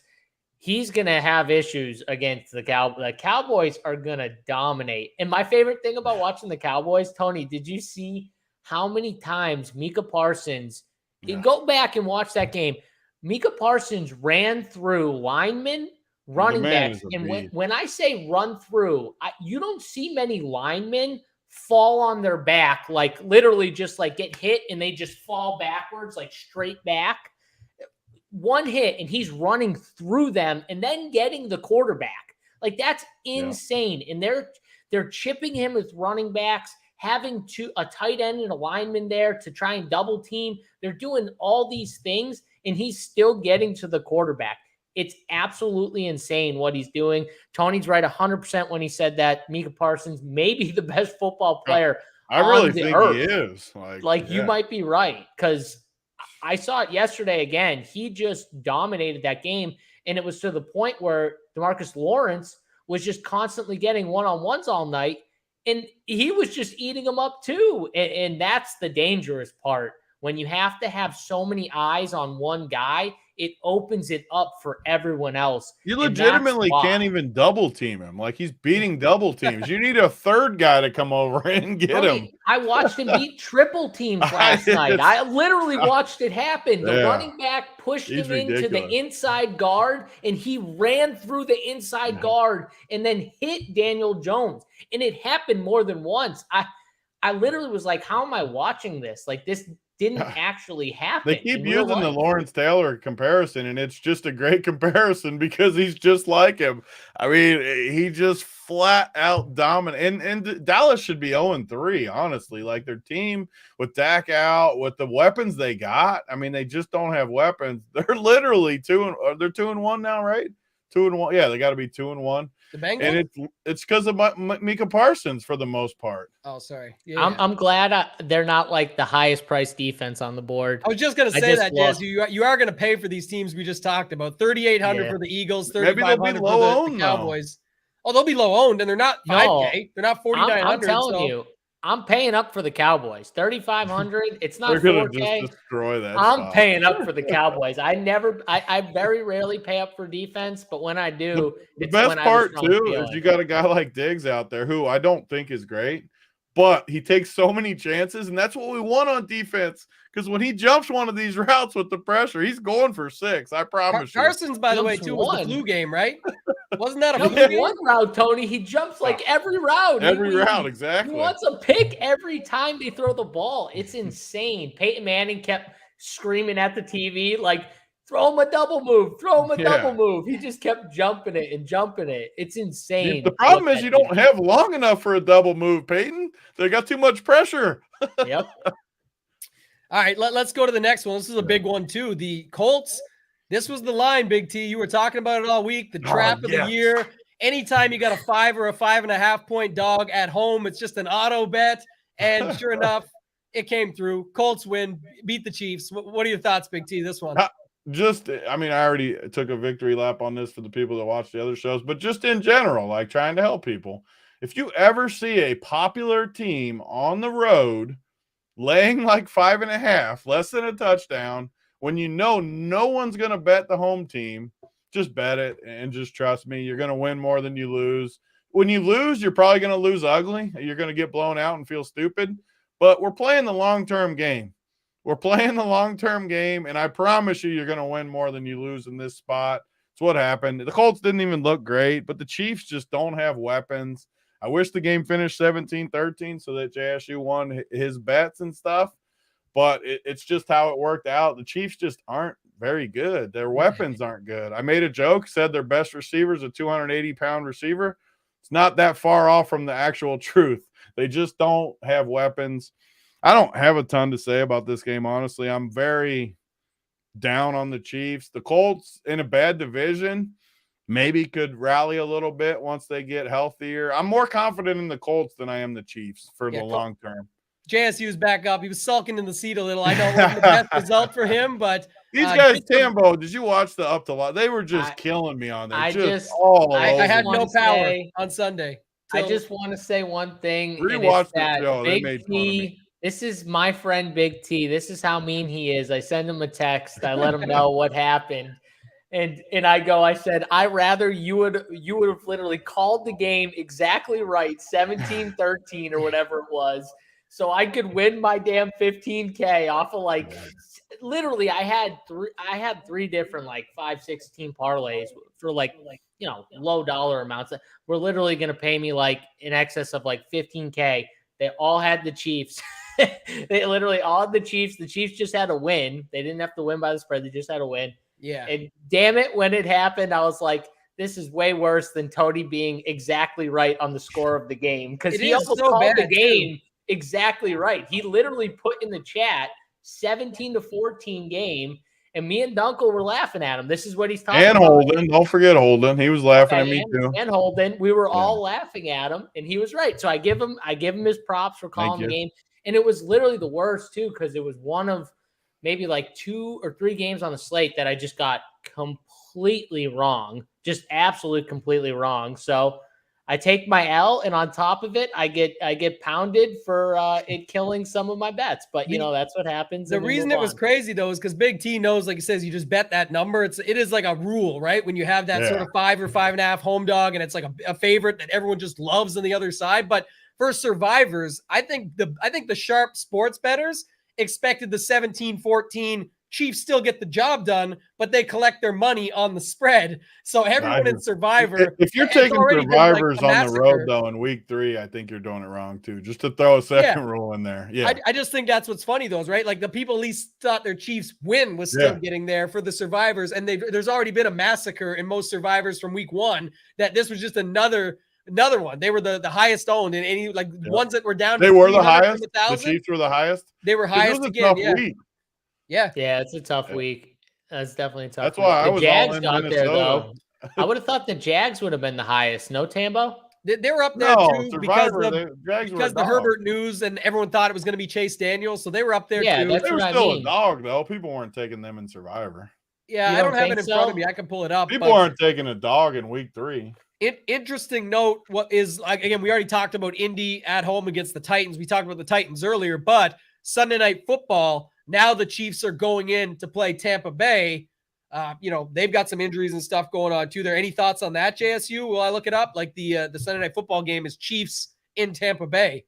he's going to have issues against the Cowboys. The Cowboys are going to dominate. And my favorite thing about watching the Cowboys, Tony, did you see how many times Micah Parsons, go back and watch that game. Micah Parsons ran through linemen, running backs. And when I say run through, you don't see many linemen fall on their back, like literally just like get hit and they just fall backwards, like straight back. One hit and he's running through them and then getting the quarterback. Like that's insane. Yeah. And they're chipping him with running backs, having a tight end and a lineman there to try and double team. They're doing all these things and he's still getting to the quarterback. It's absolutely insane what he's doing. Tony's right 100% when he said that Micah Parsons may be the best football player. I really think he is. You might be right because I saw it yesterday again. He just dominated that game. And it was to the point where DeMarcus Lawrence was just constantly getting one-on-ones all night. And he was just eating them up too. And that's the dangerous part. When you have to have so many eyes on one guy, it opens it up for everyone else. You legitimately can't even double team him. Like, he's beating double teams. You need a third guy to come over and get him. I watched him beat triple teams last night. I literally watched it happen. The running back pushed him into the inside guard, and he ran through the inside guard and then hit Daniel Jones. And it happened more than once. I literally was like, how am I watching this? Like, this didn't actually happen. They keep using the Lawrence Taylor comparison, and it's just a great comparison because he's just like him. I mean, he just flat out dominant. And Dallas should be 0-3, honestly. Like, their team with Dak out, with the weapons they got, I mean, they just don't have weapons. They're literally 2-1 now, right? 2-1. Yeah, they got to be 2-1. The Bengals? And it's because of Micah Parsons for the most part. Oh, sorry. Yeah, I'm glad they're not like the highest priced defense on the board. I was just going to say that, Jazz. You are going to pay for these teams we just talked about. 3,800 for the Eagles, 3,500 for the Cowboys. Oh, they'll be low owned, and they're not 5K. They're not 4,900. I'm telling you. I'm paying up for the Cowboys. 3,500. It's not They're 4K. Just destroy that. I'm paying up for the Cowboys. I very rarely pay up for defense, but when I do, the best part too is you got a guy like Diggs out there who I don't think is great, but he takes so many chances, and that's what we want on defense. Because when he jumps one of these routes with the pressure, he's going for 6. I promise you. Carson's, by the way, too, was the flu game, right? Wasn't that a flu game? One route, Tony? He jumps like every route. Every route, exactly. He wants a pick every time they throw the ball. It's insane. Peyton Manning kept screaming at the TV, like, throw him a double move. Throw him a double move. He just kept jumping it and jumping it. It's insane. The problem is you don't have long enough for a double move, Peyton. They got too much pressure. Yep. All right, let's go to the next one. This is a big one, too. The Colts, this was the line, Big T. You were talking about it all week, the trap of the year. Anytime you got a 5 or a 5.5 point dog at home, it's just an auto bet. And sure enough, it came through. Colts win, beat the Chiefs. What are your thoughts, Big T, this one? I already took a victory lap on this for the people that watch the other shows, but just in general, like trying to help people. If you ever see a popular team on the road laying like 5.5, less than a touchdown, when you know no one's going to bet the home team, just bet it and just trust me. You're going to win more than you lose. When you lose, you're probably going to lose ugly. You're going to get blown out and feel stupid. But we're playing the long-term game. We're playing the long-term game, and I promise you're going to win more than you lose in this spot. It's what happened. The Colts didn't even look great, but the Chiefs just don't have weapons. I wish the game finished 17-13 so that JSU won his bets and stuff, but it's just how it worked out. The Chiefs just aren't very good. Their weapons aren't good. I made a joke, said their best receiver is a 280-pound receiver. It's not that far off from the actual truth. They just don't have weapons. I don't have a ton to say about this game, honestly. I'm very down on the Chiefs. The Colts in a bad division maybe could rally a little bit once they get healthier. I'm more confident in the Colts than I am the Chiefs for the long term. JSU's back up. He was sulking in the seat a little. I know it wasn't the best result for him, but these guys, Tambo, did you watch the up to lot? They were just killing me on there. I had no power on Sunday. I just want to say one thing. Rewatch the show. They made fun of me. This is my friend Big T. This is how mean he is. I send him a text. I let him know what happened. And I said, I rather you would have literally called the game exactly right, 17-13 or whatever it was, so I could win my damn 15K off of literally I had three different 5-16 parlays for low dollar amounts that were literally going to pay me in excess of 15K. They all had the Chiefs. They literally all had the Chiefs. The Chiefs just had to win. They didn't have to win by the spread. They just had to win. Yeah. And damn it, when it happened, I was like, this is way worse than Tony being exactly right on the score of the game. Because he almost called the game exactly right. He literally put in the chat 17-14 game. And me and Dunkel were laughing at him. This is what he's talking about. And Holden. Don't forget Holden. He was laughing at me too. And Holden. We were all laughing at him. And he was right. So I give him his props for calling the game. And it was literally the worst too, because it was one of maybe like 2 or 3 games on the slate that I just got completely wrong, just absolutely completely wrong. So I take my L, and on top of it, I get pounded for it killing some of my bets. But that's what happens. The reason it was crazy though is because Big T knows, like he says, you just bet that number. It is like a rule, right? When you have that sort of 5 or 5.5 home dog, and it's like a favorite that everyone just loves on the other side. But for survivors, I think the sharp sports bettors expected the 17-14 Chiefs still get the job done, but they collect their money on the spread. So everyone in Survivor, if you're taking Survivors on the road though in week 3, I think you're doing it wrong too. Just to throw a second rule in there. Yeah, I just think that's what's funny though, is right? Like the people at least thought their Chiefs win was still getting there for the Survivors, and there's already been a massacre in most Survivors from week 1. That this was just another one. They were the highest owned, and any ones that were down. They were the highest. The Chiefs were the highest. They were highest again. Week. Yeah, it's a tough week. That's definitely a tough. That's why I was Jags all in got Minnesota. there though. I would have thought the Jags would have been the highest. No, Tambo. They were up there too because the Herbert news, and everyone thought it was going to be Chase Daniels, so they were up there too. That's they were what still I mean. a dog though. People weren't taking them in Survivor. Yeah, I don't have it in front of me. I can pull it up. People aren't taking a dog in week 3. Interesting note. What is again? We already talked about Indy at home against the Titans. We talked about the Titans earlier, but Sunday Night Football. Now the Chiefs are going in to play Tampa Bay. They've got some injuries and stuff going on too. There any thoughts on that, JSU? Will I look it up? Like the Sunday Night Football game is Chiefs in Tampa Bay.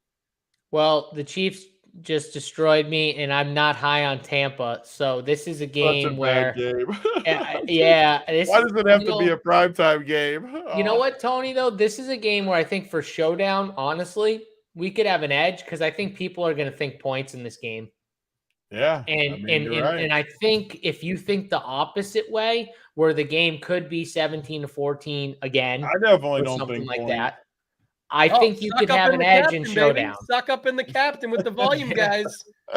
Well, the Chiefs just destroyed me, and I'm not high on Tampa. So this is a game where, game. Why does it have to be a primetime game? You know what, Tony? Though this is a game where I think for showdown, honestly, we could have an edge because I think people are going to think points in this game. Yeah. And I think if you think the opposite way, where the game could be 17-14 again, I definitely don't something think like points. that. I think you could have an edge in showdown. Suck up in the captain with the volume, guys.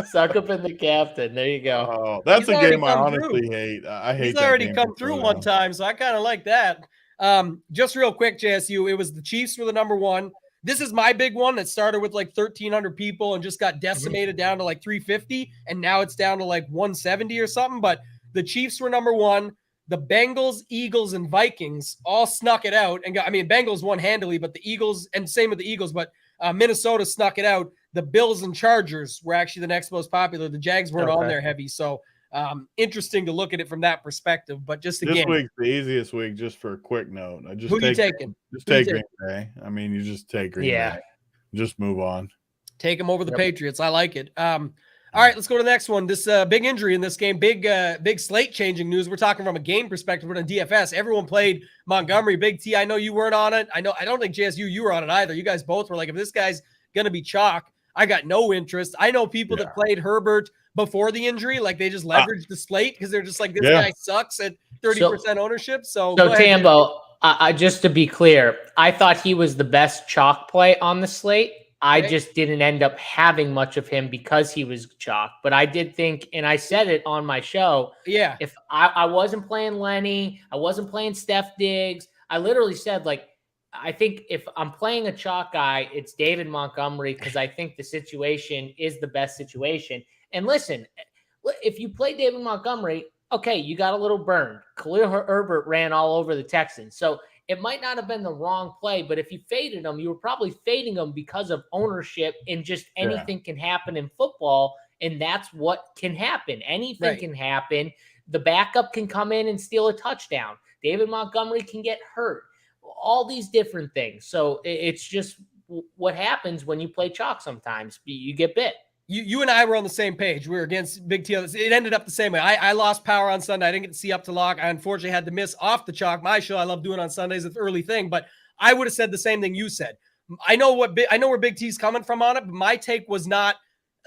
Suck up in the captain. There you go. Oh, that's a game I honestly hate. I hate. He's already come through one time, so I kind of like that. Just real quick, JSU, it was the Chiefs were the number 1. This is my big one that started with like 1,300 people and just got decimated down to like 350. And now it's down to like 170 or something. But the Chiefs were number 1. The Bengals, Eagles, and Vikings all snuck it out. And Bengals won handily, but the Eagles, and same with the Eagles, but Minnesota snuck it out. The Bills and Chargers were actually the next most popular. The Jags weren't on there heavy. So interesting to look at it from that perspective. But just again, this week's the easiest week. Just for a quick note, who you taking? Just take Green Bay. I mean, you just take Green Bay. Just move on. Take them over the Patriots. I like it. All right, let's go to the next one. This big injury in this game, big slate changing news. We're talking from a game perspective, but on DFS, everyone played Montgomery. Big T, I know you weren't on it. I don't think JSU, you were on it either. You guys both were like, if this guy's going to be chalk, I got no interest. I know people that played Herbert before the injury, like they just leveraged the slate because they're just like, this guy sucks at 30% ownership. So Tambo, just to be clear, I thought he was the best chalk play on the slate. I just didn't end up having much of him because he was chalk. But I did think, and I said it on my show, if I wasn't playing Lenny, I wasn't playing Steph Diggs, I literally said, like, I think if I'm playing a chalk guy, it's David Montgomery because I think the situation is the best situation. And listen, if you play David Montgomery, okay, you got a little burned. Khalil Herbert ran all over the Texans. So it might not have been the wrong play, but if you faded him, you were probably fading him because of ownership and just anything can happen in football. And that's what can happen. Anything can happen. The backup can come in and steal a touchdown. David Montgomery can get hurt. All these different things. So it's just what happens when you play chalk sometimes. You get bit. You and I were on the same page. We were against Big T. It ended up the same way. I lost power on Sunday. I didn't get to see up to lock. I unfortunately had to miss off the chalk. My show, I love doing on Sundays. It's an early thing, but I would have said the same thing you said. I know where Big T's coming from on it, but my take was not,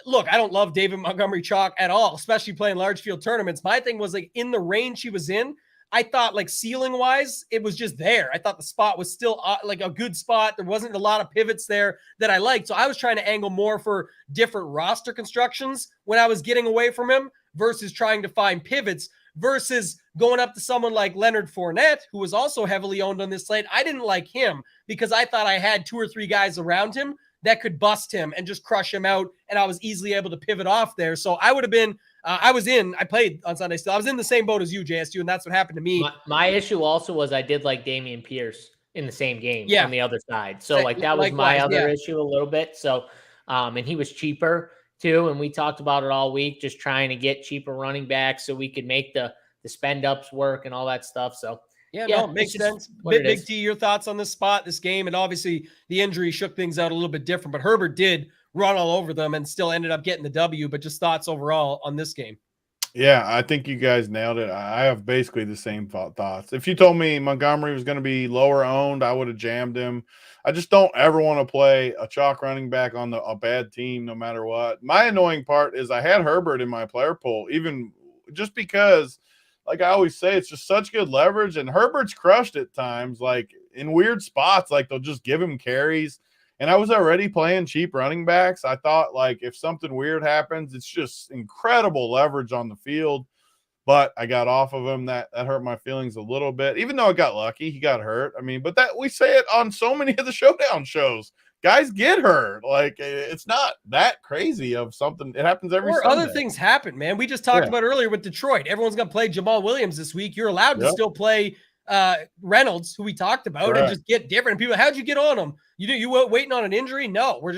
look, I don't love David Montgomery chalk at all, especially playing large field tournaments. My thing was like in the range he was in, I thought like ceiling wise, it was just there. I thought the spot was still like a good spot. There wasn't a lot of pivots there that I liked. So I was trying to angle more for different roster constructions when I was getting away from him versus trying to find pivots versus going up to someone like Leonard Fournette, who was also heavily owned on this slate. I didn't like him because I thought I had 2 or 3 guys around him that could bust him and just crush him out. And I was easily able to pivot off there. So I would have been I played on Sunday still. I was in the same boat as you, JSU, and that's what happened to me. My issue also was I did like Damian Pierce in the same game on the other side. So like that was my other issue a little bit. So, and he was cheaper too. And we talked about it all week, just trying to get cheaper running backs so we could make the spend ups work and all that stuff. So no, makes sense. Big T, your thoughts on this spot, this game, and obviously the injury shook things out a little bit different, but Herbert did run all over them and still ended up getting the W, but just thoughts overall on this game. Yeah, I think you guys nailed it. I have basically the same thoughts. If you told me Montgomery was going to be lower owned, I would have jammed him. I just don't ever want to play a chalk running back on a bad team no matter what. My annoying part is I had Herbert in my player pool, even just because, like I always say, it's just such good leverage, and Herbert's crushed at times, like in weird spots, like they'll just give him carries. And I was already playing cheap running backs. I thought, like, if something weird happens, it's just incredible leverage on the field. But I got off of him. That hurt my feelings a little bit, even though I got lucky. He got hurt. I mean, but that we say it on so many of the showdown shows. Guys get hurt. Like, it's not that crazy of something. It happens every Sunday. Other things happen, man. We just talked about earlier with Detroit. Everyone's going to play Jamal Williams this week. You're allowed to still play Reynolds, who we talked about, and just get different. People, how'd you get on him? You were waiting on an injury? No, we're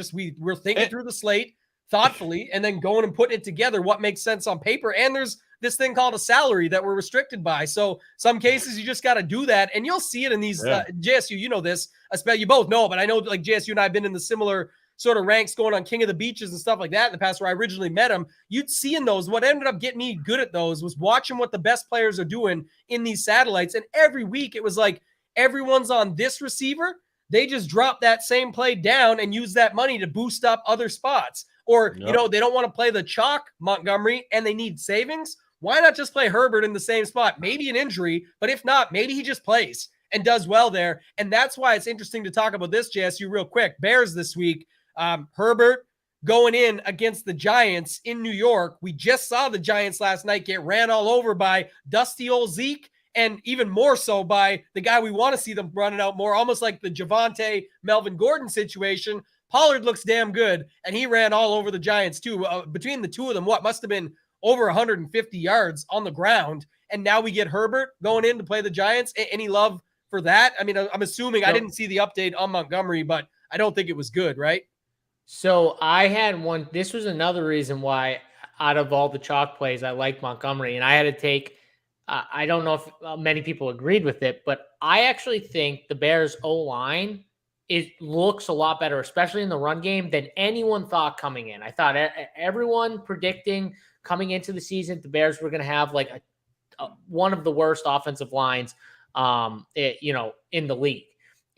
thinking through the slate thoughtfully and then going and putting it together what makes sense on paper. And there's this thing called a salary that we're restricted by. So some cases you just got to do that, and you'll see it in these JSU. You know this, especially you both know, but I know like JSU and I have been in the similar sort of ranks going on King of the Beaches and stuff like that in the past where I originally met him. You'd see in those, what ended up getting me good at those was watching what the best players are doing in these satellites. And every week it was like, everyone's on this receiver. They just drop that same play down and use that money to boost up other spots. Or, they don't want to play the chalk Montgomery and they need savings. Why not just play Herbert in the same spot? Maybe an injury, but if not, maybe he just plays and does well there. And that's why it's interesting to talk about this, JSU, real quick. Bears this week. Herbert going in against the Giants in New York. We just saw the Giants last night get ran all over by dusty old Zeke, and even more so by the guy we want to see them running out more, almost like the Javonte Melvin Gordon situation. Pollard looks damn good, and he ran all over the Giants too. Between the two of them, what must have been over 150 yards on the ground. And now we get Herbert going in to play the Giants. Any love for that? I mean, I'm assuming I didn't see the update on Montgomery, but I don't think it was good, right? So I had one. This was another reason why out of all the chalk plays, I like Montgomery. And I had to take, I don't know if many people agreed with it, but I actually think the Bears O-line, it looks a lot better, especially in the run game, than anyone thought coming in. I thought everyone predicting coming into the season, the Bears were going to have like one of the worst offensive lines, in the league.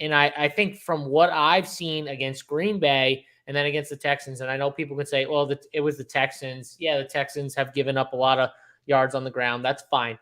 And I think from what I've seen against Green Bay and then against the Texans, and I know people could say, well, it was the Texans. Yeah, the Texans have given up a lot of yards on the ground. That's fine.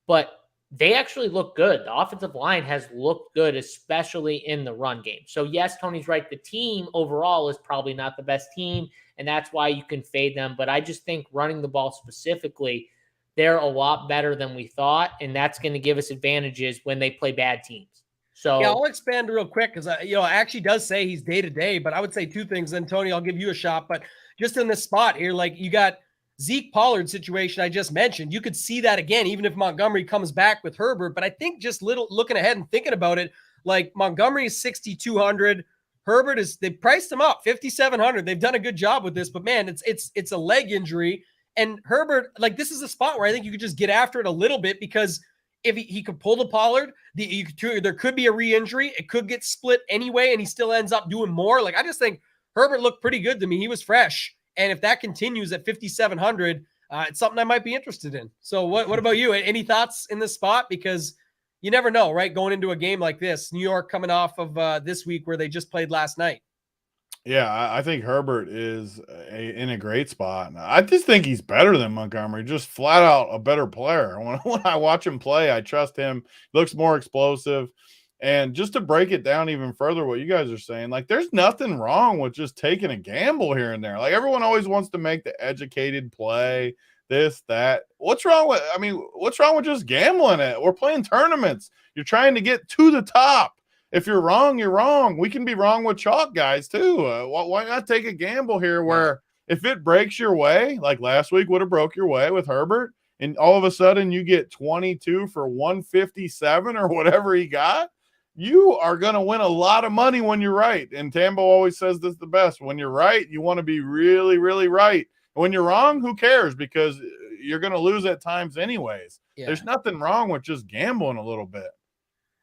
But they actually look good. The offensive line has looked good, especially in the run game. So, yes, Tony's right. The team overall is probably not the best team, and that's why you can fade them. But I just think running the ball specifically, they're a lot better than we thought, and that's going to give us advantages when they play bad teams. So yeah, I'll expand real quick because it actually does say he's day to day, but I would say two things. Then Tony, I'll give you a shot. But just in this spot here, like you got Zeke Pollard situation I just mentioned, you could see that again, even if Montgomery comes back with Herbert. But I think just looking ahead and thinking about it, like Montgomery is 6,200. Herbert they priced him up 5,700. They've done a good job with this, but man, it's a leg injury. And Herbert, like this is a spot where I think you could just get after it a little bit because if he could pull the Pollard, there could be a re-injury. It could get split anyway, and he still ends up doing more. Like I just think Herbert looked pretty good to me. He was fresh, and if that continues at 5,700, it's something I might be interested in. So what about you? Any thoughts in this spot? Because you never know, right? Going into a game like this, New York coming off of this week where they just played last night. Yeah, I think Herbert is in a great spot. I just think he's better than Montgomery, just flat out a better player. When I watch him play, I trust him. He looks more explosive. And just to break it down even further, what you guys are saying, like there's nothing wrong with just taking a gamble here and there. Like everyone always wants to make the educated play, this, that. What's wrong with just gambling it? We're playing tournaments. You're trying to get to the top. If you're wrong, you're wrong. We can be wrong with chalk guys too. Why not take a gamble here where If it breaks your way, like last week would have broke your way with Herbert, and all of a sudden you get 22 for 157 or whatever he got, you are going to win a lot of money when you're right. And Tambo always says this the best. When you're right, you want to be really, really right. When you're wrong, who cares? Because you're going to lose at times anyways. Yeah. There's nothing wrong with just gambling a little bit.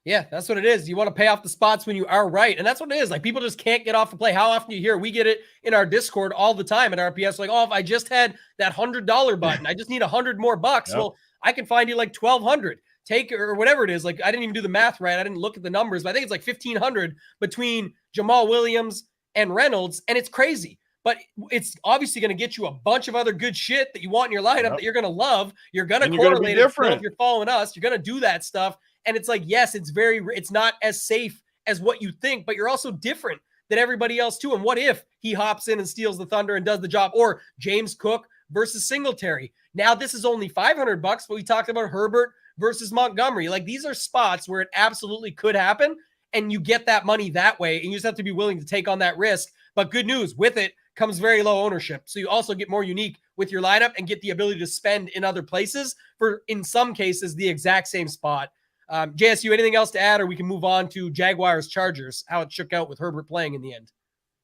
Yeah, that's what it is. You want to pay off the spots when you are right. And that's what it is. Like, people just can't get off the play. How often you hear, we get it in our Discord all the time at RPS, like, oh, if I just had that $100 button, I just need 100 more bucks. Yep. Well, I can find you like 1,200. Take or whatever it is. Like, I didn't even do the math right. I didn't look at the numbers, but I think it's like 1,500 between Jamal Williams and Reynolds. And it's crazy. But it's obviously going to get you a bunch of other good shit that you want in your lineup that you're going to love. You're going to correlate it. If you're following us, you're going to do that stuff. And it's like, yes, it's not as safe as what you think, but you're also different than everybody else too. And what if he hops in and steals the thunder and does the job? Or James Cook versus Singletary. Now this is only $500, but we talked about Herbert versus Montgomery. Like, these are spots where it absolutely could happen, and you get that money that way, and you just have to be willing to take on that risk. But good news, with it comes very low ownership. So you also get more unique with your lineup and get the ability to spend in other places for, in some cases, the exact same spot. JSU, anything else to add, or we can move on to Jaguars Chargers, how it shook out with Herbert playing in the end?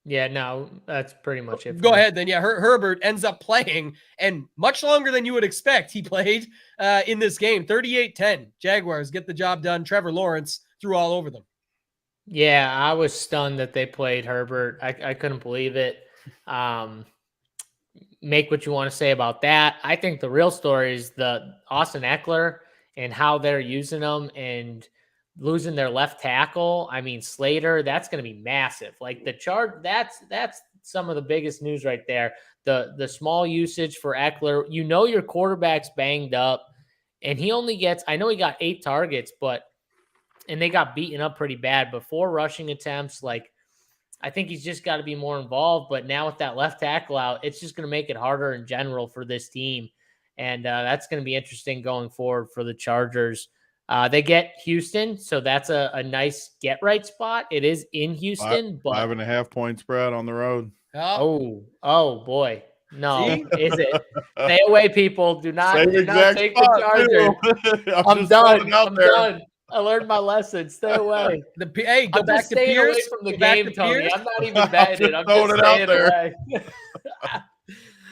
Yeah, no, that's pretty much it. Go ahead then. Yeah, Herbert ends up playing, and much longer than you would expect. He played in this game. 38-10. Jaguars get the job done. Trevor Lawrence threw all over them. Yeah, I was stunned that they played Herbert. I couldn't believe it. Make what you want to say about that. I think the real story is the Austin Eckler and how they're using them and losing their left tackle. I mean, Slater, that's going to be massive. Like, the chart, that's some of the biggest news right there. The small usage for Eckler. You know your quarterback's banged up, and he only gets, I know he got 8 targets, and they got beaten up pretty bad before rushing attempts. Like, I think he's just got to be more involved. But now with that left tackle out, it's just going to make it harder in general for this team. And that's going to be interesting going forward for the Chargers. They get Houston, so that's a nice get-right spot. It is in Houston. But 5.5 point spread on the road. Oh boy. No, is it? Stay away, people. Do not take the Chargers. I'm done. I learned my lesson. Stay away. Go back to Pierce. Away from the game, Tony. I'm not even betting it. I'm just staying away.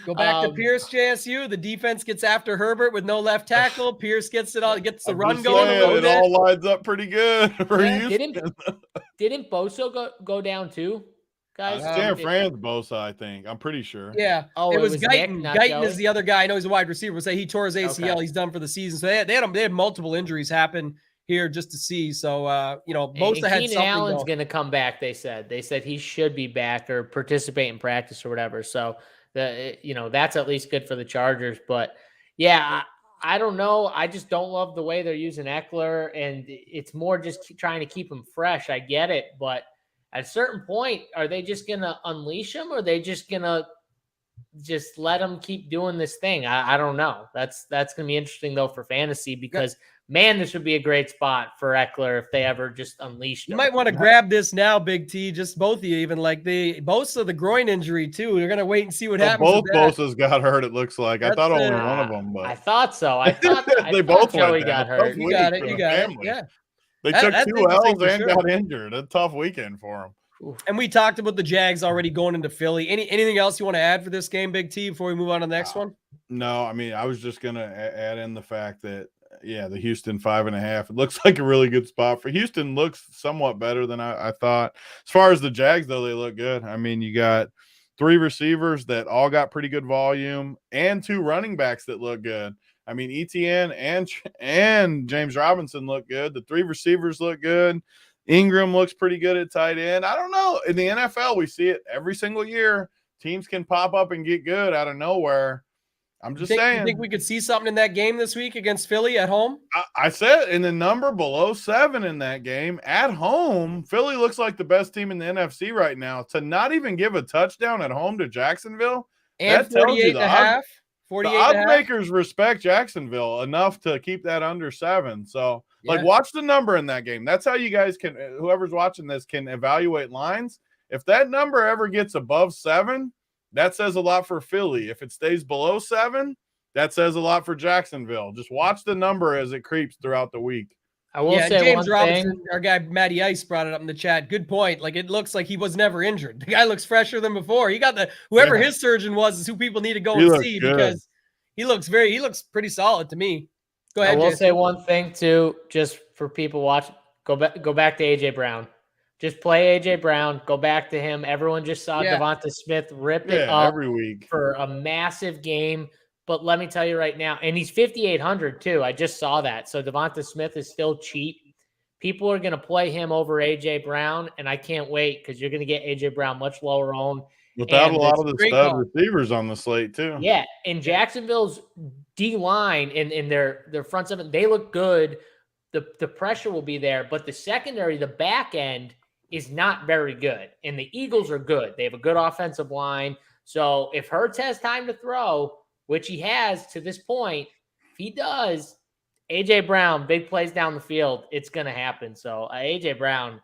Go back to Pierce, JSU. The defense gets after Herbert with no left tackle. Pierce gets it all, gets the run going. It all lines up pretty good for Didn't Bosa go down too, guys? San Fran's Bosa, I think. I'm pretty sure. Yeah. It was Guyton. Guyton is the other guy. I know he's a wide receiver. Say he tore his ACL. Okay. He's done for the season. So they had multiple injuries happen here just to see. So Bosa had something. Allen's going to come back. They said he should be back or participate in practice or whatever. So that's at least good for the Chargers. But yeah, I don't know. I just don't love the way they're using Eckler, and it's more just trying to keep him fresh. I get it, but at a certain point, are they just going to unleash him, or are they just going to just let him keep doing this thing? I don't know. That's going to be interesting though for fantasy, because man, this would be a great spot for Eckler if they ever just unleashed him. You might want to grab this now, Big T, just both of you, even like the Bosa, the groin injury too. You're going to wait and see what happens. Both Bosas got hurt, it looks like. I thought only one of them. But I thought so. I thought Joey got hurt. You got it. Yeah. They took 2 L's and got injured. A tough weekend for them. And we talked about the Jags already going into Philly. Anything else you want to add for this game, Big T, before we move on to the next one? No, I mean, I was just going to add in the fact that, the Houston 5.5. It looks like a really good spot for Houston. Looks somewhat better than I thought. As far as the Jags, though, they look good. I mean, you got 3 receivers that all got pretty good volume and 2 running backs that look good. I mean, Etienne and James Robinson look good. The 3 receivers look good. Ingram looks pretty good at tight end. I don't know. In the NFL, we see it every single year. Teams can pop up and get good out of nowhere. I'm just saying. You think we could see something in that game this week against Philly at home? I said in the number below 7 in that game at home. Philly looks like the best team in the NFC right now. To not even give a touchdown at home to Jacksonville, and 48.5. The odds makers respect Jacksonville enough to keep that under 7. So, watch the number in that game. That's how you guys can, whoever's watching this, can evaluate lines. If that number ever gets above 7, that says a lot for Philly. If it stays below 7, that says a lot for Jacksonville. Just watch the number as it creeps throughout the week. I will say James one Robinson, thing. our guy Matty Ice brought it up in the chat. Good point. Like, it looks like he was never injured. The guy looks fresher than before. He got whoever his surgeon was is who people need to go and see because he looks pretty solid to me. Go ahead. I will Jason. say one thing too, just for people watching. Go back to AJ Brown. Just play AJ Brown. Go back to him. Everyone just saw Devonta Smith rip it up every week for a massive game. But let me tell you right now, and he's 5,800 too. I just saw that. So Devonta Smith is still cheap. People are going to play him over AJ Brown, and I can't wait because you're going to get AJ Brown much lower owned. Without a lot of the stud receivers on the slate too. Yeah, and Jacksonville's D line and their front seven, they look good. The pressure will be there, but the secondary, the back end is not very good. And the Eagles are good. They have a good offensive line. So if Hurts has time to throw, which he has to this point, if he does, AJ Brown, big plays down the field, it's going to happen. So AJ Brown,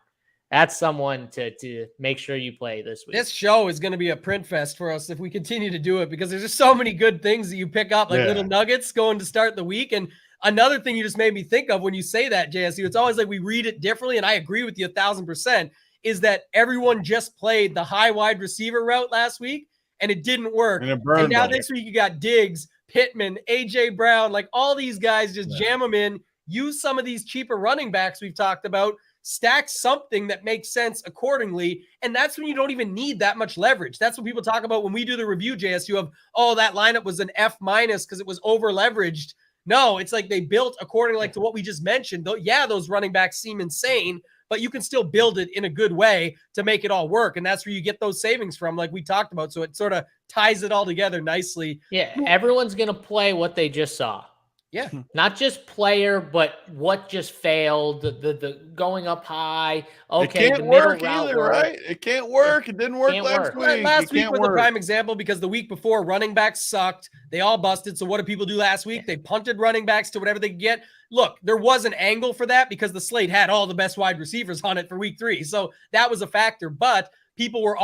that's someone to make sure you play this week. This show is going to be a print fest for us if we continue to do it because there's just so many good things that you pick up, like little nuggets going to start the week. And another thing you just made me think of when you say that, JSU, it's always like we read it differently, and I agree with you 1,000%, is that everyone just played the high wide receiver route last week, and it didn't work. And now this week you got Diggs, Pittman, A.J. Brown, like all these guys, just jam them in, use some of these cheaper running backs we've talked about, stack something that makes sense accordingly, and that's when you don't even need that much leverage. That's what people talk about when we do the review, JSU, of, that lineup was an F- because it was over-leveraged. No, it's like they built according to what we just mentioned. Though, those running backs seem insane, but you can still build it in a good way to make it all work. And that's where you get those savings from, like we talked about. So it sort of ties it all together nicely. Yeah, everyone's going to play what they just saw. Yeah. Not just player, but what just failed, the going up high. Okay, it can't work either, right? It can't work. It didn't work last week. Last week was a prime example because the week before running backs sucked. They all busted. So what did people do last week? They punted running backs to whatever they could get. Look, there was an angle for that because the slate had all the best wide receivers on it for week 3. So that was a factor, but people were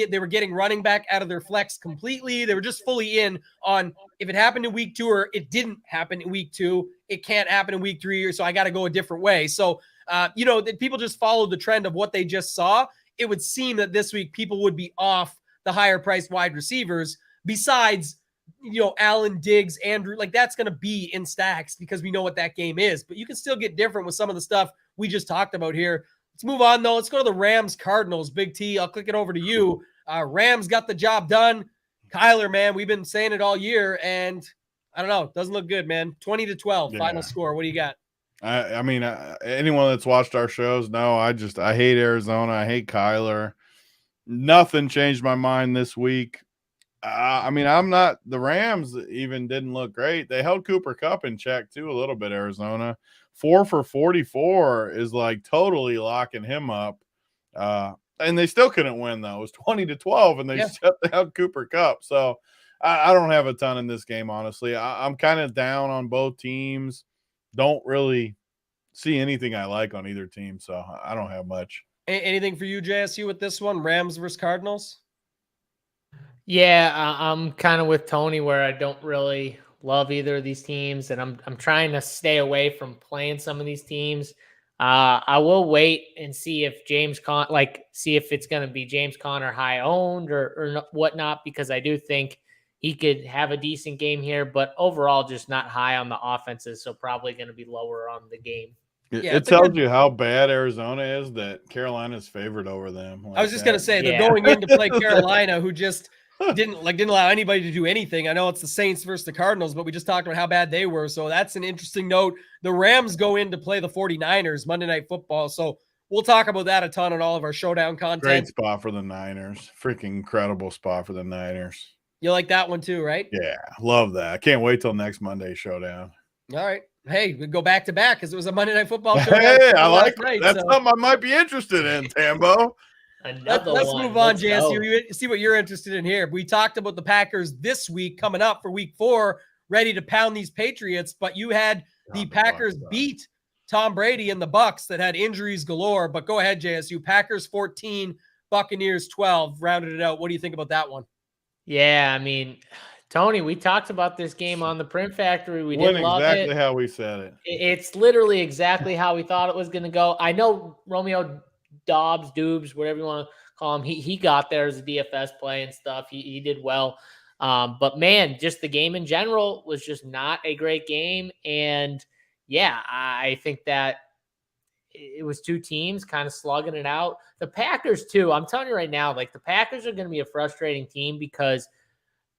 they were getting running back out of their flex completely. They were just fully in on if it happened in week 2 or it didn't happen in week 2, it can't happen in week 3, so I got to go a different way. So, that people just followed the trend of what they just saw. It would seem that this week people would be off the higher priced wide receivers besides, Allen, Diggs, Andrew, like that's going to be in stacks because we know what that game is, but you can still get different with some of the stuff we just talked about here. Let's move on, though. Let's go to the Rams-Cardinals. Big T, I'll click it over to you. Rams got the job done. Kyler, man, we've been saying it all year, and I don't know. Doesn't look good, man. 20-12, final score. What do you got? I mean, anyone that's watched our shows know I hate Arizona. I hate Kyler. Nothing changed my mind this week. The Rams even didn't look great. They held Cooper Kupp in check, too, a little bit, Arizona. 4 for 44 is like totally locking him up. And they still couldn't win, though. It was 20-12, and they shut down Cooper Kupp. So I don't have a ton in this game, honestly. I'm kind of down on both teams. Don't really see anything I like on either team, so I don't have much. Anything for you, JSU, with this one, Rams versus Cardinals? Yeah, I'm kind of with Tony where I don't really love either of these teams, and I'm trying to stay away from playing some of these teams. I will wait and see if if it's going to be James Conner high owned or whatnot, because I do think he could have a decent game here, but overall just not high on the offenses, so probably going to be lower on the game. It tells you how bad Arizona is that Carolina's favored over them. I was just going to say they're going in to play Carolina, who just didn't allow anybody to do anything. I know it's the Saints versus the Cardinals, but we just talked about how bad they were. So that's an interesting note. The Rams go in to play the 49ers Monday Night Football. So we'll talk about that a ton on all of our showdown content. Great spot for the Niners. Freaking incredible spot for the Niners. You like that one too, right? Yeah, love that. I can't wait till next Monday showdown. All right. Hey, we go back to back because it was a Monday Night Football show. Hey, I like it. That's something I might be interested in, Tambo. Let's move on, JSU. You see what you're interested in here. We talked about the Packers this week coming up for week 4, ready to pound these Patriots, but you had the Packers beat Tom Brady and the Bucs that had injuries galore. But go ahead, JSU. Packers 14, Buccaneers 12, rounded it out. What do you think about that one? Yeah, I mean, Tony, we talked about this game on the Print Factory. We Went didn't love exactly it. how we said it. It's literally exactly how we thought it was going to go. I know Romeo Doubs, whatever you want to call him, he got there as a DFS play and stuff. He did well. But man, just the game in general was just not a great game. And yeah, I think that it was two teams kind of slugging it out. The Packers too. I'm telling you right now, like the Packers are going to be a frustrating team because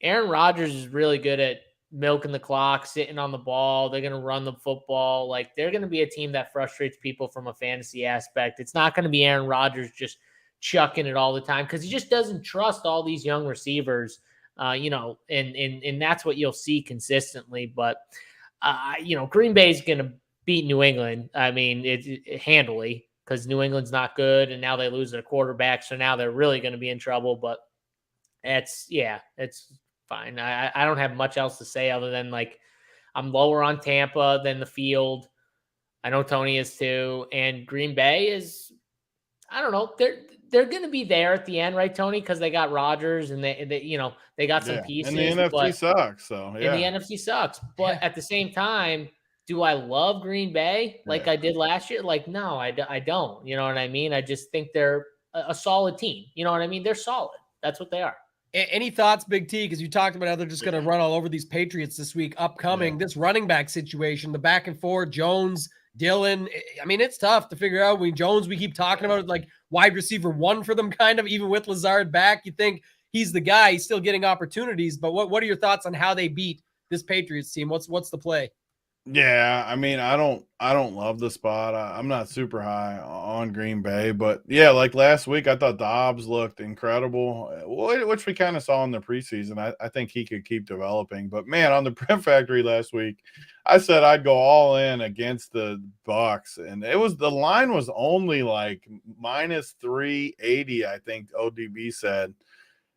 Aaron Rodgers is really good at milking the clock, sitting on the ball. They're going to run the football. Like they're going to be a team that frustrates people from a fantasy aspect. It's not going to be Aaron Rodgers just chucking it all the time because he just doesn't trust all these young receivers, and that's what you'll see consistently. But, Green Bay is going to beat New England. I mean, it handily because New England's not good, and now they lose their quarterback. So now they're really going to be in trouble. But it's fine. I don't have much else to say other than like I'm lower on Tampa than the field. I know Tony is too, and Green Bay is. I don't know. They're going to be there at the end, right, Tony? Because they got Rodgers and they got some pieces. And the NFC sucks. So yeah, and the NFC sucks. But at the same time, do I love Green Bay like I did last year? Like no, I don't. You know what I mean? I just think they're a solid team. You know what I mean? They're solid. That's what they are. Any thoughts, Big T? Because you talked about how they're just going to run all over these Patriots this week upcoming. This running back situation, the back and forth, Jones, Dillon. I mean, it's tough to figure out. Jones, we keep talking about it like wide receiver one for them, kind of, even with Lazard back. You think he's the guy. He's still getting opportunities. But what are your thoughts on how they beat this Patriots team? What's the play? Yeah, I mean, I don't love the spot. I'm not super high on Green Bay, but yeah, like last week, I thought Dobbs looked incredible, which we kind of saw in the preseason. I think he could keep developing, but man, on the Print Factory last week, I said I'd go all in against the Bucks, and the line was only like minus 380, I think ODB said,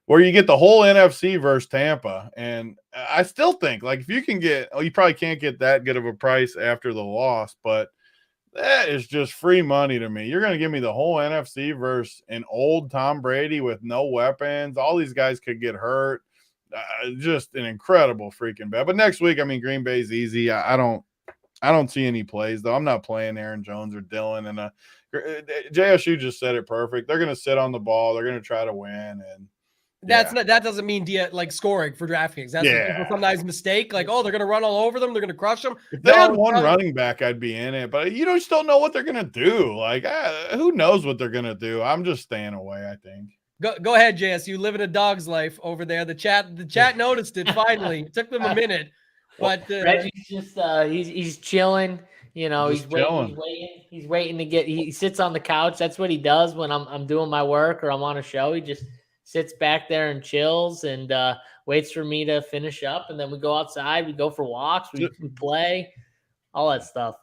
where you get the whole NFC versus Tampa. And I still think, like, if you can you probably can't get that good of a price after the loss, but that is just free money to me. You're going to give me the whole NFC versus an old Tom Brady with no weapons. All these guys could get hurt. Just an incredible freaking bet. But next week, I mean, Green Bay's easy. I don't see any plays, though. I'm not playing Aaron Jones or Dillon. And JSU just said it perfect. They're going to sit on the ball. They're going to try to win. And that doesn't mean scoring for DraftKings. That's what people sometimes mistake. Like, oh, they're going to run all over them. They're going to crush them. If they had one running back, I'd be in it. But you just don't know what they're going to do. Like, who knows what they're going to do? I'm just staying away, I think. Go ahead, JS. Living a dog's life over there. The chat noticed it finally. It took them a minute. But Reggie's just he's chilling. He's waiting to get. He sits on the couch. That's what he does when I'm doing my work or I'm on a show. He just sits back there and chills and waits for me to finish up, and then we go outside. We go for walks. We play, all that stuff.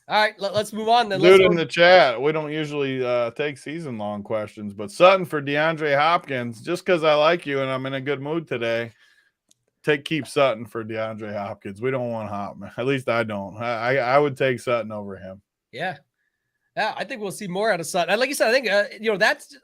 All right, let's move on then. Dude, in the chat, we don't usually take season-long questions, but Sutton for DeAndre Hopkins, just because I like you and I'm in a good mood today, keep Sutton for DeAndre Hopkins. We don't want Hopman. At least I don't. I would take Sutton over him. Yeah, I think we'll see more out of Sutton. Like you said, I think,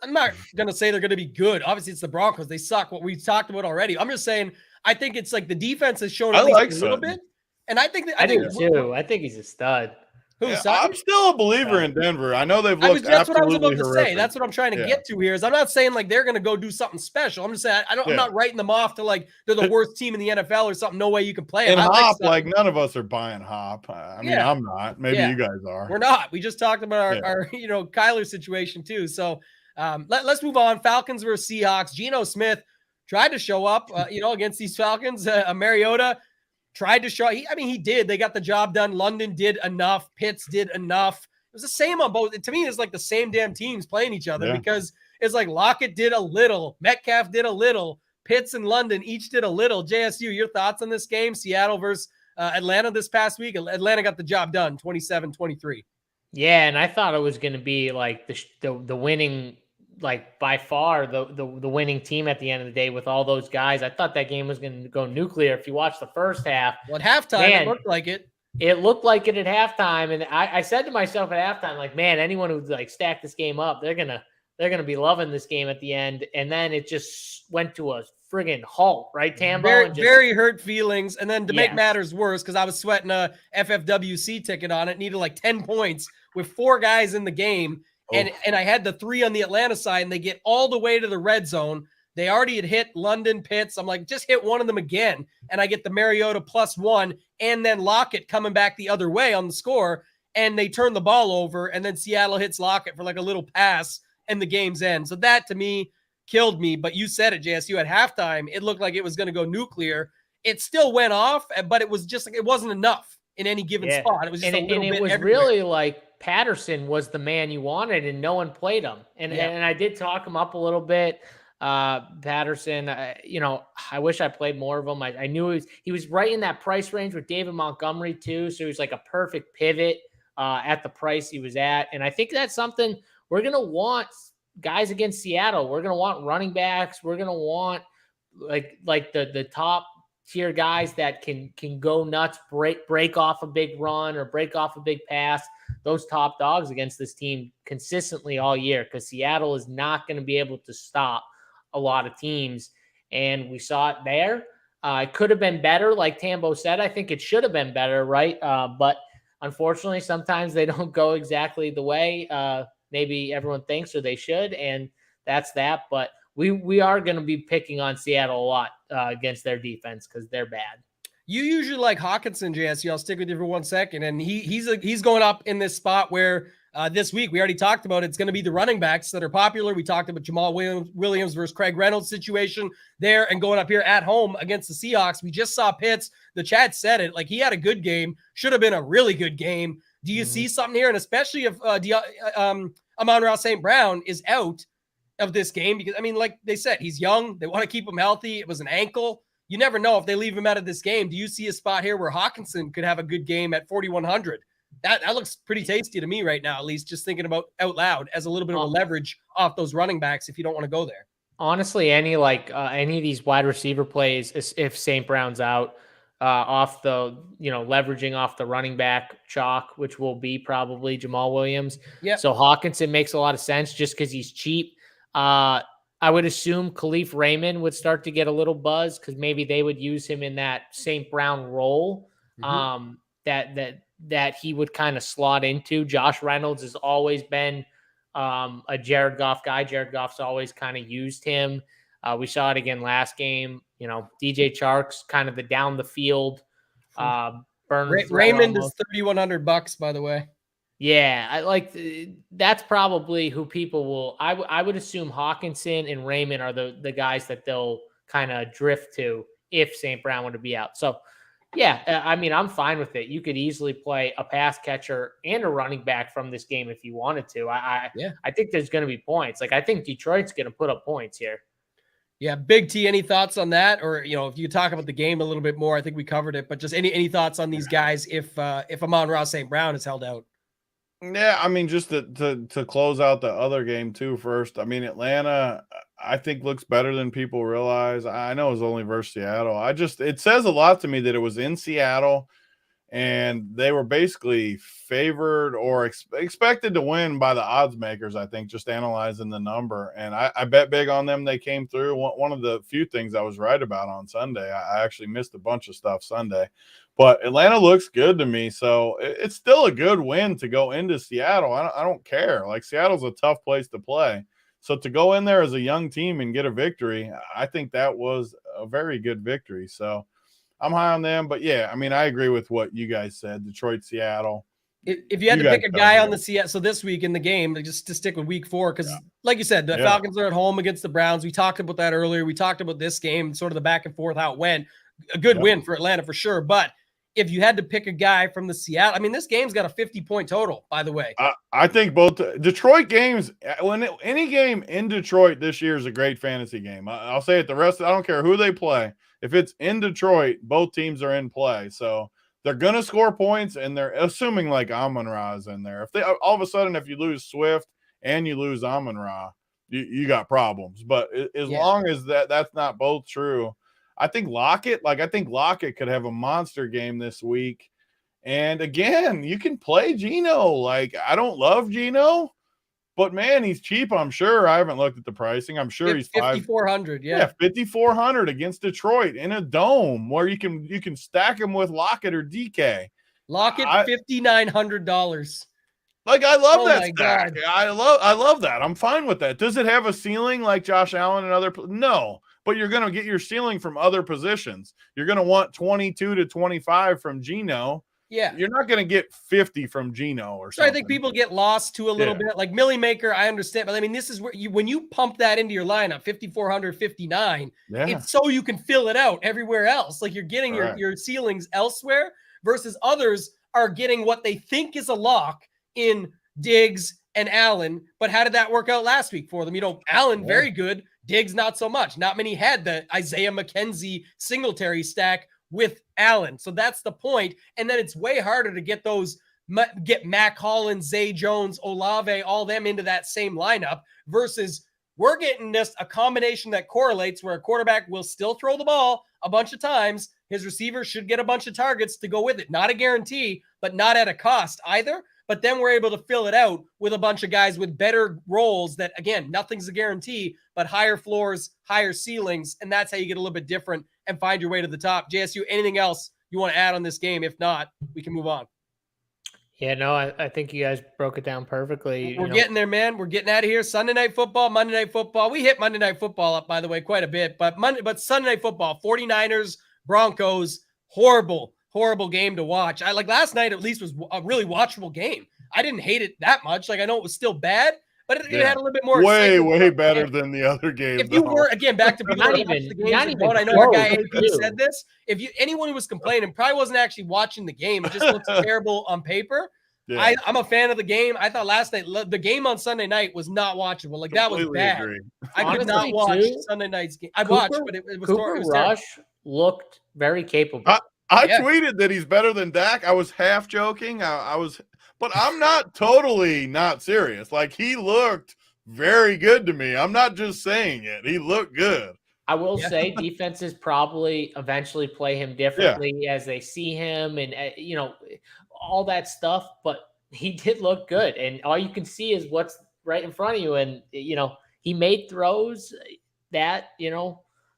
I'm not going to say they're going to be good. Obviously, it's the Broncos. They suck, what we talked about already. I'm just saying, I think it's like the defense has shown at least a little bit. And I think I do too. I think he's a stud. I'm still a believer in Denver. I know they've looked that's what I was absolutely about to horrific. say. That's what I'm trying to get to here. Is I'm not saying like they're going to go do something special. I'm just saying I'm not writing them off to like they're the worst team in the NFL or something. No way you can play them. And Hop, like none of us are buying Hop. I mean, I'm not. Maybe you guys are. We're not. We just talked about our Kyler situation too. So let's move on. Falcons versus Seahawks. Geno Smith tried to show up, against these Falcons. Mariota tried to show. He did. They got the job done. London did enough. Pitts did enough. It was the same on both. To me, it's like the same damn teams playing each other because it's like Lockett did a little, Metcalf did a little, Pitts and London each did a little. JSU, your thoughts on this game? Seattle versus Atlanta this past week. Atlanta got the job done, 27-23. Yeah, and I thought it was going to be like the winning, like by far the winning team at the end of the day with all those guys. I thought that game was going to go nuclear. If you watch the first half, at halftime, it looked like it. It looked like it at halftime, and I said to myself at halftime, like, man, anyone who's like stacked this game up, they're gonna be loving this game at the end. And then it just went to a friggin' halt, right, Tambo? Very, And just, very hurt feelings. And then to make Yes. matters worse, because I was sweating a FFWC ticket on it, needed like 10 points with 4 guys in the game. And I had the 3 on the Atlanta side, and they get all the way to the red zone. They already had hit London, Pitts. I'm like, just hit one of them again. And I get the Mariota +1, and then Lockett coming back the other way on the score. And they turn the ball over, and then Seattle hits Lockett for like a little pass, and the game's end. So that, to me, killed me. But you said it, JSU, at halftime, it looked like it was going to go nuclear. It still went off, but it was just like it wasn't enough in any given spot. It was just a little bit it was everywhere. really like Patterson was the man you wanted, and no one played him. And I did talk him up a little bit. Patterson, I wish I played more of him. I knew he was right in that price range with David Montgomery too. So he was like a perfect pivot at the price he was at. And I think that's something we're going to want guys against Seattle. We're going to want running backs. We're going to want like the top tier guys that can go nuts, break off a big run or break off a big pass. Those top dogs against this team consistently all year, because Seattle is not going to be able to stop a lot of teams. And we saw it there. It could have been better. Like Tambo said, I think it should have been better. Right. But unfortunately, sometimes they don't go exactly the way maybe everyone thinks or they should. And that's that. But we are going to be picking on Seattle a lot against their defense because they're bad. You usually like Hawkinson, JSU. I'll stick with you for 1 second. And he's going up in this spot where this week we already talked about it's going to be the running backs that are popular. We talked about Jamal Williams versus Craig Reynolds situation there, and going up here at home against the Seahawks. We just saw Pitts. The chat said it. Like, he had a good game. Should have been a really good game. Do you see something here? And especially if Amon-Ra St. Brown is out of this game, because, I mean, like they said, he's young. They want to keep him healthy. It was an ankle. You never know if they leave him out of this game. Do you see a spot here where Hawkinson could have a good game at 4,100? That looks pretty tasty to me right now, at least just thinking about out loud as a little bit of a leverage off those running backs if you don't want to go there. Honestly, any of these wide receiver plays, if St. Brown's out, off the, leveraging off the running back chalk, which will be probably Jamal Williams. Yeah. So Hawkinson makes a lot of sense just because he's cheap. I would assume Khalif Raymond would start to get a little buzz because maybe they would use him in that St. Brown role that he would kind of slot into. Josh Reynolds has always been a Jared Goff guy. Jared Goff's always kind of used him. We saw it again last game. DJ Chark's kind of the down the field burn. Raymond is $3,100, by the way. Yeah, that's probably who people will. I would assume Hawkinson and Raymond are the guys that they'll kind of drift to if St. Brown were to be out. So, yeah, I mean, I'm fine with it. You could easily play a pass catcher and a running back from this game if you wanted to. I think there's going to be points. I think Detroit's going to put up points here. Yeah, Big T, any thoughts on that? Or, if you talk about the game a little bit more, I think we covered it. But just any thoughts on these guys if Amon-Ra St. Brown is held out? Yeah, I mean, just to close out the other game too first. I mean, Atlanta, I think, looks better than people realize. I know it was only versus Seattle. It says a lot to me that it was in Seattle and they were basically favored or expected to win by the odds makers, I think, just analyzing the number. And I bet big on them. They came through. One of the few things I was right about on Sunday. I actually missed a bunch of stuff Sunday. But Atlanta looks good to me, so it's still a good win to go into Seattle. I don't care. Seattle's a tough place to play. So to go in there as a young team and get a victory, I think that was a very good victory. So I'm high on them. But, yeah, I mean, I agree with what you guys said, Detroit, Seattle. If you had to pick a guy on the Seattle, so this week in the game, just to stick with week 4, because like you said, the Falcons are at home against the Browns. We talked about that earlier. We talked about this game, sort of the back and forth, how it went. A good win for Atlanta for sure. But if you had to pick a guy from the Seattle, I mean, this game's got a 50-point total, by the way. I think both Detroit games, any game in Detroit this year is a great fantasy game. I'll say it. I don't care who they play. If it's in Detroit, both teams are in play. So they're going to score points, and they're assuming Amon-Ra is in there. If they all of a sudden, if you lose Swift and you lose Amon-Ra, you got problems. But as long as that's not both true, I think Lockett could have a monster game this week. And again, you can play Geno. I don't love Geno, But man, he's cheap. I'm sure. I haven't looked at the pricing. I'm sure he's 5,400. Yeah, 5,400 against Detroit in a dome where you can stack him with Lockett or DK. Lockett, $5,900. Like, I love Oh that my stack. God. I love that. I'm fine with that. Does it have a ceiling like Josh Allen and other? No, but you're going to get your ceiling from other positions. You're going to want 22 to 25 from Geno. Yeah. You're not going to get 50 from Geno or So something. I think people get lost to a little bit. Like Millie Maker, I understand. But I mean, this is where when you pump that into your lineup, 5,400, 59, it's so you can fill it out everywhere else. Like you're getting your ceilings elsewhere versus others are getting what they think is a lock in Diggs and Allen. But how did that work out last week for them? Allen, very good. Diggs, not so much. Not many had the Isaiah McKenzie Singletary stack with Allen. So that's the point. And then it's way harder to get Mac Hollins, Zay Jones, Olave, all them into that same lineup versus we're getting just a combination that correlates where a quarterback will still throw the ball a bunch of times. His receivers should get a bunch of targets to go with it. Not a guarantee, but not at a cost either. But then we're able to fill it out with a bunch of guys with better roles that, again, nothing's a guarantee, but higher floors, higher ceilings. And that's how you get a little bit different and find your way to the top. JSU, anything else you want to add on this game? If not, we can move on. Yeah, no, I think you guys broke it down perfectly. We're getting there, man. We're getting out of here. Sunday Night Football, Monday Night Football. We hit Monday Night Football up, by the way, quite a bit. But Sunday Night Football, 49ers, Broncos, horrible game to watch. Like last night, at least, was a really watchable game. I didn't hate it that much. Like I know it was still bad, but it had a little bit more. Way better than the other games. If you were back to not even the games, I know our guy AP said this. Anyone who was complaining probably wasn't actually watching the game. It just looks terrible on paper. Yeah. I'm a fan of the game. I thought last night the game on Sunday night was not watchable. Like that was bad. Agree. I could not watch Sunday night's game. I watched, but it was Cooper Rush looked very capable. I tweeted that he's better than Dak. I was half joking. But I'm not totally not serious. Like he looked very good to me. I'm not just saying it. He looked good. I will say defenses probably eventually play him differently as they see him and, all that stuff. But he did look good. And all you can see is what's right in front of you. And, he made throws that,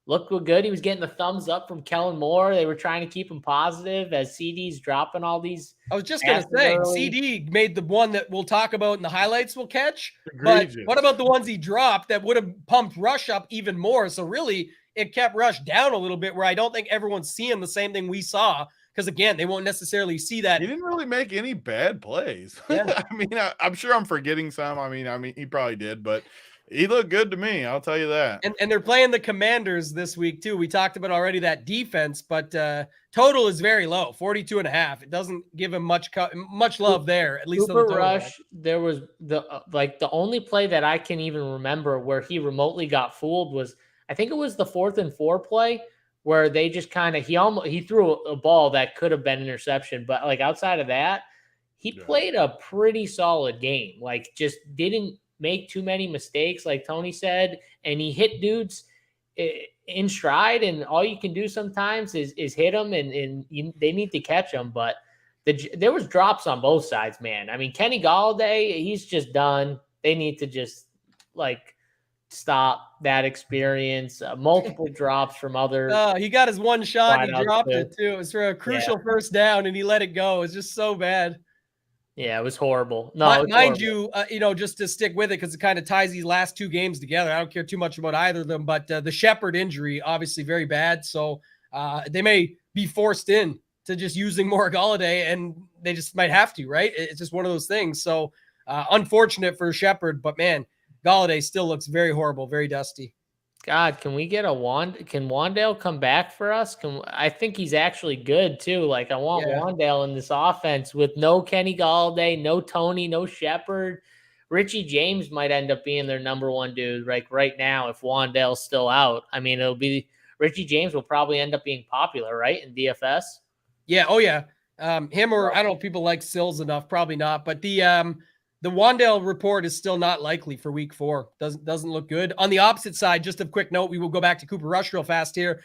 looked good. He was getting the thumbs up from Kellen Moore. They were trying to keep him positive as CD's dropping all these. I was just going to say, CD made the one that we'll talk about in the highlights we'll catch. Egregious. But what about the ones he dropped that would have pumped Rush up even more? So really, it kept Rush down a little bit where I don't think everyone's seeing the same thing we saw. Because, again, they won't necessarily see that. He didn't really make any bad plays. Yeah. I mean, I'm sure I'm forgetting some. I mean, he probably did, but he looked good to me. I'll tell you that. And they're playing the Commanders this week, too. We talked about already that defense, but total is very low, 42.5. It doesn't give him much love there, at least. Cooper Rush, there was the only play that I can even remember where he remotely got fooled was, I think it was the 4th and 4 play where they just kind of, he threw a ball that could have been interception. But like outside of that, he played a pretty solid game. Like just didn't make too many mistakes, like Tony said, and he hit dudes in stride. And all you can do sometimes is hit them, and they need to catch them. But there was drops on both sides, man. I mean, Kenny Galladay, he's just done. They need to just stop that experience. Multiple drops from other. He got his one shot and he dropped it too. It was for a crucial first down and he let it go. It's just so bad. Yeah, it was horrible. No, mind you, just to stick with it because it kind of ties these last two games together. I don't care too much about either of them, but the Shepard injury obviously very bad. So they may be forced in to just using more Galladay, and they just might have to. Right? It's just one of those things. So unfortunate for Shepard, but man, Galladay still looks very horrible, very dusty. God, can we get can Wandale come back for us? I think he's actually good too. Like I want Wandale in this offense with no Kenny Galladay, no Tony, no Shepard. Richie James might end up being their number one dude. Like right now, if Wandale's still out, I mean, it'll be Richie James will probably end up being popular, right? In DFS. Yeah. Oh yeah. Him or I don't know if people like Sills enough, probably not, but the Wandale report is still not likely for week 4. Doesn't look good. On the opposite side, just a quick note, we will go back to Cooper Rush real fast here.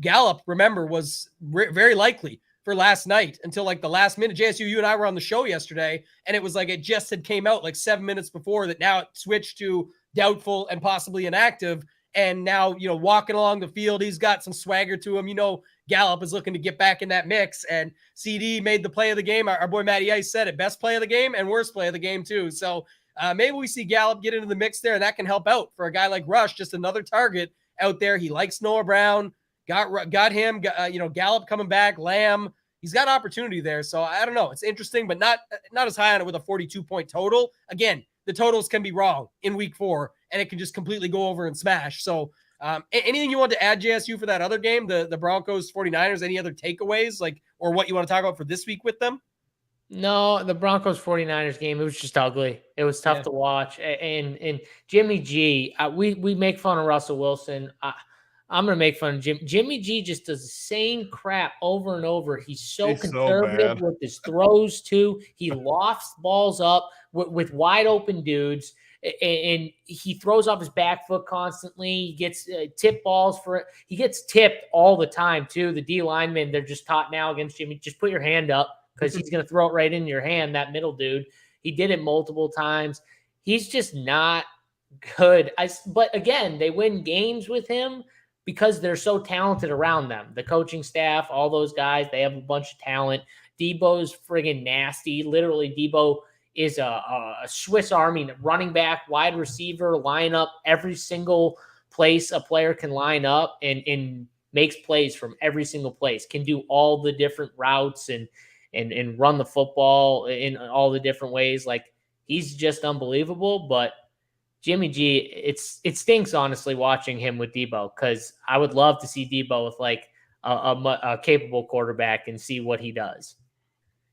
Gallup, remember, was very likely for last night until like the last minute. JSU, you and I were on the show yesterday, and it was like it just had came out like 7 minutes before that. Now it switched to doubtful and possibly inactive. And now, walking along the field, he's got some swagger to him. Gallup is looking to get back in that mix, and CD made the play of the game. Our boy Matty Ice said it, best play of the game and worst play of the game too. So maybe we see Gallup get into the mix there, and that can help out for a guy like Rush, just another target out there. He likes Noah Brown, got him, Gallup coming back, Lamb. He's got opportunity there. So I don't know. It's interesting, but not as high on it with a 42-point total. Again, the totals can be wrong in week 4, and it can just completely go over and smash. So anything you want to add, JSU, for that other game, the Broncos 49ers, any other takeaways or what you want to talk about for this week with them? No, the Broncos 49ers game, it was just ugly. It was tough to watch. And Jimmy G, we make fun of Russell Wilson. I'm going to make fun of Jimmy G just does the same crap over and over. He's so conservative with his throws too. He lofts balls up with wide open dudes, and he throws off his back foot constantly. He gets tip balls for it. He gets tipped all the time too. The D linemen, they're just taught now against Jimmy, just put your hand up because he's going to throw it right in your hand, that middle dude. He did it multiple times. He's just not good. But again, they win games with him because they're so talented around them. The coaching staff, all those guys, they have a bunch of talent. Debo's friggin' nasty. Literally, Debo is a Swiss Army running back, wide receiver, line up every single place a player can line up and makes plays from every single place, can do all the different routes and run the football in all the different ways. Like, he's just unbelievable. But Jimmy G, it stinks, honestly, watching him with Debo, because I would love to see Debo with like a capable quarterback and see what he does.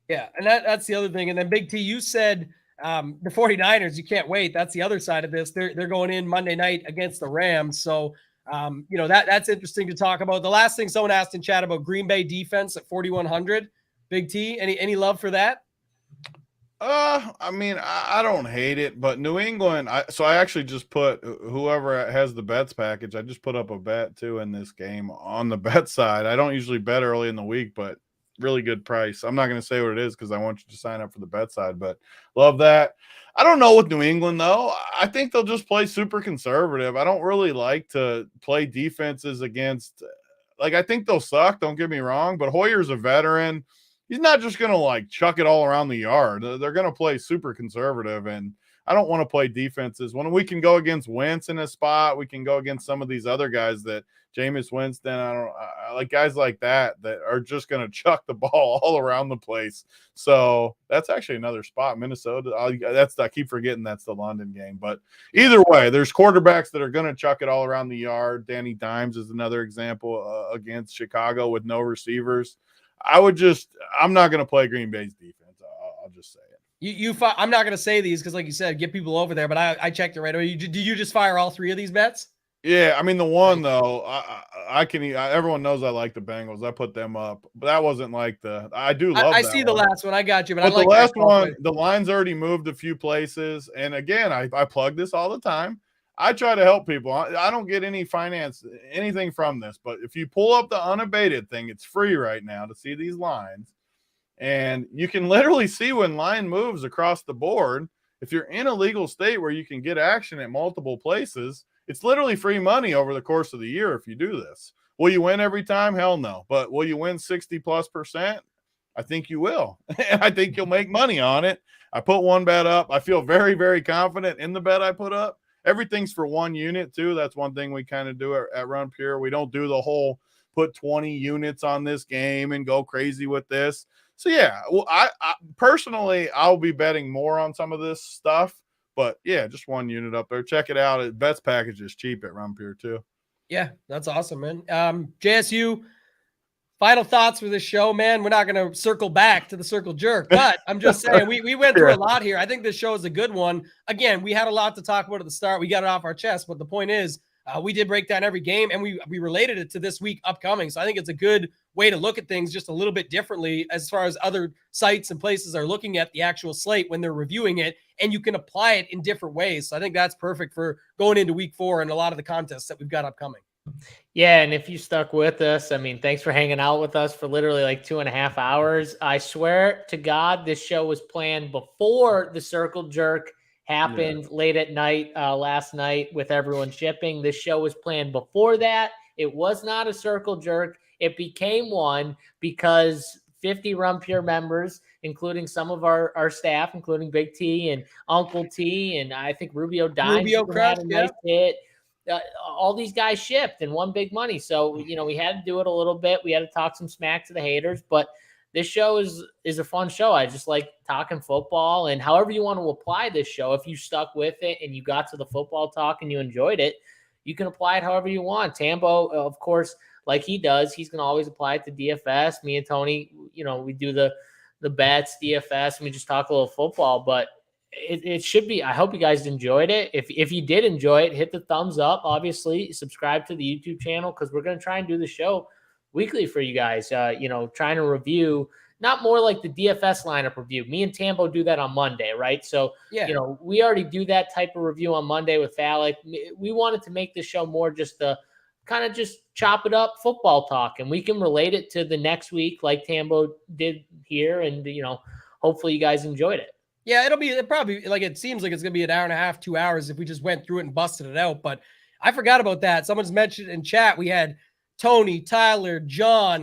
Yeah, and that's the other thing. And then Big T, you said the 49ers, you can't wait. That's the other side of this. They're going in Monday night against the Rams. So, that's interesting to talk about. The last thing someone asked in chat about Green Bay defense at 4,100. Big T, any love for that? I mean, I don't hate it, but New England, I actually just put whoever has the bets package, I just put up a bet too in this game on the bet side. I don't usually bet early in the week, but really good price. I'm not going to say what it is because I want you to sign up for the bet side, but love that. I don't know with New England, though. I think they'll just play super conservative. I don't really like to play defenses against – I think they'll suck, don't get me wrong, but Hoyer's a veteran. He's not just going to, chuck it all around the yard. They're going to play super conservative, and I don't want to play defenses. When we can go against Wentz in a spot, we can go against some of these other guys that Jameis Winston, I like guys like that are just going to chuck the ball all around the place. So that's actually another spot, Minnesota. I keep forgetting that's the London game. But either way, there's quarterbacks that are going to chuck it all around the yard. Danny Dimes is another example against Chicago with no receivers. I'm not going to play Green Bay's defense. I'll just say it. I'm not going to say these because, like you said, get people over there. But I checked it right away. Did you just fire all 3 of these bets? Yeah, I mean the one though, I can. Everyone knows I like the Bengals. I put them up, but that wasn't like I do love. I that see one. the last one. I got you, but I like the last one. The line's already moved a few places, and again, I plug this all the time. I try to help people. I don't get anything from this, but if you pull up the unabated thing, it's free right now to see these lines, and you can literally see when line moves across the board. If you're in a legal state where you can get action at multiple places, it's literally free money over the course of the year if you do this. Will you win every time? Hell no. But will you win 60+%? I think you will. I think you'll make money on it. I put one bet up. I feel very, very confident in the bet I put up. Everything's for 1 unit too. That's one thing we kind of do at Run Pure. We don't do the whole put 20 units on this game and go crazy with this. So yeah, well, I personally, I'll be betting more on some of this stuff. But yeah, just 1 unit up there. Check it out. Bets package is cheap at Run Pure too. Yeah, that's awesome, man. JSU, final thoughts for this show, man. We're not going to circle back to the circle jerk, but I'm just saying we went through a lot here. I think this show is a good one. Again, we had a lot to talk about at the start. We got it off our chest, but the point is we did break down every game, and we related it to this week upcoming. So I think it's a good way to look at things just a little bit differently as far as other sites and places are looking at the actual slate when they're reviewing it, and you can apply it in different ways. So I think that's perfect for going into week 4 and a lot of the contests that we've got upcoming. Yeah, and if you stuck with us, I mean, thanks for hanging out with us for literally like 2.5 hours. I swear to God, this show was planned before the circle jerk happened late at night last night with everyone shipping. This show was planned before that. It was not a circle jerk. It became one because 50 Run Pure members, including some of our staff, including Big T and Uncle T, and I think Rubio Dimes Rubio even had Crush, a nice hit. All these guys shipped and won big money. So, we had to do it a little bit. We had to talk some smack to the haters, but this show is a fun show. I just like talking football, and however you want to apply this show, if you stuck with it and you got to the football talk and you enjoyed it, you can apply it however you want. Tambo, of course, like he does, he's going to always apply it to DFS. Me and Tony, we do the bets, DFS, and we just talk a little football, but it should be. I hope you guys enjoyed it. If you did enjoy it, hit the thumbs up. Obviously, subscribe to the YouTube channel because we're going to try and do the show weekly for you guys. Trying to review, not more like the DFS lineup review. Me and Tambo do that on Monday, right? So, we already do that type of review on Monday with Alec. We wanted to make this show more just the kind of just chop it up football talk, and we can relate it to the next week like Tambo did here. And, hopefully you guys enjoyed it. Yeah, it probably, like, it seems like it's going to be an hour and a half, 2 hours if we just went through it and busted it out. But I forgot about that. Someone's mentioned in chat, we had Tony, Tyler, John,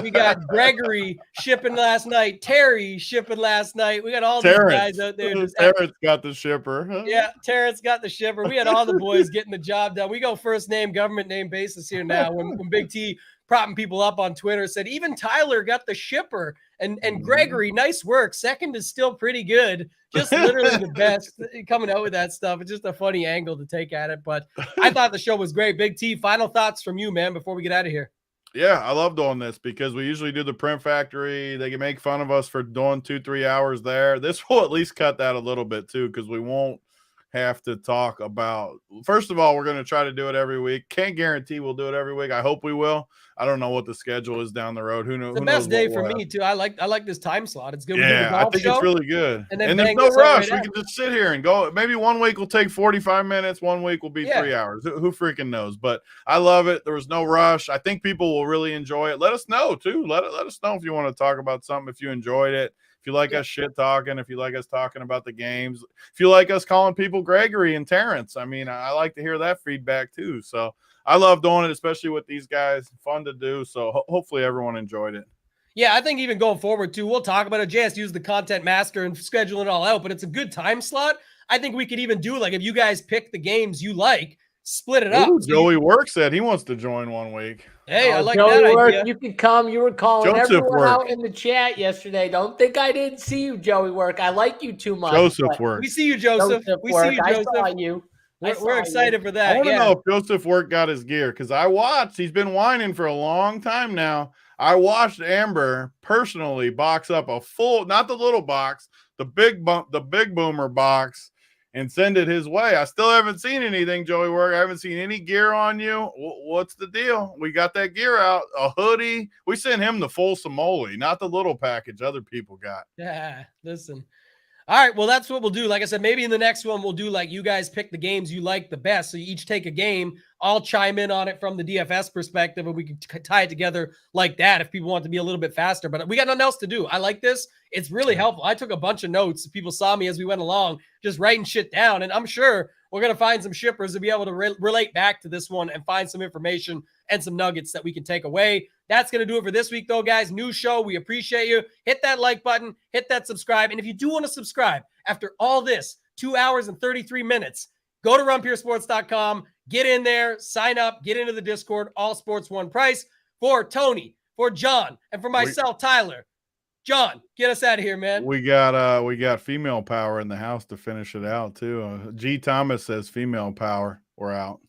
we got Gregory shipping last night, Terry shipping last night. We got all these guys out there. Terrence got the shipper. Yeah, Terrence got the shipper. We had all the boys getting the job done. We go first name, government name basis here now. When Big T propping people up on Twitter said, even Tyler got the shipper. And Gregory, nice work. Second is still pretty good. Just literally the best coming out with that stuff. It's just a funny angle to take at it. But I thought the show was great. Big T, final thoughts from you, man, before we get out of here. Yeah, I love doing this because we usually do the print factory. They can make fun of us for doing 2-3 hours there. This will at least cut that a little bit too, because we won't have to talk about. First of all, we're going to try to do it every week. Can't guarantee we'll do it every week. I hope we will. I don't know what the schedule is down the road. Who knows? The best day for me too. I like this time slot. It's good. Yeah, I think it's really good. And there's no rush. We can just sit here and go. Maybe one week will take 45 minutes. One week will be 3 hours. Who freaking knows? But I love it. There was no rush. I think people will really enjoy it. Let us know too. Let us know if you want to talk about something, if you enjoyed it. If you like us shit talking, if you like us talking about the games, if you like us calling people Gregory and Terrence, I mean, I like to hear that feedback too. So I love doing it, especially with these guys. Fun to do. So hopefully everyone enjoyed it. Yeah, I think even going forward too, we'll talk about it. JS use the content master and schedule it all out, but it's a good time slot. I think we could even do, like, if you guys pick the games you like, split it up. Joey Work said he wants to join one week. Hey, I like Joey that Work, idea. you can come. You were calling Joseph everyone Work out in the chat yesterday. Don't think I didn't see you, Joey Work. I like you too much. Joseph Work. We see you, Joseph. We see you, Joseph. I saw you. We're excited for that. I want to know if Joseph Work got his gear, because I watched. He's been whining for a long time now. I watched Amber personally box up a full, not the little box, the big boomer box, and send it his way. I still haven't seen anything, Joey Work. I haven't seen any gear on you. What's the deal? We got that gear out, a hoodie. We sent him the full Somoli, not the little package other people got. Yeah, listen. All right, well, that's what we'll do. Like I said, maybe in the next one, we'll do like you guys pick the games you like the best. So you each take a game. I'll chime in on it from the DFS perspective, and we can tie it together like that if people want to be a little bit faster. But we got nothing else to do. I like this. It's really helpful. I took a bunch of notes. People saw me as we went along, just writing shit down. And I'm sure we're going to find some shippers to be able to relate back to this one and find some information and some nuggets that we can take away. That's going to do it for this week, though, guys. New show. We appreciate you. Hit that like button. Hit that subscribe. And if you do want to subscribe after all this, 2 hours and 33 minutes, go to runpuresports.com. Get in there. Sign up. Get into the Discord. All sports, one price. For Tony, for John, and for myself, Tyler. John, get us out of here, man. We got female power in the house to finish it out, too. G. Thomas says female power. We're out.